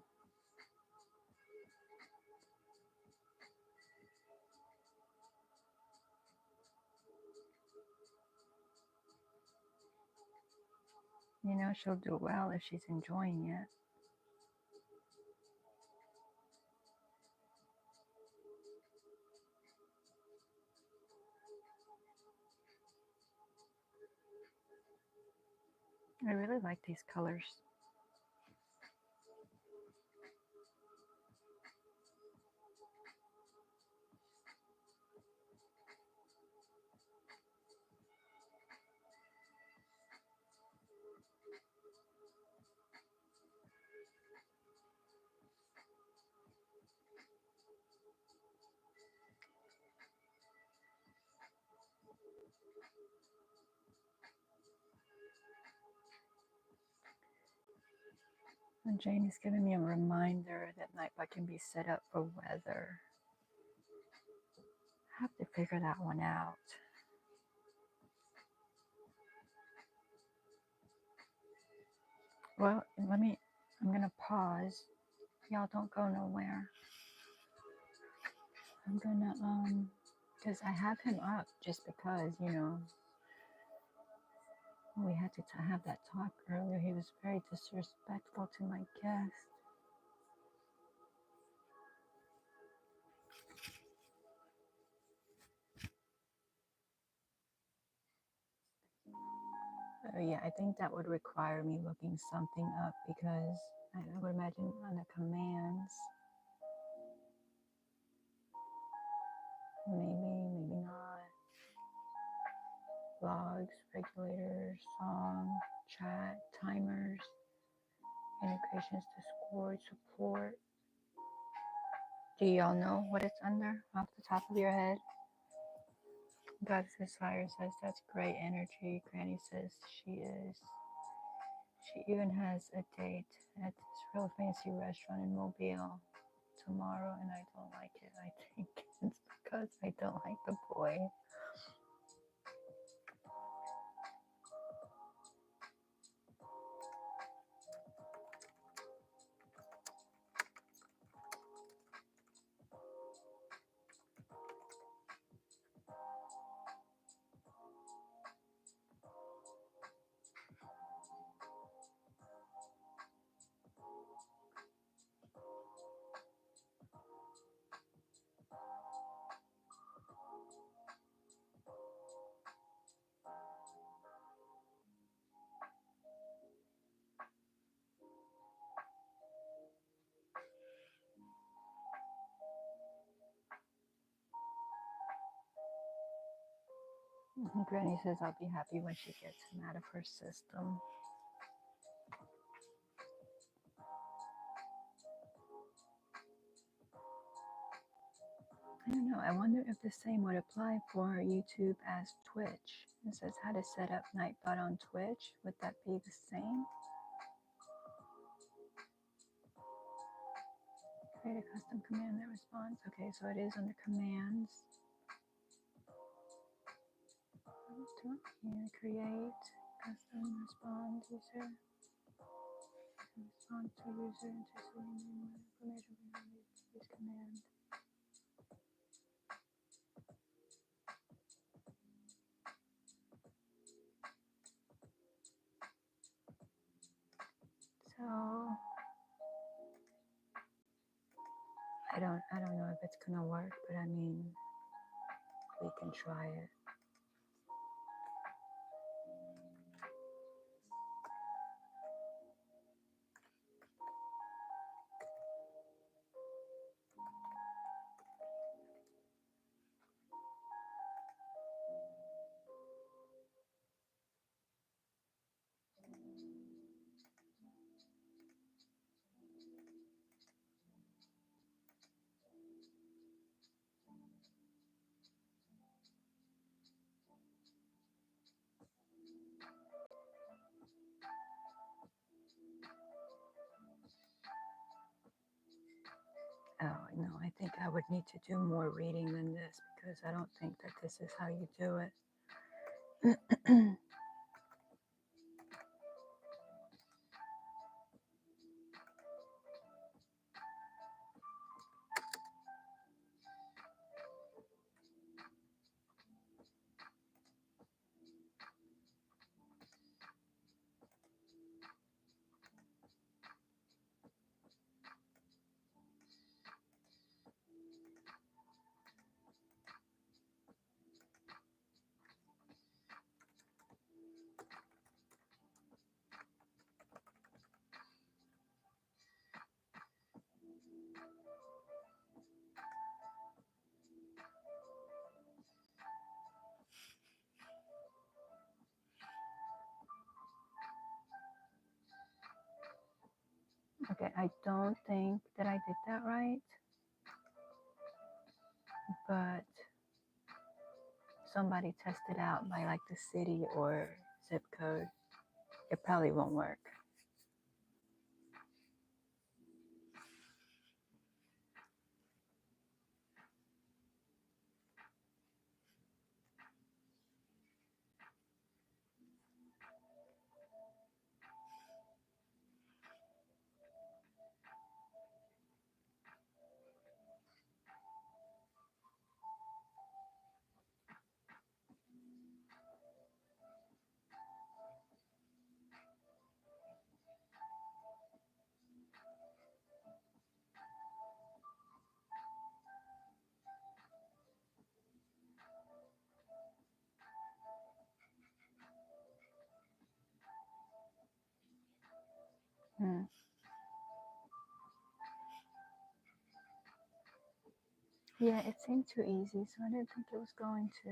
[SPEAKER 2] You know, she'll do well if she's enjoying it. I really like these colors. And Jane is giving me a reminder that Nightbot can be set up for weather. I have to figure that one out. Well, I'm going to pause. Y'all don't go nowhere. I'm gonna, because I have him up just because, you know, we had to have that talk earlier. He was very disrespectful to my guest. Yeah, I think that would require me looking something up because I would imagine on the commands, maybe not. Logs, regulators, song, chat, timers, integrations, Discord, support. Do y'all know what it's under off the top of your head? Goddess Fire says that's great energy. Granny says she is. She even has a date at this real fancy restaurant in Mobile tomorrow, and I don't like it. I think it's because I don't like the boy. Granny says I'll be happy when she gets him out of her system. I don't know. I wonder if the same would apply for YouTube as Twitch. It says how to set up Nightbot on Twitch. Would that be the same? Create a custom command that responds. Okay, so it is under commands. And create custom response user. Respond to user anticipating information from this command. So I don't know if it's gonna work, but I mean we can try it. Oh no, I think I would need to do more reading than this because I don't think that this is how you do it. Okay, I don't think that I did that right, but somebody test it out by like the city or zip code. It probably won't work.
[SPEAKER 1] Mm.
[SPEAKER 2] Yeah, it seemed too easy, so I didn't think it was going to.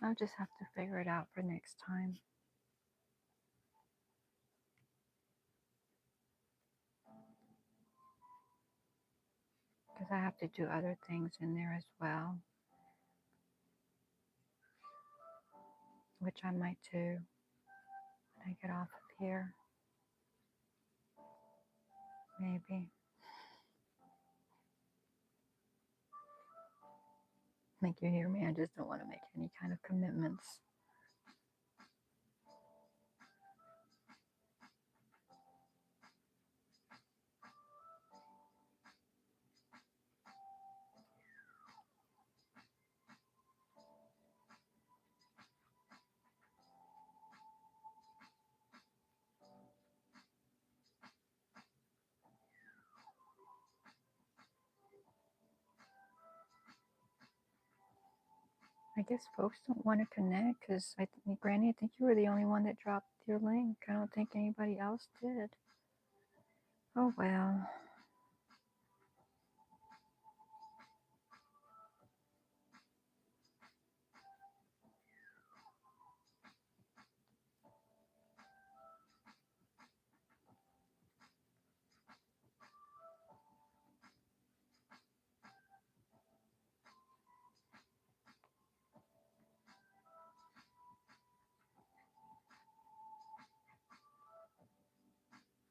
[SPEAKER 1] I'll just have to figure it out for next time. Because I have to do other things in there as well, which I might do when I get off of here. Maybe. Like you hear me, I just don't want to make any kind of commitments. I guess folks don't want to connect because Granny, I think you were the only one that dropped your link. I don't think anybody else did. Oh well.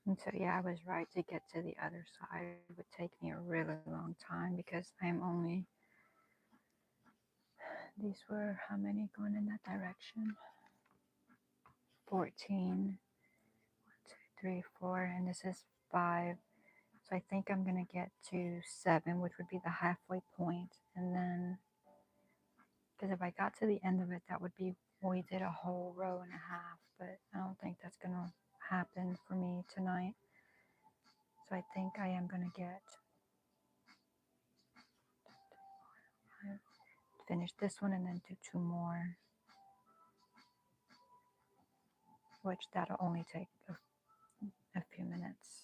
[SPEAKER 1] And so, yeah, I was right. To get to the other side would take me a really long time because I am only, these were how many going in that direction? 14. 1, 2, 3, 4, and this is 5. So I think I'm going to get to 7, which would be the halfway point. And then, because if I got to the end of it, that would be, we did a whole row and a half. But I don't think that's going to happen for me tonight. So I think I am going to finish this one and then do 2 more, which that'll only take a few minutes.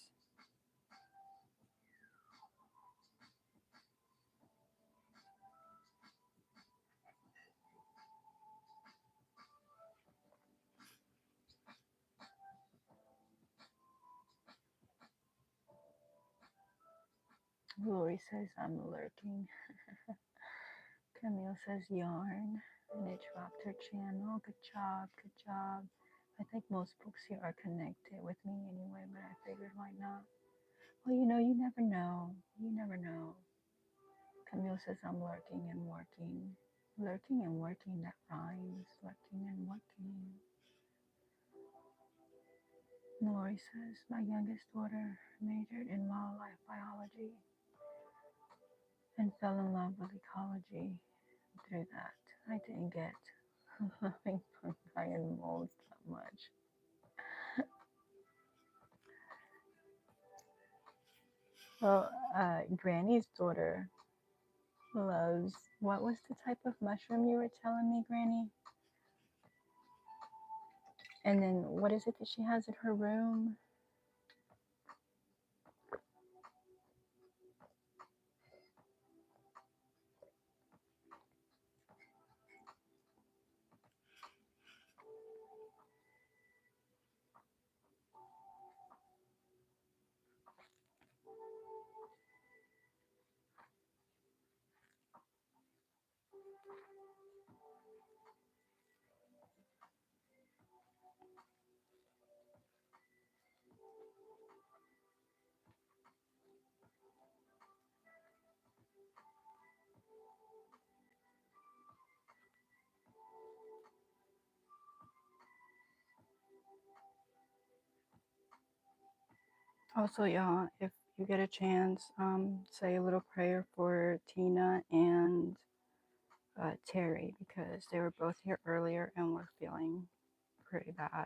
[SPEAKER 2] Lori says I'm lurking. Camille says yarn. And they dropped her channel. Good job, good job. I think most folks here are connected with me anyway, but I figured why not? Well, you never know. You never know. Camille says I'm lurking and working. Lurking and working, that rhymes. Lurking and working. Lori says my youngest daughter majored in wildlife biology and fell in love with ecology through that. I didn't get loving fungi and molds that much. Well, Granny's daughter loves, what was the type of mushroom you were telling me, Granny? And then what is it that she has in her room?
[SPEAKER 1] Also, y'all, if you get a chance, say a little prayer for Tina and Terry because they were both here earlier and were feeling pretty bad.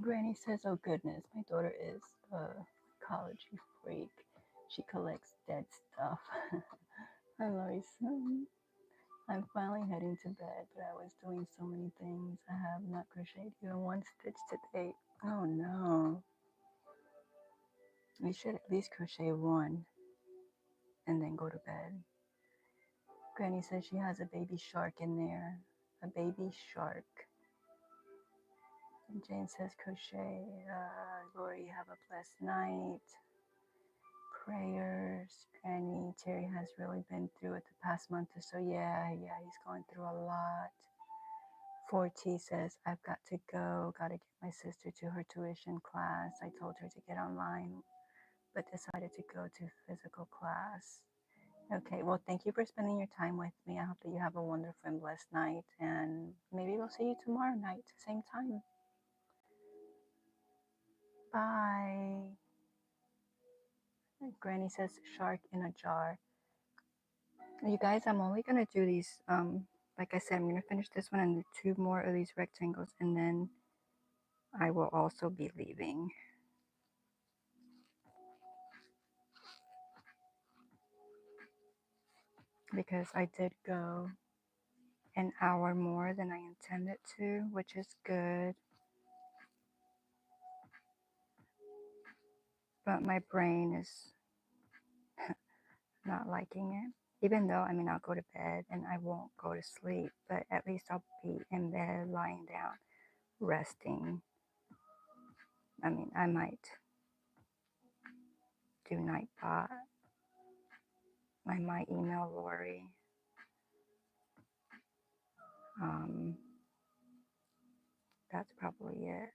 [SPEAKER 2] Granny says, oh goodness, my daughter is a ecology freak. She collects dead stuff. Hi, Larissa. I'm finally heading to bed, but I was doing so many things. I have not crocheted even one stitch today. Oh no. We should at least crochet one and then go to bed. Granny says she has a baby shark in there. A baby shark. And Jane says crochet. Lori, have a blessed night. Prayers. Granny, Terry has really been through it the past month or so. Yeah, he's going through a lot. 4T says, I've got to go. Got to get my sister to her tuition class. I told her to get online, but decided to go to physical class. Okay, well, thank you for spending your time with me. I hope that you have a wonderful and blessed night, and maybe we'll see you tomorrow night, same time. Bye. Granny says, shark in a jar. You guys, I'm only going to do these, like I said, I'm going to finish this one and do 2 more of these rectangles, and then I will also be leaving. Because I did go an hour more than I intended to, which is good. But my brain is not liking it. Even though, I mean, I'll go to bed and I won't go to sleep, but at least I'll be in bed, lying down, resting. I mean, I might do Nightbot. I might email Lori. That's probably it.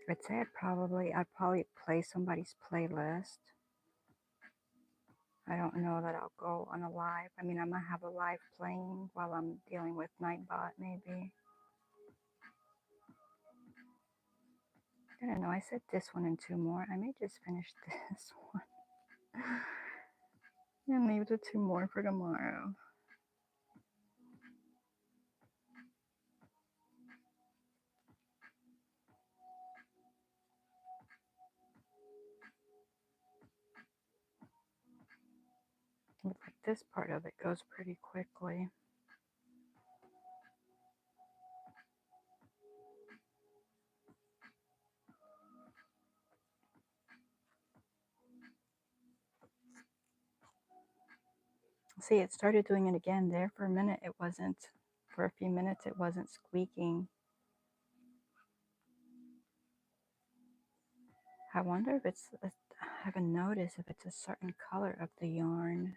[SPEAKER 2] I'd say I'd probably play somebody's playlist. I don't know that I'll go on a live. I mean, I might have a live playing while I'm dealing with Nightbot, maybe. I don't know. I said this one and 2 more. I may just finish this one. And leave the 2 more for tomorrow. Looks like this part of it goes pretty quickly. See, it started doing it again there for a minute. It wasn't, for a few minutes, it wasn't squeaking. I wonder if it's, I haven't noticed if it's a certain color of the yarn.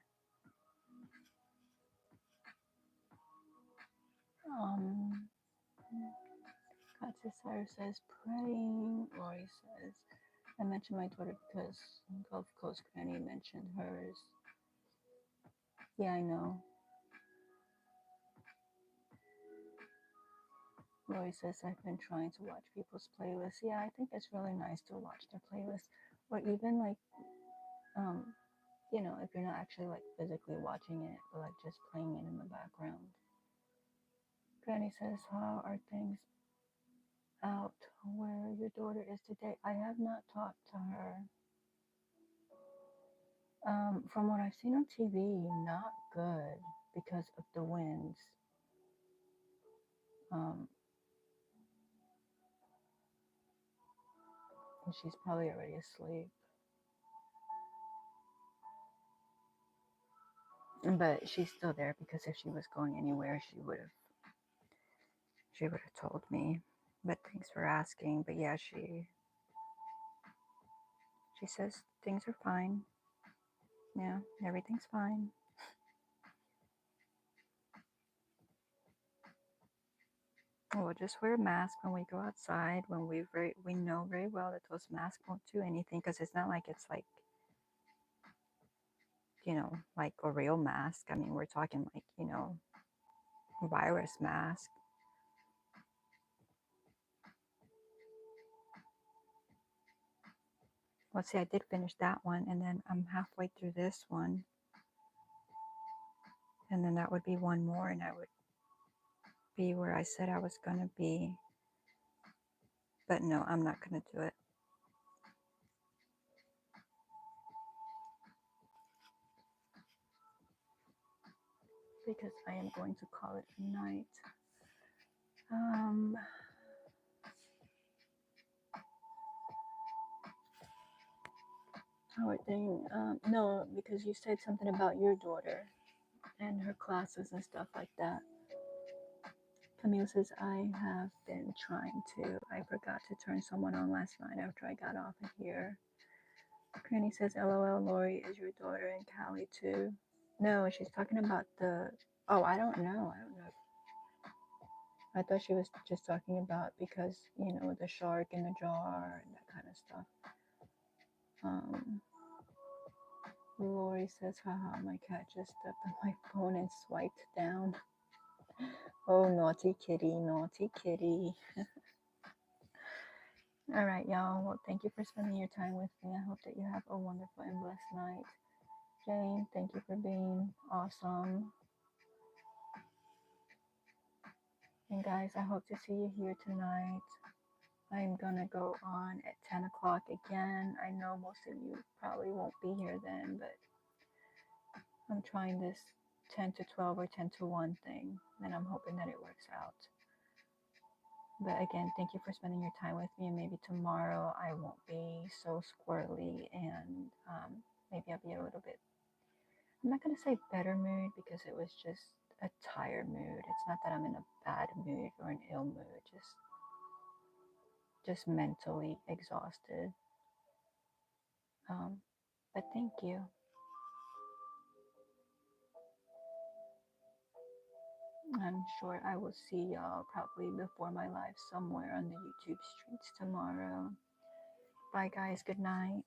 [SPEAKER 2] Katsisar says praying. Lori says, I mentioned my daughter because Gulf Coast Granny mentioned hers. Yeah, I know. Lori says, I've been trying to watch people's playlists. Yeah, I think it's really nice to watch their playlists. Or even like, you know, if you're not actually like physically watching it, but like just playing it in the background. Granny says, how are things out where your daughter is today? I have not talked to her. From what I've seen on TV, not good because of the winds. And she's probably already asleep. But she's still there because if she was going anywhere, she would have told me. But thanks for asking. But yeah, she says things are fine. Yeah, everything's fine. We'll just wear a mask when we go outside. When we know very well that those masks won't do anything, because it's not like it's like, you know, like a real mask. I mean, we're talking like, you know, virus mask. Let's see, I did finish that one, and then I'm halfway through this one, and then that would be 1 more, and I would
[SPEAKER 1] be where I said I was going to be. But no, I'm not going to do it. Because I am going to call it a night. Howard thing. No, because you said something about your daughter and her classes and stuff like that. Camille says, I have been trying to. I forgot to turn someone on last night after I got off of here. Granny says, LOL, Lori is your daughter and Callie too. No, she's talking about the. Oh, I don't know. I thought she was just talking about because, you know, the shark in the jar and that kind of stuff. Lori says, haha, my cat just stepped on my phone and swiped down. Oh, naughty kitty, naughty kitty. All right, y'all. Well, thank you for spending your time with me. I hope that you have a wonderful and blessed night. Jane, thank you for being awesome. And guys, I hope to see you here tonight. I'm gonna go on at 10 o'clock again. I know most of you probably won't be here then, but I'm trying this 10 to 12 or 10 to 1 thing, and I'm hoping that it works out. But again, thank you for spending your time with me, and maybe tomorrow I won't be so squirrely, and maybe I'll be a little bit, I'm not gonna say better mood, because it was just a tired mood. It's not that I'm in a bad mood or an ill mood, just mentally exhausted. But thank you. I'm sure I will see y'all probably before my live somewhere on the YouTube streets tomorrow. Bye, guys. Good night.